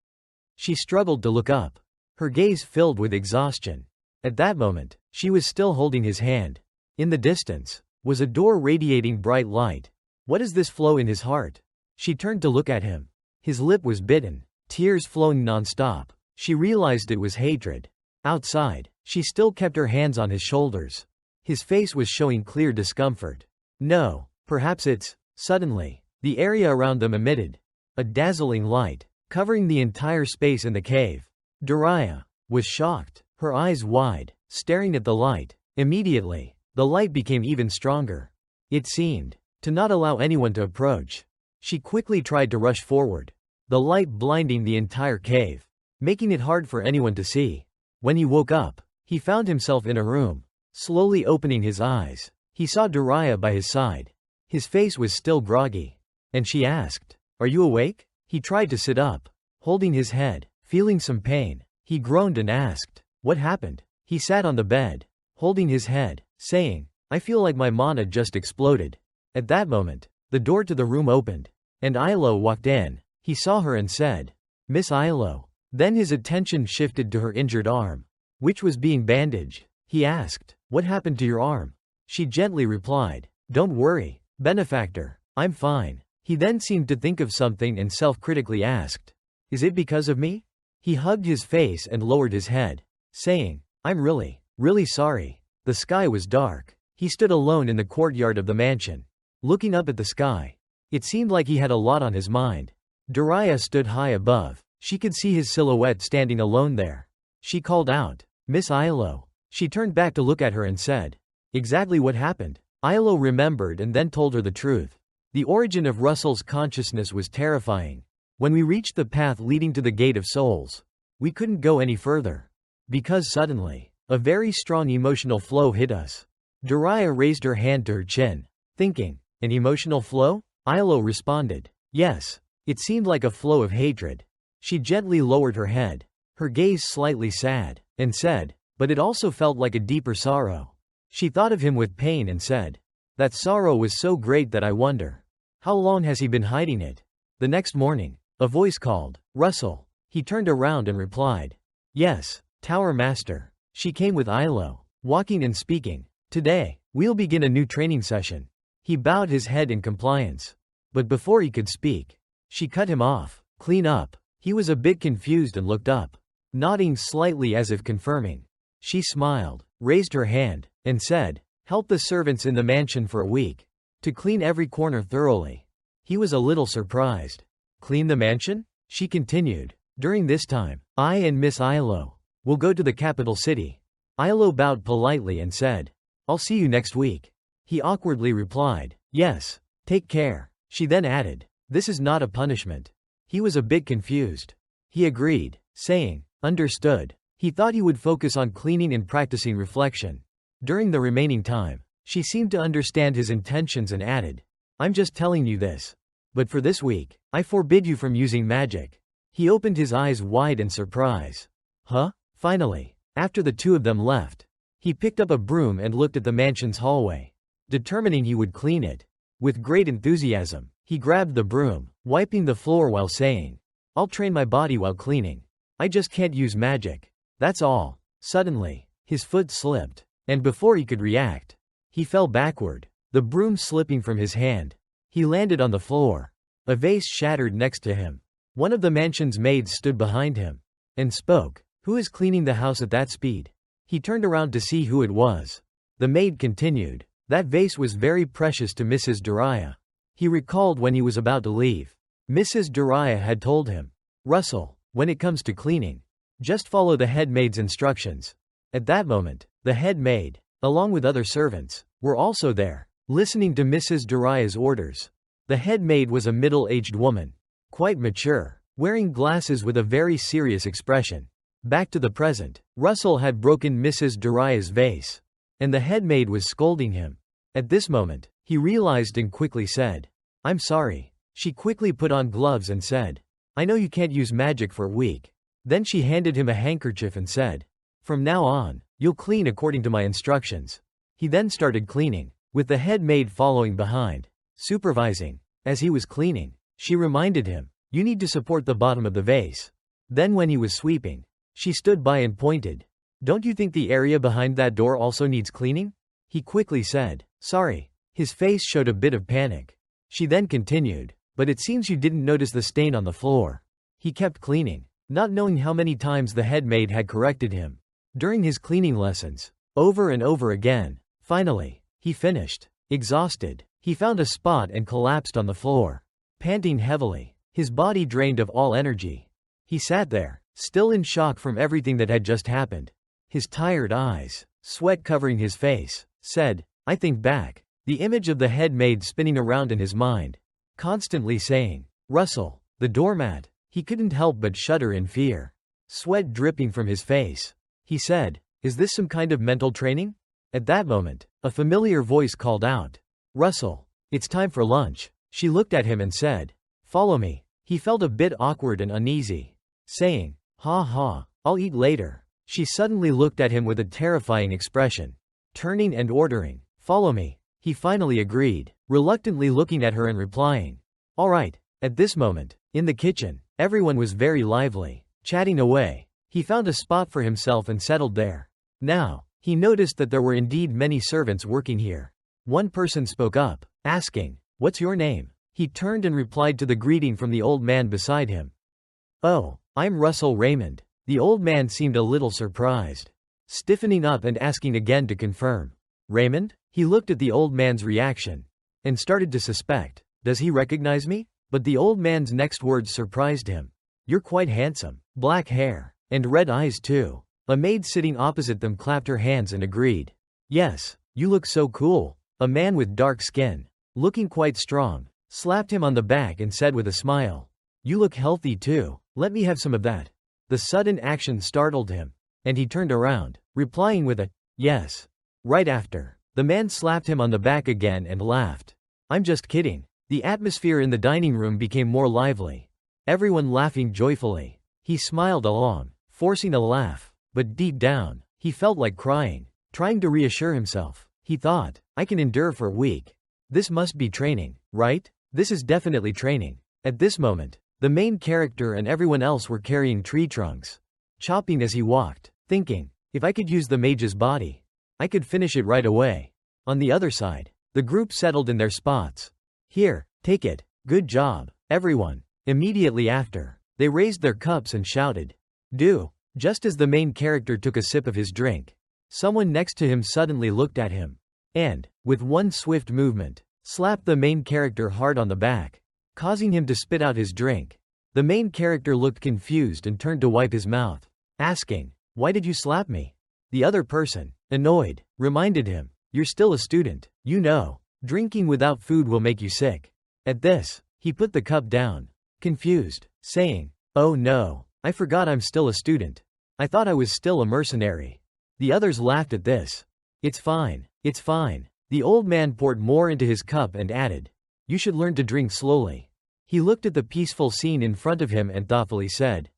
She struggled to look up, her gaze filled with exhaustion. At that moment, she was still holding his hand. In the distance, was a door radiating bright light. What is this flow in his heart? She turned to look at him. His lip was bitten, tears flowing non-stop. She realized it was hatred. Outside, she still kept her hands on his shoulders. His face was showing clear discomfort. No, perhaps it's... Suddenly, the area around them emitted a dazzling light, covering the entire space in the cave. Dariah was shocked, her eyes wide, staring at the light. Immediately, the light became even stronger. It seemed to not allow anyone to approach. She quickly tried to rush forward, the light blinding the entire cave, making it hard for anyone to see. When he woke up, he found himself in a room. Slowly opening his eyes, he saw Dariah by his side. His face was still groggy, and she asked, "Are you awake?" He tried to sit up, holding his head, feeling some pain. He groaned and asked, "What happened?" He sat on the bed, holding his head, saying, "I feel like my mana just exploded." At that moment, the door to the room opened, and Ilo walked in. He saw her and said, "Miss Ilo." Then his attention shifted to her injured arm, which was being bandaged. He asked, "What happened to your arm?" She gently replied, "Don't worry, benefactor, I'm fine." He then seemed to think of something and self-critically asked, "Is it because of me?" He hugged his face and lowered his head, saying, "I'm really sorry." The sky was dark. He stood alone in the courtyard of the mansion, looking up at the sky. It seemed like he had a lot on his mind. Dariah stood high above. She could see his silhouette standing alone there. She called out, "Miss Ilo." She turned back to look at her and said, "Exactly what happened?" Ilo remembered and then told her the truth. The origin of Russell's consciousness was terrifying. When we reached the path leading to the Gate of Souls, we couldn't go any further, because suddenly, a very strong emotional flow hit us. Dariah raised her hand to her chin, thinking, "An emotional flow?" Ilo responded, "Yes. It seemed like a flow of hatred." She gently lowered her head, her gaze slightly sad, and said, "But it also felt like a deeper sorrow." She thought of him with pain and said, "That sorrow was so great that I wonder, how long has he been hiding it?" The next morning, a voice called, "Russell." He turned around and replied, "Yes, Tower Master." She came with Ilo, walking and speaking. "Today, we'll begin a new training session." He bowed his head in compliance. But before he could speak, she cut him off. "Clean up." He was a bit confused and looked up, nodding slightly as if confirming. She smiled, raised her hand, and said, "Help the servants in the mansion for a week, to clean every corner thoroughly." He was a little surprised. "Clean the mansion?" She continued. "During this time, I and Miss Ilo will go to the capital city." Ilo bowed politely and said, "I'll see you next week." He awkwardly replied, "Yes, take care." She then added, "This is not a punishment." He was a bit confused. He agreed, saying, "Understood." He thought he would focus on cleaning and practicing reflection. During the remaining time, she seemed to understand his intentions and added, "I'm just telling you this. But for this week, I forbid you from using magic." He opened his eyes wide in surprise. "Huh?" Finally, after the two of them left, he picked up a broom and looked at the mansion's hallway, determining he would clean it. With great enthusiasm, he grabbed the broom, wiping the floor while saying, "I'll train my body while cleaning. I just can't use magic. That's all." Suddenly, his foot slipped, and before he could react, he fell backward, the broom slipping from his hand. He landed on the floor. A vase shattered next to him. One of the mansion's maids stood behind him and spoke, "Who is cleaning the house at that speed?" He turned around to see who it was. The maid continued, "That vase was very precious to Mrs. Dariah." He recalled when he was about to leave. Mrs. Dariah had told him, "Russell, when it comes to cleaning, just follow the head maid's instructions." At that moment, the head maid, along with other servants, were also there, listening to Mrs. Dariah's orders. The head maid was a middle-aged woman, quite mature, wearing glasses with a very serious expression. Back to the present, Russell had broken Mrs. Dariah's vase, and the head maid was scolding him. At this moment, he realized and quickly said, "I'm sorry." She quickly put on gloves and said, I know you can't use magic for a week. Then she handed him a handkerchief and said, from now on, you'll clean according to my instructions. He then started cleaning, with the head maid following behind, supervising. As he was cleaning, she reminded him, you need to support the bottom of the vase. Then when he was sweeping, she stood by and pointed. Don't you think the area behind that door also needs cleaning? He quickly said, sorry. His face showed a bit of panic. She then continued, but it seems you didn't notice the stain on the floor. He kept cleaning, not knowing how many times the head maid had corrected him during his cleaning lessons, over and over again. Finally, he finished. Exhausted, he found a spot and collapsed on the floor, panting heavily, his body drained of all energy. He sat there, still in shock from everything that had just happened. His tired eyes, sweat covering his face, said, I think back. The image of the head maid spinning around in his mind, constantly saying, Russell, the doormat. He couldn't help but shudder in fear, sweat dripping from his face. He said, is this some kind of mental training? At that moment, a familiar voice called out, Russell, it's time for lunch. She looked at him and said, follow me. He felt a bit awkward and uneasy, saying, ha ha, I'll eat later. She suddenly looked at him with a terrifying expression, turning and ordering, follow me. He finally agreed, reluctantly looking at her and replying, all right. At this moment, in the kitchen, everyone was very lively, chatting away. He found a spot for himself and settled there. Now, he noticed that there were indeed many servants working here. One person spoke up, asking, what's your name? He turned and replied to the greeting from the old man beside him. Oh, I'm Russell Raymond. The old man seemed a little surprised, stiffening up and asking again to confirm. Raymond? He looked at the old man's reaction and started to suspect, does he recognize me? But the old man's next words surprised him. You're quite handsome. Black hair. And red eyes too. A maid sitting opposite them clapped her hands and agreed. Yes, you look so cool. A man with dark skin, looking quite strong, slapped him on the back and said with a smile, you look healthy too. Let me have some of that. The sudden action startled him, and he turned around, replying with a, yes. Right after, the man slapped him on the back again and laughed. I'm just kidding. The atmosphere in the dining room became more lively, everyone laughing joyfully. He smiled along, forcing a laugh, but deep down, he felt like crying, trying to reassure himself. He thought, I can endure for a week. This must be training, right? This is definitely training. At this moment, the main character and everyone else were carrying tree trunks, chopping as he walked, thinking, if I could use the mage's body, I could finish it right away. On the other side, the group settled in their spots. Here, take it. Good job, everyone. Immediately after, they raised their cups and shouted, do. Just as the main character took a sip of his drink, someone next to him suddenly looked at him, and, with one swift movement, slapped the main character hard on the back, causing him to spit out his drink. The main character looked confused and turned to wipe his mouth, asking, why did you slap me? The other person, annoyed, reminded him, you're still a student, you know. Drinking without food will make you sick. At this, he put the cup down, confused, saying, oh no, I forgot I'm still a student. I thought I was still a mercenary. The others laughed at this. It's fine, it's fine. The old man poured more into his cup and added, you should learn to drink slowly. He looked at the peaceful scene in front of him and thoughtfully said,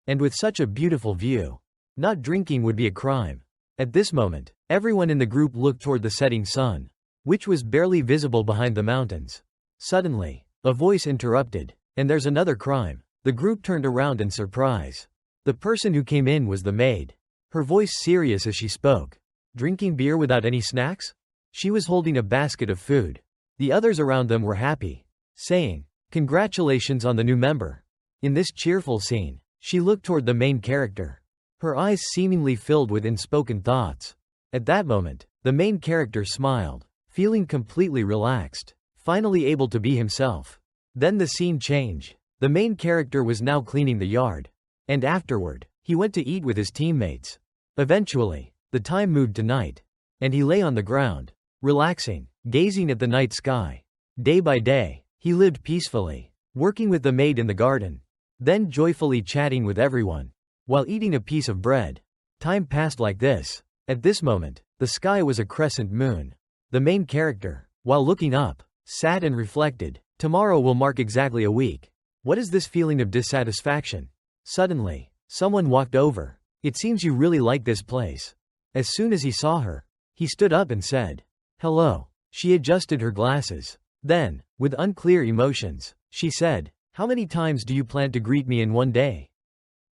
and with such a beautiful view, not drinking would be a crime. At this moment, everyone in the group looked toward the setting sun, which was barely visible behind the mountains. Suddenly, a voice interrupted, and there's another crime. The group turned around in surprise. The person who came in was the maid, her voice serious as she spoke. Drinking beer without any snacks? She was holding a basket of food. The others around them were happy, saying, congratulations on the new member. In this cheerful scene, she looked toward the main character, her eyes seemingly filled with unspoken thoughts. At that moment, the main character smiled, feeling completely relaxed, finally able to be himself. Then the scene changed. The main character was now cleaning the yard. And afterward, he went to eat with his teammates. Eventually, the time moved to night. And he lay on the ground, relaxing, gazing at the night sky. Day by day, he lived peacefully, working with the maid in the garden, then joyfully chatting with everyone, while eating a piece of bread. Time passed like this. At this moment, the sky was a crescent moon. The main character, while looking up, sat and reflected. Tomorrow will mark exactly a week. What is this feeling of dissatisfaction? Suddenly, someone walked over. It seems you really like this place. As soon as he saw her, he stood up and said, "Hello." She adjusted her glasses. Then, with unclear emotions, she said, "How many times do you plan to greet me in one day?"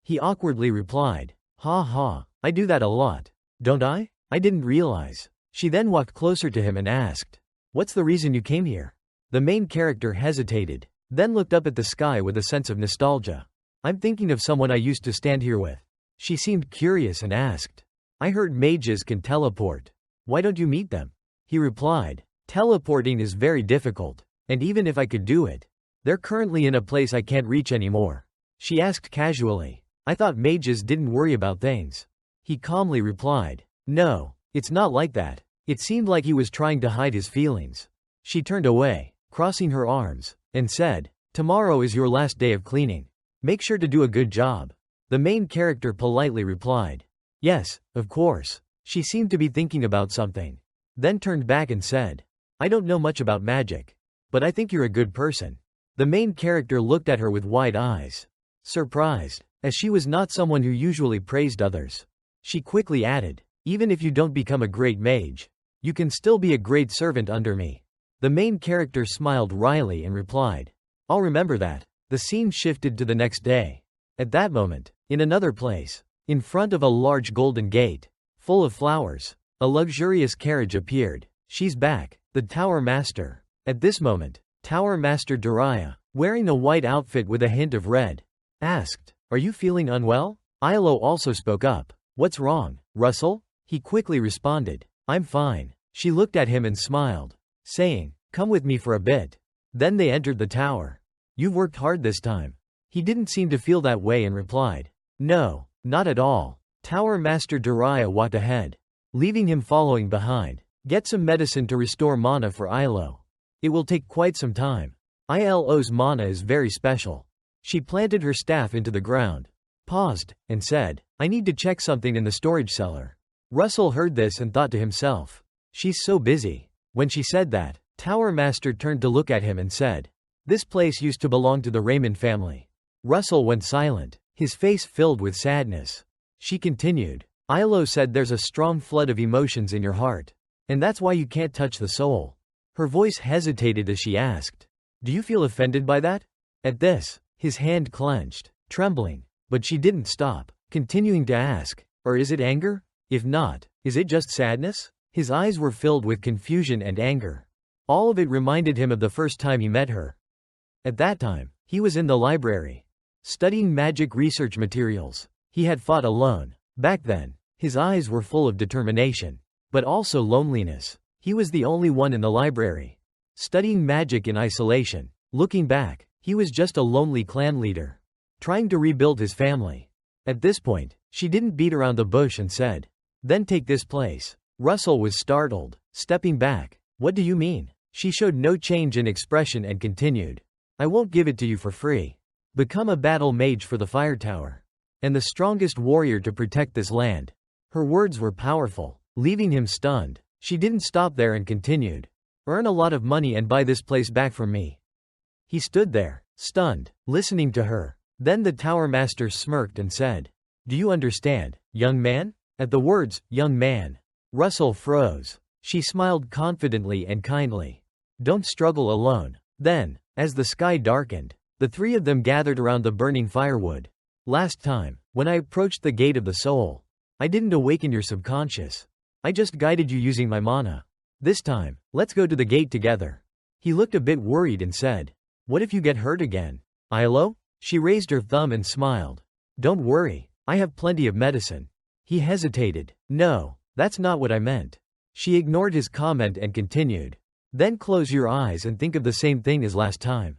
He awkwardly replied, "Ha ha, I do that a lot. Don't I? I didn't realize." She then walked closer to him and asked, "What's the reason you came here?" The main character hesitated, then looked up at the sky with a sense of nostalgia. "I'm thinking of someone I used to stand here with." She seemed curious and asked, "I heard mages can teleport. Why don't you meet them?" He replied, "Teleporting is very difficult, and even if I could do it, they're currently in a place I can't reach anymore." She asked casually, "I thought mages didn't worry about things." He calmly replied, "No, it's not like that." It seemed like he was trying to hide his feelings. She turned away, crossing her arms, and said, "Tomorrow is your last day of cleaning. Make sure to do a good job." The main character politely replied, "Yes, of course." She seemed to be thinking about something, then turned back and said, "I don't know much about magic, but I think you're a good person." The main character looked at her with wide eyes, surprised, as she was not someone who usually praised others. She quickly added, "Even if you don't become a great mage, you can still be a great servant under me." The main character smiled wryly and replied, "I'll remember that." The scene shifted to the next day. At that moment, in another place, in front of a large golden gate, full of flowers, a luxurious carriage appeared. "She's back, the Tower Master." At this moment, Tower Master Dariah, wearing a white outfit with a hint of red, asked, "Are you feeling unwell?" Ilo also spoke up. "What's wrong, Russell?" He quickly responded, "I'm fine." She looked at him and smiled, saying, "Come with me for a bit." Then they entered the tower. "You've worked hard this time." He didn't seem to feel that way and replied, "No, not at all." Tower Master Dariah walked ahead, leaving him following behind. "Get some medicine to restore mana for Ilo. It will take quite some time. Ilo's mana is very special." She planted her staff into the ground, paused, and said, "I need to check something in the storage cellar." Russell heard this and thought to himself, "She's so busy." When she said that, Tower Master turned to look at him and said, "This place used to belong to the Raymond family." Russell went silent, his face filled with sadness. She continued, "Ilo said there's a strong flood of emotions in your heart, and that's why you can't touch the soul." Her voice hesitated as she asked, "Do you feel offended by that?" At this, his hand clenched, trembling, but she didn't stop, continuing to ask, "Or is it anger? If not, is it just sadness?" His eyes were filled with confusion and anger. All of it reminded him of the first time he met her. At that time, he was in the library, studying magic research materials. He had fought alone. Back then, his eyes were full of determination, but also loneliness. He was the only one in the library, studying magic in isolation. Looking back, he was just a lonely clan leader, trying to rebuild his family. At this point, she didn't beat around the bush and said, "Then take this place." Russell was startled, stepping back. "What do you mean?" She showed no change in expression and continued, "I won't give it to you for free. Become a battle mage for the fire tower, and the strongest warrior to protect this land." Her words were powerful, leaving him stunned. She didn't stop there and continued, "Earn a lot of money and buy this place back from me." He stood there, stunned, listening to her. Then the Tower Master smirked and said, "Do you understand, young man?" At the words, "young man," Russell froze. She smiled confidently and kindly. "Don't struggle alone." Then, as the sky darkened, the three of them gathered around the burning firewood. "Last time, when I approached the gate of the soul, I didn't awaken your subconscious. I just guided you using my mana. This time, let's go to the gate together." He looked a bit worried and said, "What if you get hurt again, Ilo?" She raised her thumb and smiled. "Don't worry, I have plenty of medicine." He hesitated. "No, that's not what I meant." She ignored his comment and continued, "Then close your eyes and think of the same thing as last time.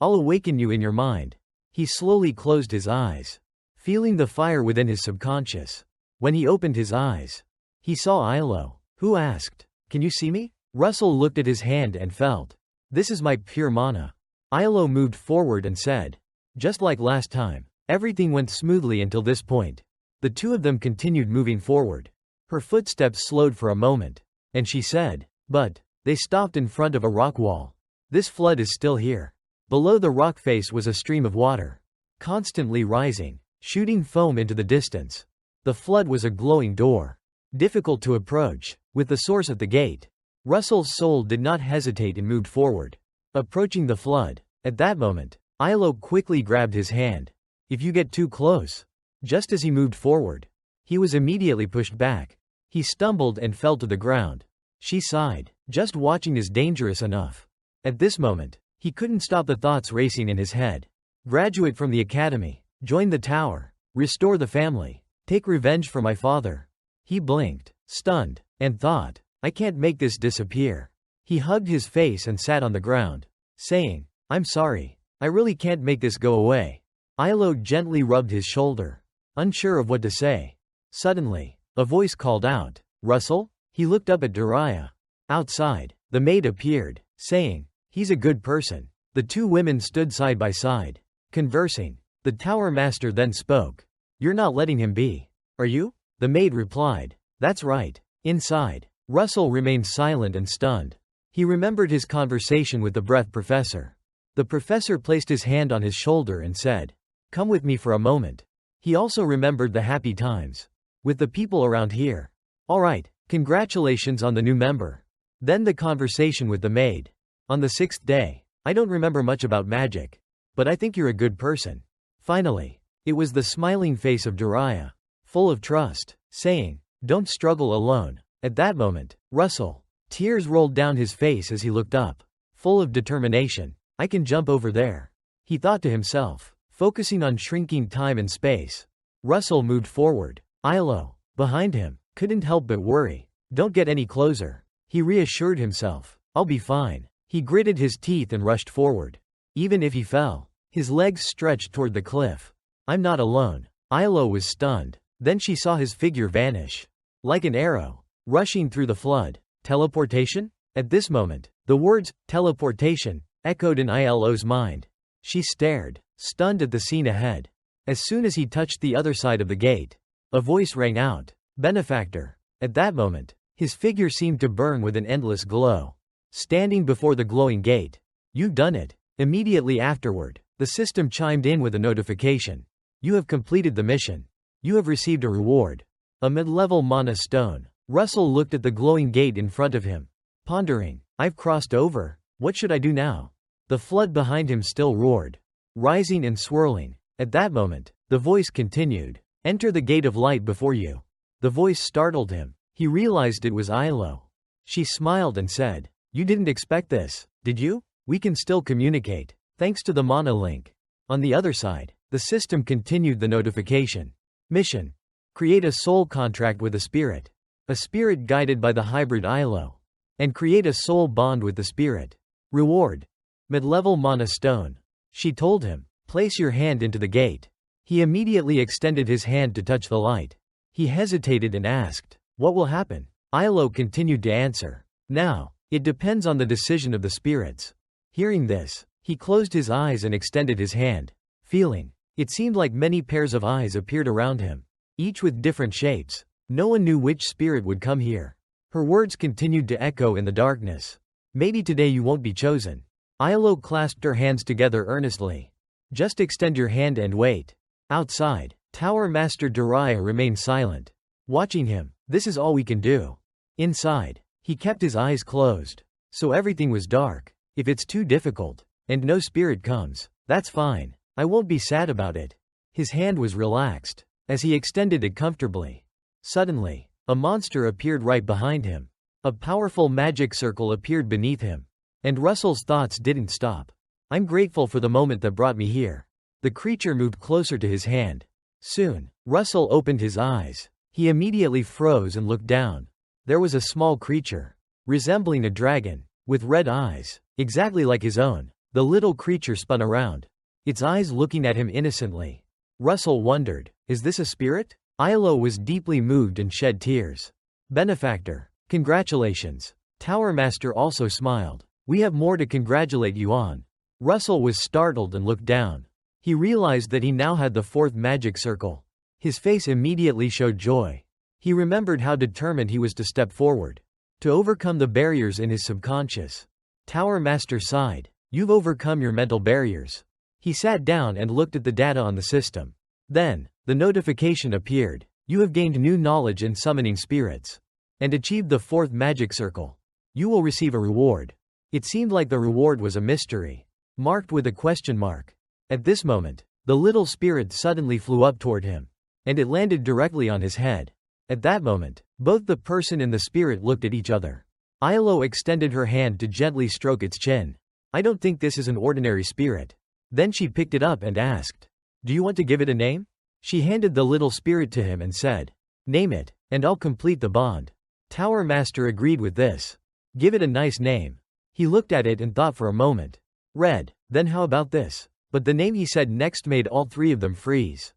I'll awaken you in your mind." He slowly closed his eyes, feeling the fire within his subconscious. When he opened his eyes, he saw Ilo, who asked, "Can you see me?" Russell looked at his hand and felt, "This is my pure mana." Ilo moved forward and said, "Just like last time." Everything went smoothly until this point. The two of them continued moving forward. Her footsteps slowed for a moment, and she said, "But." They stopped in front of a rock wall. This flood is still here. Below the rock face was a stream of water, constantly rising, shooting foam into the distance. The flood was a glowing door, difficult to approach, with the source at the gate. Russell's soul did not hesitate and moved forward, approaching the flood. At that moment, Ilo quickly grabbed his hand. If you get too close. Just as he moved forward, he was immediately pushed back. He stumbled and fell to the ground. She sighed. Just watching is dangerous enough. At this moment, he couldn't stop the thoughts racing in his head. Graduate from the academy, join the tower, restore the family, take revenge for my father. He blinked, stunned, and thought, I can't make this disappear. He hugged his face and sat on the ground, saying, I'm sorry. I really can't make this go away. Ilo gently rubbed his shoulder, unsure of what to say. Suddenly, a voice called out, Russell? He looked up at Dariah. Outside, the maid appeared, saying, he's a good person. The two women stood side by side, conversing. The tower master then spoke. You're not letting him be, are you? The maid replied, that's right. Inside, Russell remained silent and stunned. He remembered his conversation with the breath professor. The professor placed his hand on his shoulder and said, come with me for a moment. He also remembered the happy times with the people around here. All right, congratulations on the new member. Then the conversation with the maid. On the 6th day, I don't remember much about magic, but I think you're a good person. Finally, it was the smiling face of Dariah, full of trust, saying, don't struggle alone. At that moment, Russell, tears rolled down his face as he looked up, full of determination. I can jump over there, he thought to himself, focusing on shrinking time and space. Russell moved forward. Ilo, behind him, couldn't help but worry. Don't get any closer. He reassured himself. I'll be fine. He gritted his teeth and rushed forward. Even if he fell, his legs stretched toward the cliff. I'm not alone. Ilo was stunned. Then she saw his figure vanish, like an arrow, rushing through the flood. Teleportation? At this moment, the words, teleportation, echoed in Ilo's mind. She stared, stunned at the scene ahead. As soon as he touched the other side of the gate, a voice rang out, benefactor. At that moment, his figure seemed to burn with an endless glow, standing before the glowing gate. You've done it. Immediately afterward, the system chimed in with a notification. You have completed the mission. You have received a reward. A mid-level mana stone. Russell looked at the glowing gate in front of him, pondering, I've crossed over. What should I do now? The flood behind him still roared, rising and swirling. At that moment, the voice continued, enter the gate of light before you. The voice startled him. He realized it was Ilo. She smiled and said, you didn't expect this, did you? We can still communicate, thanks to the mana link. On the other side, the system continued the notification. Mission. Create a soul contract with a spirit guided by the hybrid Ilo. And create a soul bond with the spirit. Reward. Mid-level mana stone. She told him, place your hand into the gate. He immediately extended his hand to touch the light. He hesitated and asked, what will happen? Ilo continued to answer, now, it depends on the decision of the spirits. Hearing this, he closed his eyes and extended his hand, feeling. It seemed like many pairs of eyes appeared around him, each with different shapes. No one knew which spirit would come here. Her words continued to echo in the darkness. Maybe today you won't be chosen. Ilo clasped her hands together earnestly. Just extend your hand and wait. Outside, Tower Master Dariah remained silent. Watching him, this is all we can do. Inside, he kept his eyes closed. So everything was dark. If it's too difficult, and no spirit comes, that's fine. I won't be sad about it. His hand was relaxed, as he extended it comfortably. Suddenly, a monster appeared right behind him. A powerful magic circle appeared beneath him. And Russell's thoughts didn't stop. I'm grateful for the moment that brought me here. The creature moved closer to his hand. Soon, Russell opened his eyes. He immediately froze and looked down. There was a small creature, resembling a dragon, with red eyes, exactly like his own. The little creature spun around, its eyes looking at him innocently. Russell wondered, is this a spirit? Ilo was deeply moved and shed tears. Benefactor, congratulations. Tower Master also smiled. We have more to congratulate you on. Russell was startled and looked down. He realized that he now had the 4th magic circle. His face immediately showed joy. He remembered how determined he was to step forward, to overcome the barriers in his subconscious. Tower Master sighed. You've overcome your mental barriers. He sat down and looked at the data on the system. Then, the notification appeared. You have gained new knowledge in summoning spirits. And achieved the 4th magic circle. You will receive a reward. It seemed like the reward was a mystery, marked with a question mark. At this moment, the little spirit suddenly flew up toward him. And it landed directly on his head. At that moment, both the person and the spirit looked at each other. Ilo extended her hand to gently stroke its chin. I don't think this is an ordinary spirit. Then she picked it up and asked, do you want to give it a name? She handed the little spirit to him and said, name it, and I'll complete the bond. Tower Master agreed with this. Give it a nice name. He looked at it and thought for a moment. Red, then how about this? But the name he said next made all 3 of them freeze.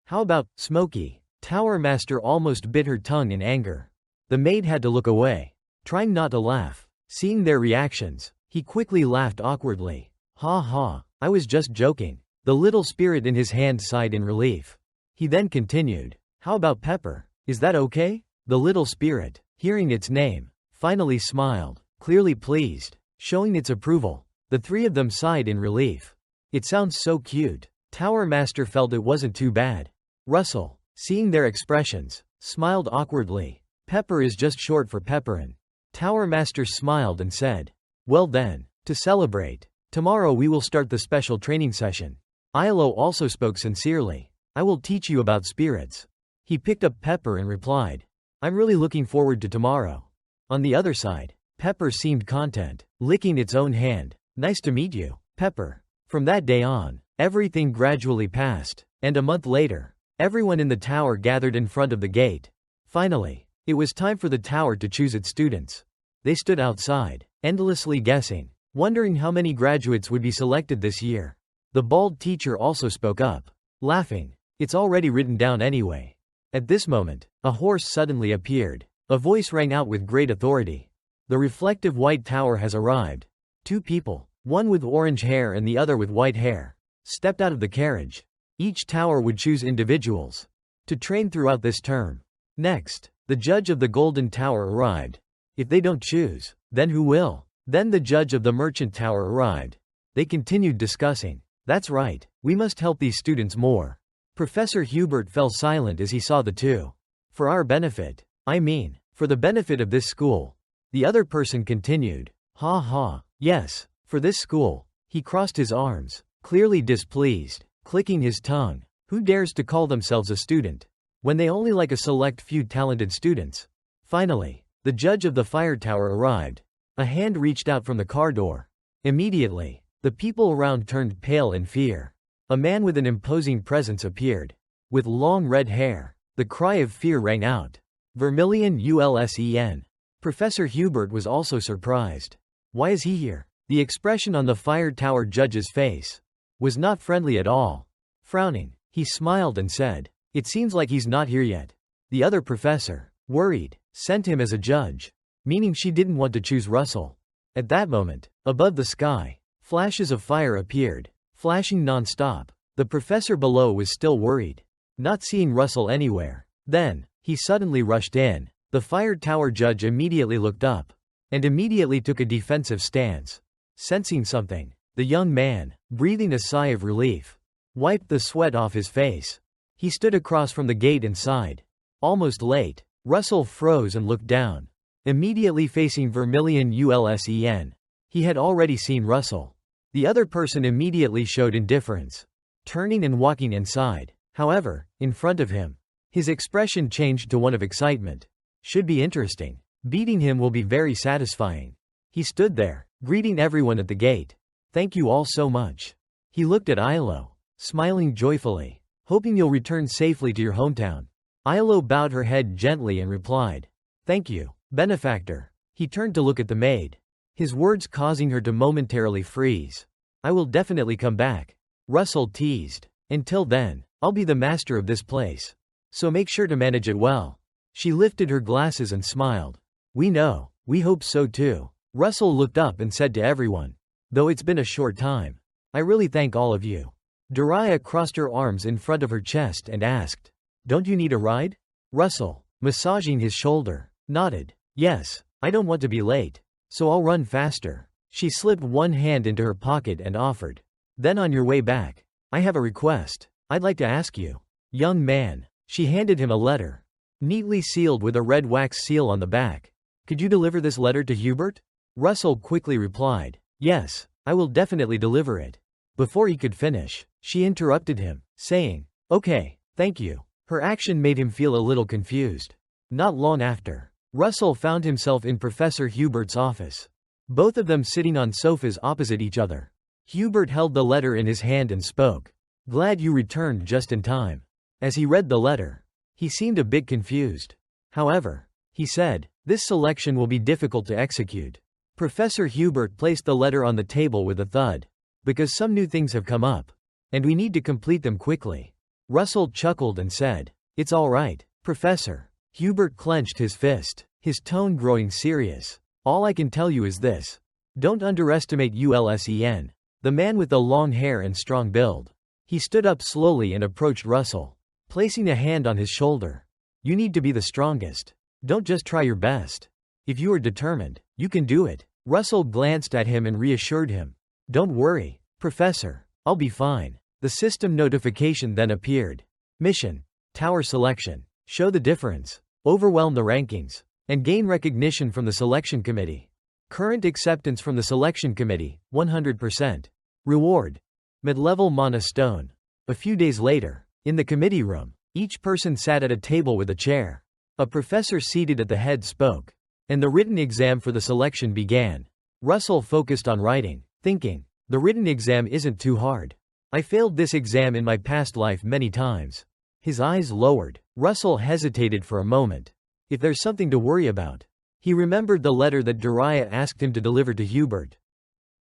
How about Smoky? Tower Master almost bit her tongue in anger. The maid had to look away, trying not to laugh. Seeing their reactions, he quickly laughed awkwardly. Ha ha, I was just joking. The little spirit in his hand sighed in relief. He then continued, how about Pepper? Is that okay? The little spirit, hearing its name, finally smiled, clearly pleased, showing its approval. The 3 of them sighed in relief. It sounds so cute. Tower Master felt it wasn't too bad. Russell, seeing their expressions, smiled awkwardly. Pepper is just short for Pepperin. Tower Master smiled and said, well then, to celebrate, tomorrow we will start the special training session. Ilo also spoke sincerely. I will teach you about spirits. He picked up Pepper and replied, I'm really looking forward to tomorrow. On the other side, Pepper seemed content, licking its own hand. Nice to meet you, Pepper. From that day on, everything gradually passed, and a month later, everyone in the tower gathered in front of the gate. Finally, it was time for the tower to choose its students. They stood outside, endlessly guessing, wondering how many graduates would be selected this year. The bald teacher also spoke up, laughing. It's already written down anyway. At this moment, a horse suddenly appeared. A voice rang out with great authority. The reflective white tower has arrived. 2 people, one with orange hair and the other with white hair, stepped out of the carriage. Each tower would choose individuals to train throughout this term. Next, the judge of the Golden Tower arrived. If they don't choose, then who will? Then the judge of the Merchant Tower arrived. They continued discussing. That's right, we must help these students more. Professor Hubert fell silent as he saw the 2. For our benefit. I mean, for the benefit of this school. The other person continued. Ha ha, yes, for this school. He crossed his arms, clearly displeased, clicking his tongue. Who dares to call themselves a student, when they only like a select few talented students? Finally, the judge of the fire tower arrived. A hand reached out from the car door. Immediately, the people around turned pale in fear. A man with an imposing presence appeared. With long red hair, the cry of fear rang out. Vermilion Ulsen. Professor Hubert was also surprised. Why is he here? The expression on the fire tower judge's face was not friendly at all. Frowning, he smiled and said, it seems like he's not here yet. The other professor, worried, sent him as a judge, meaning she didn't want to choose Russell. At that moment, above the sky, flashes of fire appeared, flashing non-stop. The professor below was still worried, not seeing Russell anywhere. Then, he suddenly rushed in. The fire tower judge immediately looked up, and immediately took a defensive stance. Sensing something, the young man, breathing a sigh of relief, wiped the sweat off his face. He stood across from the gate and sighed. Almost late. Russell froze and looked down, immediately facing Vermilion Ulsen. He had already seen Russell. The other person immediately showed indifference, turning and walking inside. However, in front of him, his expression changed to one of excitement. Should be interesting. Beating him will be very satisfying. He stood there, greeting everyone at the gate. Thank you all so much. He looked at Ilo, smiling joyfully, hoping you'll return safely to your hometown. Ilo bowed her head gently and replied, thank you, benefactor. He turned to look at the maid, his words causing her to momentarily freeze. I will definitely come back. Russell teased. Until then, I'll be the master of this place. So make sure to manage it well. She lifted her glasses and smiled. We know, we hope so too. Russell looked up and said to everyone, though it's been a short time, I really thank all of you. Dariah crossed her arms in front of her chest and asked, don't you need a ride? Russell, massaging his shoulder, nodded. Yes, I don't want to be late, so I'll run faster. She slipped one hand into her pocket and offered. Then on your way back, I have a request. I'd like to ask you. Young man. She handed him a letter, neatly sealed with a red wax seal on the back. Could you deliver this letter to Hubert? Russell quickly replied. Yes, I will definitely deliver it. Before he could finish, she interrupted him, saying, Okay, thank you. Her action made him feel a little confused. Not long after, Russell found himself in Professor Hubert's office. Both of them sitting on sofas opposite each other. Hubert held the letter in his hand and spoke. Glad you returned just in time. As he read the letter, he seemed a bit confused. However, he said, this selection will be difficult to execute. Professor Hubert placed the letter on the table with a thud. Because some new things have come up, and we need to complete them quickly. Russell chuckled and said, It's all right, Professor. Hubert clenched his fist, his tone growing serious. All I can tell you is this. Don't underestimate Ulsen, the man with the long hair and strong build. He stood up slowly and approached Russell, placing a hand on his shoulder. You need to be the strongest. Don't just try your best. If you are determined, you can do it. Russell glanced at him and reassured him. Don't worry, Professor. I'll be fine. The system notification then appeared. Mission. Tower selection. Show the difference. Overwhelm the rankings. And gain recognition from the selection committee. Current acceptance from the selection committee, 100%. Reward. Mid-level mana stone. A few days later, in the committee room, each person sat at a table with a chair. A professor seated at the head spoke. And the written exam for the selection began. Russell focused on writing, thinking, the written exam isn't too hard. I failed this exam in my past life many times. His eyes lowered. Russell hesitated for a moment. If there's something to worry about. He remembered the letter that Dariah asked him to deliver to Hubert.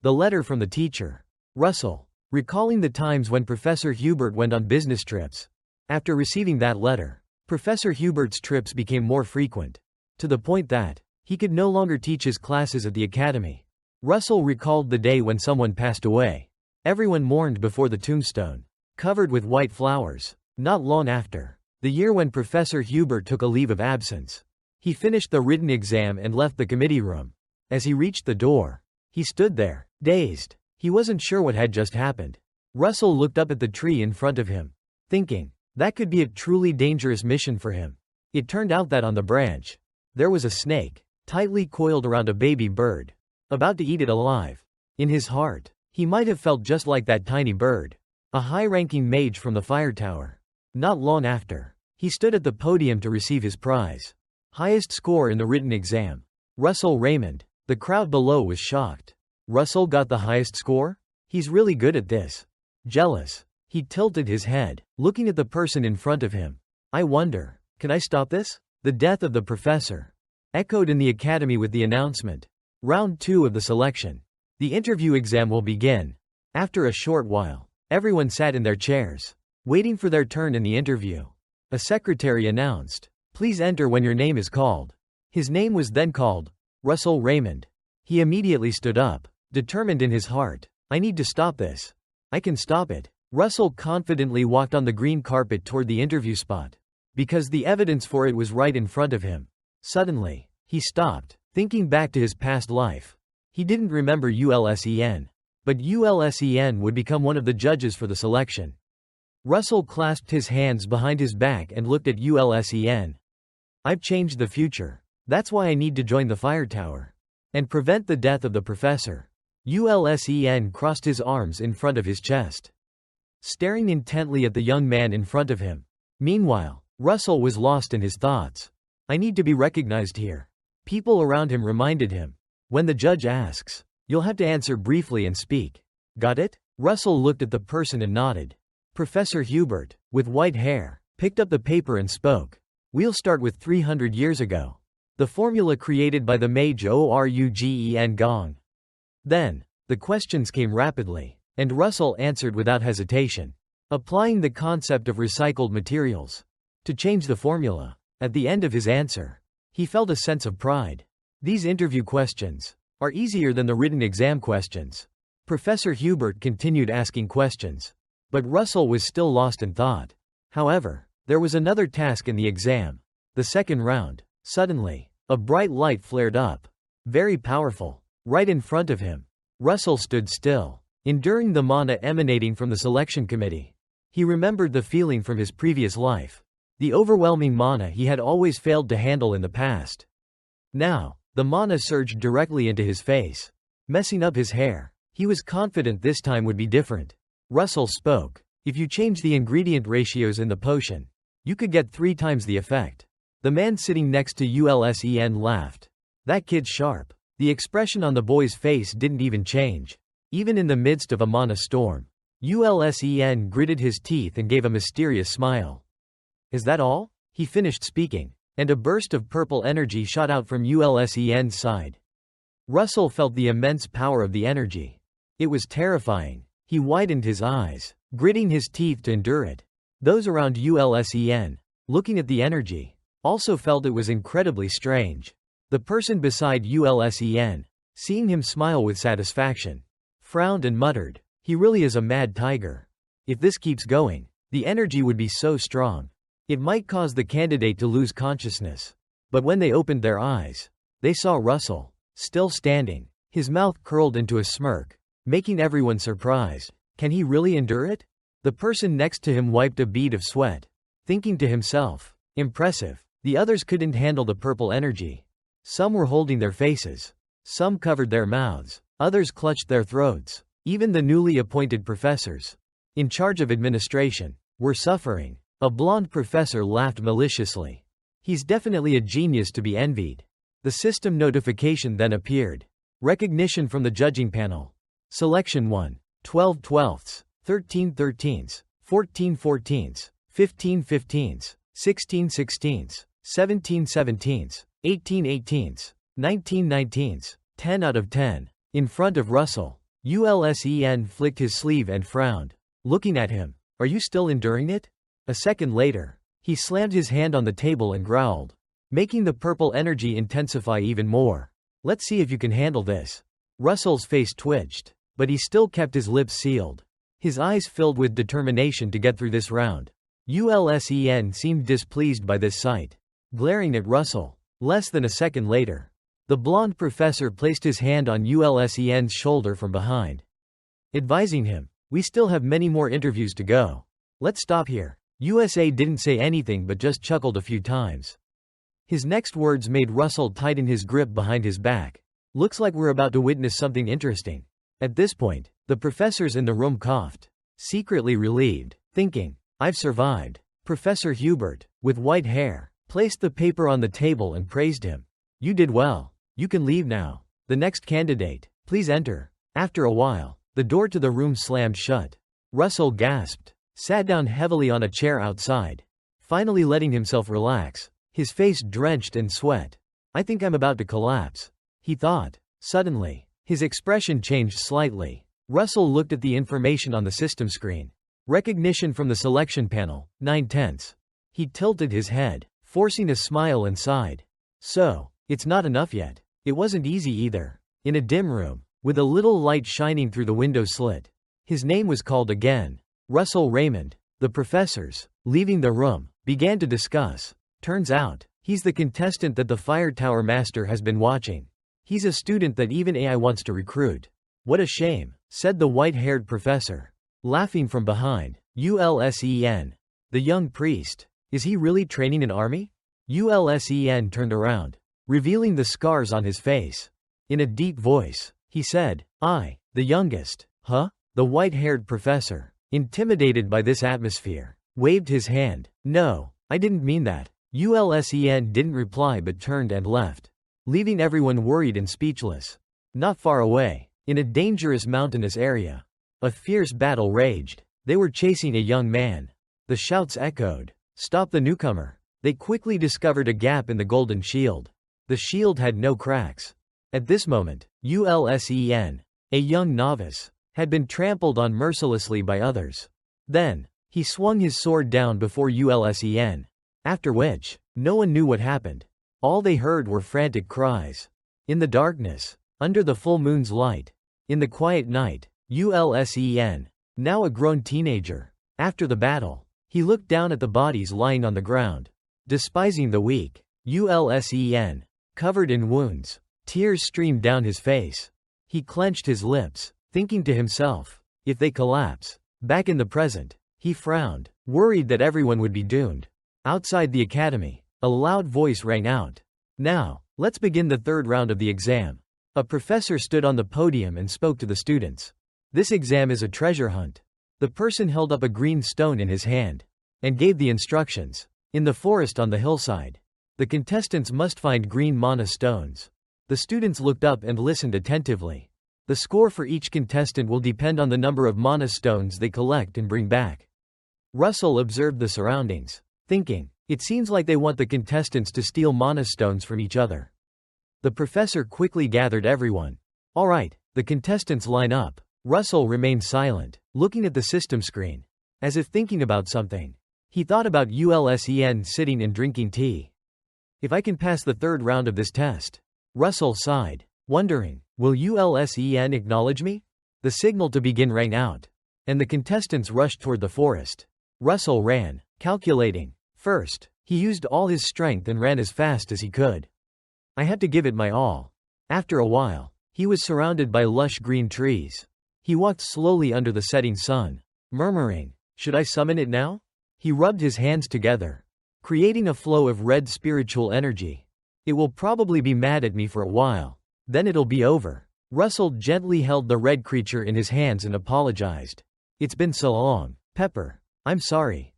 The letter from the teacher. Russell, recalling the times when Professor Hubert went on business trips. After receiving that letter, Professor Hubert's trips became more frequent. To the point that he could no longer teach his classes at the academy. Russell recalled the day when someone passed away. Everyone mourned before the tombstone, covered with white flowers. Not long after, the year when Professor Hubert took a leave of absence. He finished the written exam and left the committee room. As he reached the door, he stood there, dazed. He wasn't sure what had just happened. Russell looked up at the tree in front of him, thinking, that could be a truly dangerous mission for him. It turned out that on the branch, there was a snake, tightly coiled around a baby bird, about to eat it alive. In his heart, he might have felt just like that tiny bird, a high-ranking mage from the fire tower. Not long after, he stood at the podium to receive his prize. Highest score in the written exam. Russell Raymond. The crowd below was shocked. Russell got the highest score? He's really good at this. Jealous. He tilted his head, looking at the person in front of him. I wonder, can I stop this? The death of the professor echoed in the academy with the announcement. Round 2 of the selection. The interview exam will begin. After a short while, everyone sat in their chairs, waiting for their turn in the interview. A secretary announced, please enter when your name is called. His name was then called, Russell Raymond. He immediately stood up, determined in his heart. I need to stop this. I can stop it. Russell confidently walked on the green carpet toward the interview spot, because the evidence for it was right in front of him. Suddenly, he stopped, thinking back to his past life. He didn't remember Ulsen, but Ulsen would become one of the judges for the selection. Russell clasped his hands behind his back and looked at Ulsen. I've changed the future. That's why I need to join the fire tower and prevent the death of the professor. Ulsen crossed his arms in front of his chest, staring intently at the young man in front of him. Meanwhile, Russell was lost in his thoughts. I need to be recognized here. People around him reminded him. When the judge asks, you'll have to answer briefly and speak. Got it? Russell looked at the person and nodded. Professor Hubert, with white hair, picked up the paper and spoke. We'll start with 300 years ago. The formula created by the mage Orugen Gong. Then, the questions came rapidly, and Russell answered without hesitation, applying the concept of recycled materials to change the formula. At the end of his answer, he felt a sense of pride. These interview questions are easier than the written exam questions. Professor Hubert continued asking questions, but Russell was still lost in thought. However, there was another task in the exam. The second round. Suddenly, a bright light flared up. Very powerful. Right in front of him. Russell stood still, enduring the mana emanating from the selection committee. He remembered the feeling from his previous life. The overwhelming mana he had always failed to handle in the past. Now, the mana surged directly into his face, messing up his hair. He was confident this time would be different. Russell spoke. If you change the ingredient ratios in the potion, you could get 3 times the effect. The man sitting next to Ulsen laughed. That kid's sharp. The expression on the boy's face didn't even change. Even in the midst of a mana storm, Ulsen gritted his teeth and gave a mysterious smile. Is that all? He finished speaking, and a burst of purple energy shot out from Ulsen's side. Russell felt the immense power of the energy. It was terrifying. He widened his eyes, gritting his teeth to endure it. Those around Ulsen, looking at the energy, also felt it was incredibly strange. The person beside Ulsen, seeing him smile with satisfaction, frowned and muttered, "He really is a mad tiger. If this keeps going, the energy would be so strong. It might cause the candidate to lose consciousness." But when they opened their eyes, they saw Russell, still standing, his mouth curled into a smirk, making everyone surprised. Can he really endure it? The person next to him wiped a bead of sweat, thinking to himself, impressive. The others couldn't handle the purple energy. Some were holding their faces. Some covered their mouths. Others clutched their throats. Even the newly appointed professors, in charge of administration, were suffering. A blonde professor laughed maliciously. He's definitely a genius to be envied. The system notification then appeared. Recognition from the judging panel. Selection 1. 12 twelfths, 13 thirteenths, 14 fourteenths, 15 fifteenths, 16 sixteenths, 17 seventeenths, 18 eighteenths, 19 nineteenths, 10 out of 10. In front of Russell, Ulsen flicked his sleeve and frowned, looking at him. Are you still enduring it? A second later, he slammed his hand on the table and growled, making the purple energy intensify even more. Let's see if you can handle this. Russell's face twitched, but he still kept his lips sealed. His eyes filled with determination to get through this round. Ulsen seemed displeased by this sight, glaring at Russell. Less than a second later, the blonde professor placed his hand on Ulsen's shoulder from behind, advising him, "We still have many more interviews to go. Let's stop here." USA didn't say anything but just chuckled a few times. His next words made Russell tighten his grip behind his back. Looks like we're about to witness something interesting. At this point, the professors in the room coughed, secretly relieved, thinking, I've survived. Professor Hubert, with white hair, placed the paper on the table and praised him. You did well. You can leave now. The next candidate, please enter. After a while, the door to the room slammed shut. Russell gasped, sat down heavily on a chair outside, finally letting himself relax, his face drenched in sweat. I think I'm about to collapse, he thought. Suddenly, his expression changed slightly. Russell looked at the information on the system screen. Recognition from the selection panel, 9/10. He tilted his head, forcing a smile and sighed. So, it's not enough yet. It wasn't easy either. In a dim room, with a little light shining through the window slit, his name was called again. Russell Raymond. The professors, leaving the room, began to discuss. Turns out, he's the contestant that the Fire Tower Master has been watching. He's a student that even AI wants to recruit. What a shame, said the white-haired professor, laughing from behind. Ulsen. The young priest. Is he really training an army? Ulsen turned around, revealing the scars on his face. In a deep voice, he said, I, the youngest. Huh? The white-haired professor, intimidated by this atmosphere, waved his hand. No, I didn't mean that. Ulsen didn't reply but turned and left, leaving everyone worried and speechless. Not far away, in a dangerous mountainous area, a fierce battle raged. They were chasing a young man. The shouts echoed. Stop the newcomer. They quickly discovered a gap in the golden shield. The shield had no cracks. At this moment, Ulsen, a young novice, had been trampled on mercilessly by others. Then, he swung his sword down before Ulsen. After which, no one knew what happened. All they heard were frantic cries. In the darkness, under the full moon's light, in the quiet night, Ulsen, now a grown teenager, after the battle, he looked down at the bodies lying on the ground. Despising the weak, Ulsen, covered in wounds, tears streamed down his face. He clenched his lips, thinking to himself, if they collapse. Back in the present, he frowned, worried that everyone would be doomed. Outside the academy, a loud voice rang out. Now, let's begin the third round of the exam. A professor stood on the podium and spoke to the students. This exam is a treasure hunt. The person held up a green stone in his hand and gave the instructions. In the forest on the hillside, the contestants must find green mana stones. The students looked up and listened attentively. The score for each contestant will depend on the number of mana stones they collect and bring back. Russell observed the surroundings, thinking, it seems like they want the contestants to steal mana stones from each other. The professor quickly gathered everyone. All right, the contestants line up. Russell remained silent, looking at the system screen, as if thinking about something. He thought about Ulsen sitting and drinking tea. If I can pass the third round of this test. Russell sighed, wondering, will Ulsen acknowledge me? The signal to begin rang out, and the contestants rushed toward the forest. Russell ran, calculating. First, he used all his strength and ran as fast as he could. I had to give it my all. After a while, he was surrounded by lush green trees. He walked slowly under the setting sun, murmuring, should I summon it now? He rubbed his hands together, creating a flow of red spiritual energy. It will probably be mad at me for a while. Then it'll be over. Russell gently held the red creature in his hands and apologized. It's been so long, Pepper. I'm sorry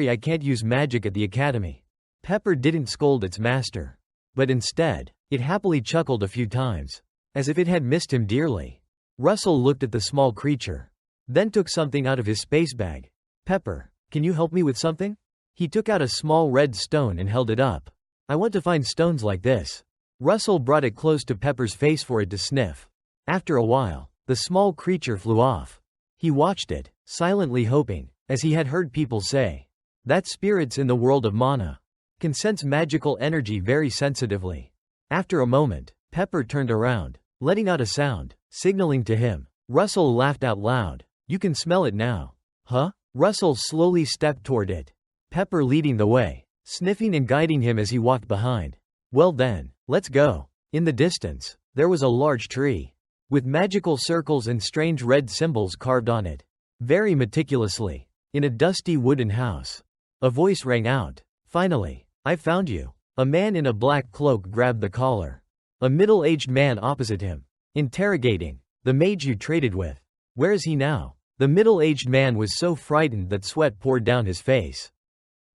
I can't use magic at the academy. Pepper didn't scold its master, but instead, it happily chuckled a few times, as if it had missed him dearly. Russell looked at the small creature, then took something out of his space bag. Pepper, can you help me with something? He took out a small red stone and held it up. I want to find stones like this. Russell brought it close to Pepper's face for it to sniff. After a while, the small creature flew off. He watched it, silently hoping, as he had heard people say, that spirits in the world of mana can sense magical energy very sensitively. After a moment, Pepper turned around, letting out a sound, signaling to him. Russell laughed out loud. You can smell it now. Huh? Russell slowly stepped toward it, Pepper leading the way, sniffing and guiding him as he walked behind. Well then, let's go. In the distance, there was a large tree, with magical circles and strange red symbols carved on it, very meticulously. In a dusty wooden house, a voice rang out. Finally, I found you. A man in a black cloak grabbed the collar. A middle-aged man opposite him, interrogating, the mage you traded with. Where is he now? The middle-aged man was so frightened that sweat poured down his face.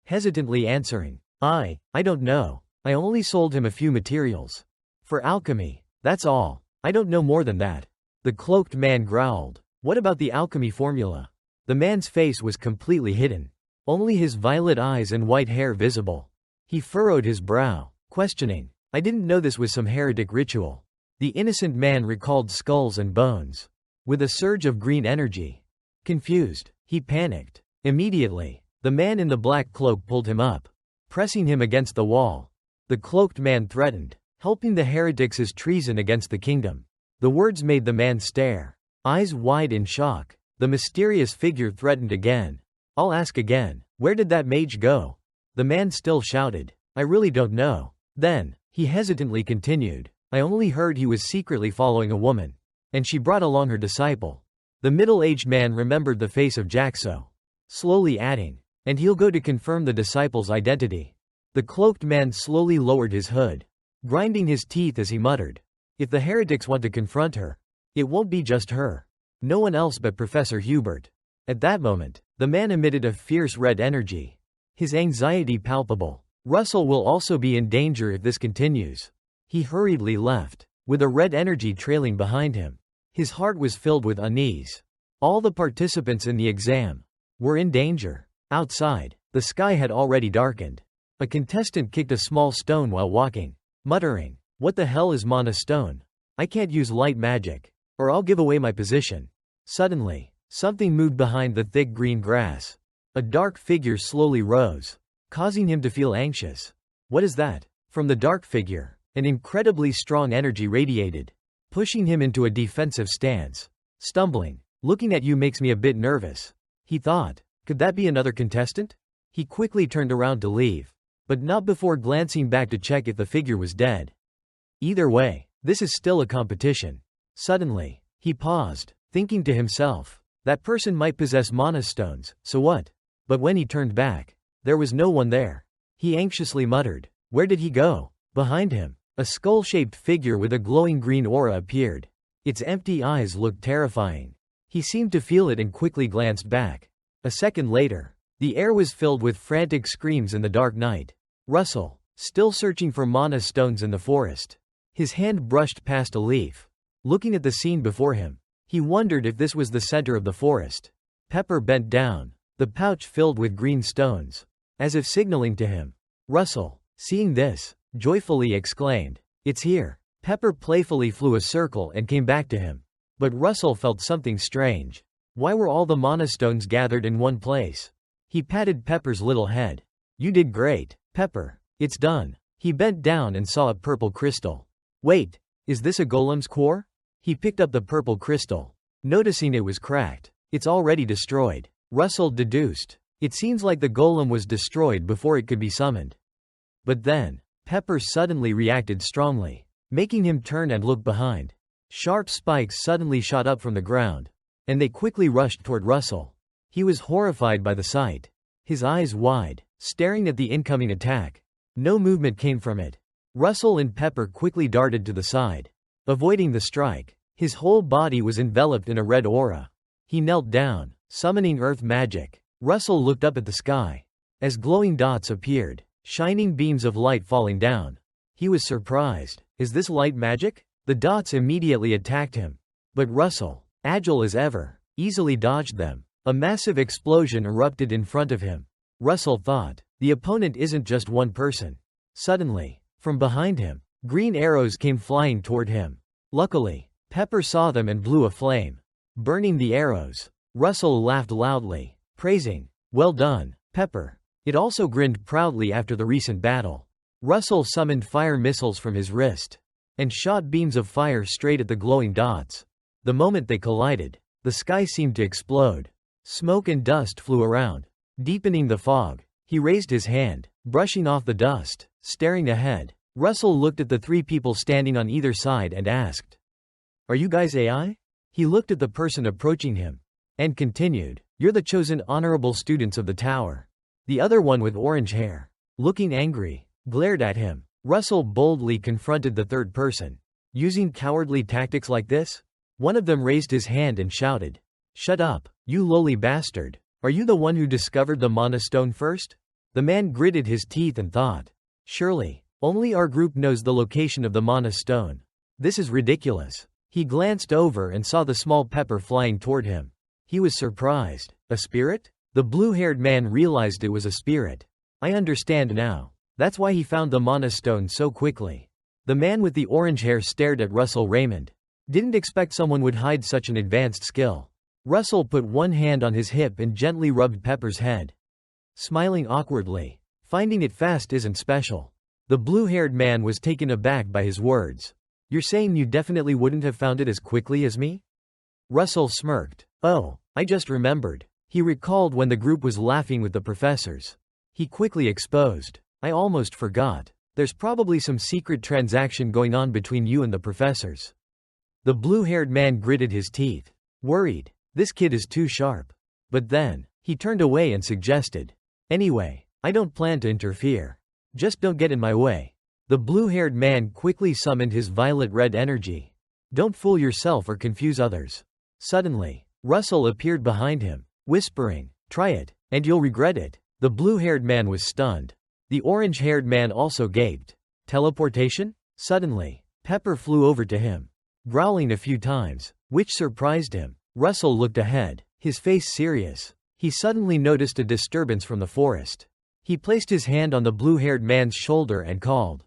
Hesitantly answering, I don't know. I only sold him a few materials. For alchemy, that's all. I don't know more than that. The cloaked man growled. What about the alchemy formula? The man's face was completely hidden, only his violet eyes and white hair visible. He furrowed his brow, questioning. I didn't know this was some heretic ritual. The innocent man recalled skulls and bones, with a surge of green energy. Confused, he panicked. Immediately, the man in the black cloak pulled him up, pressing him against the wall. The cloaked man threatened, helping the heretics is treason against the kingdom. The words made the man stare, eyes wide in shock. The mysterious figure threatened again. I'll ask again, where did that mage go? The man still shouted, I really don't know. Then, he hesitantly continued, I only heard he was secretly following a woman, and she brought along her disciple. The middle-aged man remembered the face of Jaxo, slowly adding, and he'll go to confirm the disciple's identity. The cloaked man slowly lowered his hood, grinding his teeth as he muttered, if the heretics want to confront her, it won't be just her. No one else but Professor Hubert. At that moment, the man emitted a fierce red energy, his anxiety palpable. Russell will also be in danger if this continues. He hurriedly left, with a red energy trailing behind him. His heart was filled with unease. All the participants in the exam were in danger. Outside, the sky had already darkened. A contestant kicked a small stone while walking, muttering, what the hell is mana stone? I can't use light magic, or I'll give away my position. Suddenly, something moved behind the thick green grass. A dark figure slowly rose, causing him to feel anxious. What is that? From the dark figure, an incredibly strong energy radiated, pushing him into a defensive stance. Stumbling, looking at you makes me a bit nervous, he thought. Could that be another contestant? He quickly turned around to leave, but not before glancing back to check if the figure was dead. Either way, this is still a competition, Suddenly, he paused, thinking to himself, that person might possess mana stones, so what? But when he turned back, there was no one there. He anxiously muttered, where did he go? Behind him, a skull-shaped figure with a glowing green aura appeared. Its empty eyes looked terrifying. He seemed to feel it and quickly glanced back. A second later, the air was filled with frantic screams in the dark night. Russell, still searching for mana stones in the forest. His hand brushed past a leaf. Looking at the scene before him, he wondered if this was the center of the forest. Pepper bent down, the pouch filled with green stones, as if signaling to him. Russell, seeing this, joyfully exclaimed, it's here. Pepper playfully flew a circle and came back to him. But Russell felt something strange. Why were all the mana stones gathered in one place? He patted Pepper's little head. You did great, Pepper. It's done. He bent down and saw a purple crystal. Wait, is this a golem's core? He picked up the purple crystal, noticing it was cracked. It's already destroyed. Russell deduced. It seems like the golem was destroyed before it could be summoned. But then, Pepper suddenly reacted strongly, making him turn and look behind. Sharp spikes suddenly shot up from the ground, and they quickly rushed toward Russell. He was horrified by the sight, his eyes wide, staring at the incoming attack. No movement came from it. Russell and Pepper quickly darted to the side, avoiding the strike. His whole body was enveloped in a red aura. He knelt down, summoning earth magic. Russell looked up at the sky. As glowing dots appeared, shining beams of light falling down. He was surprised. Is this light magic? The dots immediately attacked him. But Russell, agile as ever, easily dodged them. A massive explosion erupted in front of him. Russell thought, the opponent isn't just one person. Suddenly, from behind him, green arrows came flying toward him. Luckily, Pepper saw them and blew a flame, burning the arrows. Russell laughed loudly, praising, well done, Pepper. It also grinned proudly after the recent battle. Russell summoned fire missiles from his wrist, and shot beams of fire straight at the glowing dots. The moment they collided, the sky seemed to explode. Smoke and dust flew around, deepening the fog. He raised his hand, brushing off the dust, staring ahead. Russell looked at the three people standing on either side and asked, are you guys AI? He looked at the person approaching him, and continued, you're the chosen honorable students of the tower. The other one with orange hair, looking angry, glared at him. Russell boldly confronted the third person. Using cowardly tactics like this? One of them raised his hand and shouted, shut up, you lowly bastard. Are you the one who discovered the mana stone first? The man gritted his teeth and thought, surely, only our group knows the location of the mana stone. This is ridiculous. He glanced over and saw the small Pepper flying toward him. He was surprised. A spirit? The blue-haired man realized it was a spirit. I understand now. That's why he found the mana stone so quickly. The man with the orange hair stared at Russell Raymond. Didn't expect someone would hide such an advanced skill. Russell put one hand on his hip and gently rubbed Pepper's head, smiling awkwardly. Finding it fast isn't special. The blue-haired man was taken aback by his words. You're saying you definitely wouldn't have found it as quickly as me? Russell smirked. Oh, I just remembered. He recalled when the group was laughing with the professors. He quickly exposed. I almost forgot. There's probably some secret transaction going on between you and the professors. The blue-haired man gritted his teeth, worried. This kid is too sharp. But then, he turned away and suggested, anyway, I don't plan to interfere. Just don't get in my way. The blue-haired man quickly summoned his violet-red energy. Don't fool yourself or confuse others. Suddenly, Russell appeared behind him, whispering, try it, and you'll regret it. The blue-haired man was stunned. The orange-haired man also gaped. Teleportation? Suddenly, Pepper flew over to him, growling a few times, which surprised him. Russell looked ahead, his face serious. He suddenly noticed a disturbance from the forest. He placed his hand on the blue-haired man's shoulder and called,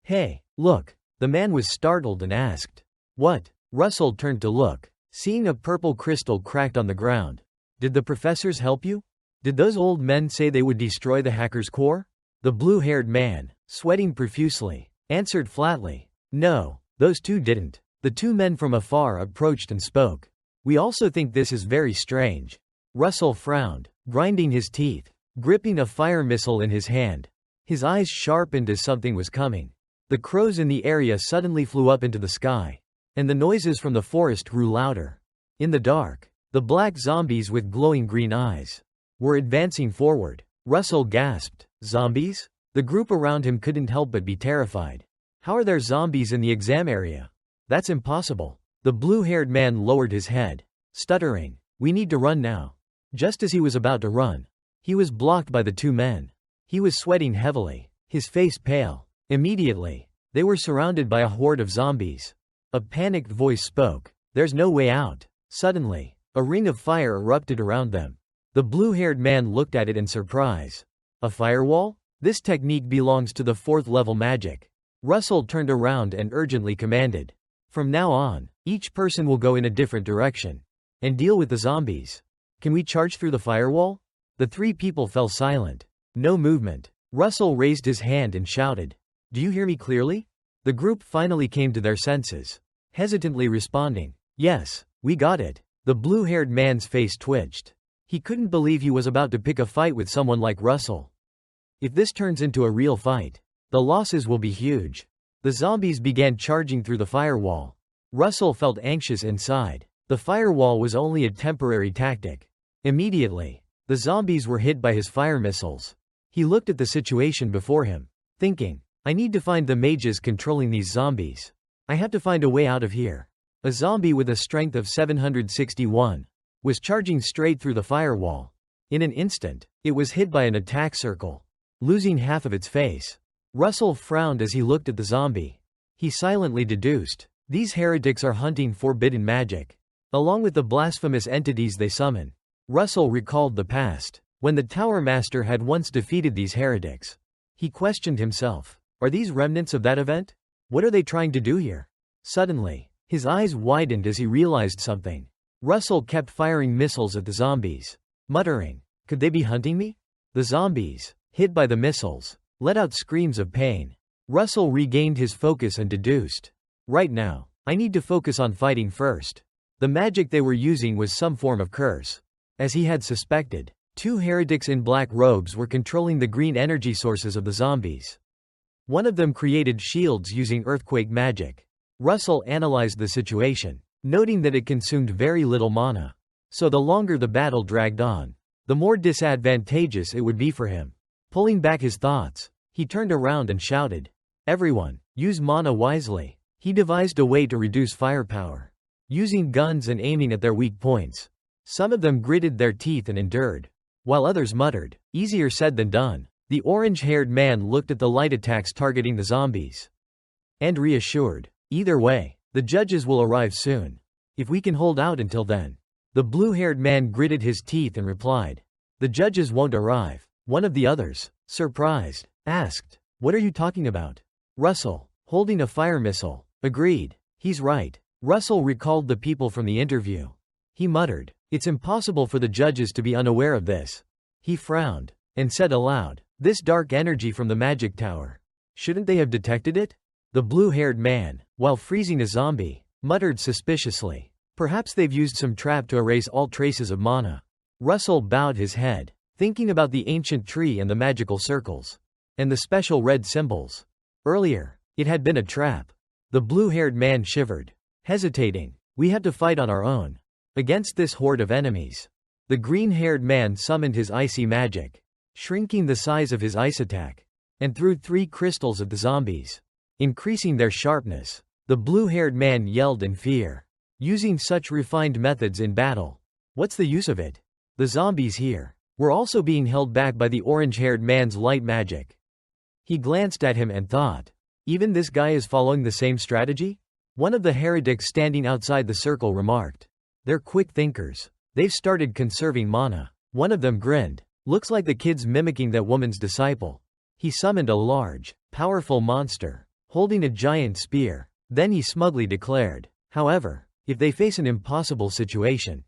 hey, look. The man was startled and asked, what? Russell turned to look, seeing a purple crystal cracked on the ground. Did the professors help you? Did those old men say they would destroy the hacker's core? The blue-haired man, sweating profusely, answered flatly, no, those two didn't. The two men from afar approached and spoke. We also think this is very strange. Russell frowned, grinding his teeth, gripping a fire missile in his hand. His eyes sharpened as something was coming. The crows in the area suddenly flew up into the sky, and the noises from the forest grew louder. In the dark, the black zombies with glowing green eyes were advancing forward. Russell gasped. Zombies? The group around him couldn't help but be terrified. How are there zombies in the exam area? That's impossible. The blue-haired man lowered his head, stuttering. We need to run now. Just as he was about to run, he was blocked by the two men. He was sweating heavily, his face pale. Immediately, they were surrounded by a horde of zombies. A panicked voice spoke. There's no way out. Suddenly, a ring of fire erupted around them. The blue-haired man looked at it in surprise. A firewall? This technique belongs to the 4th level magic. Russell turned around and urgently commanded. From now on, each person will go in a different direction and deal with the zombies. Can we charge through the firewall? The 3 people fell silent. No movement. Russell raised his hand and shouted. Do you hear me clearly? The group finally came to their senses, hesitantly responding. Yes, we got it. The blue-haired man's face twitched. He couldn't believe he was about to pick a fight with someone like Russell. If this turns into a real fight, the losses will be huge. The zombies began charging through the firewall. Russell felt anxious inside. The firewall was only a temporary tactic. Immediately, the zombies were hit by his fire missiles. He looked at the situation before him, thinking, I need to find the mages controlling these zombies. I have to find a way out of here. A zombie with a strength of 761 was charging straight through the firewall. In an instant, it was hit by an attack circle, losing half of its face. Russell frowned as he looked at the zombie. He silently deduced, these heretics are hunting forbidden magic, along with the blasphemous entities they summon. Russell recalled the past, when the Tower Master had once defeated these heretics. He questioned himself, are these remnants of that event? What are they trying to do here? Suddenly, his eyes widened as he realized something. Russell kept firing missiles at the zombies, muttering, could they be hunting me? The zombies, hit by the missiles, let out screams of pain. Russell regained his focus and deduced, right now, I need to focus on fighting first. The magic they were using was some form of curse. As he had suspected, 2 heretics in black robes were controlling the green energy sources of the zombies. One of them created shields using earthquake magic. Russell analyzed the situation, noting that it consumed very little mana. So the longer the battle dragged on, the more disadvantageous it would be for him. Pulling back his thoughts, he turned around and shouted, everyone, use mana wisely. He devised a way to reduce firepower, using guns and aiming at their weak points. Some of them gritted their teeth and endured, while others muttered, easier said than done. The orange-haired man looked at the light attacks targeting the zombies and reassured, either way, the judges will arrive soon. If we can hold out until then. The blue-haired man gritted his teeth and replied, the judges won't arrive. One of the others, surprised, asked, what are you talking about? Russell, holding a fire missile, agreed. He's right. Russell recalled the people from the interview. He muttered, it's impossible for the judges to be unaware of this. He frowned and said aloud, this dark energy from the magic tower. Shouldn't they have detected it? The blue-haired man, while freezing a zombie, muttered suspiciously, perhaps they've used some trap to erase all traces of mana. Russell bowed his head, thinking about the ancient tree and the magical circles, and the special red symbols. Earlier, it had been a trap. The blue-haired man shivered, hesitating. We have to fight on our own against this horde of enemies. The green-haired man summoned his icy magic, shrinking the size of his ice attack, and threw 3 crystals at the zombies, increasing their sharpness. The blue-haired man yelled in fear. Using such refined methods in battle, what's the use of it? The zombies here were also being held back by the orange-haired man's light magic. He glanced at him and thought, even this guy is following the same strategy? One of the heretics standing outside the circle remarked, they're quick thinkers. They've started conserving mana. One of them grinned. Looks like the kid's mimicking that woman's disciple. He summoned a large, powerful monster, holding a giant spear. Then he smugly declared, however, if they face an impossible situation,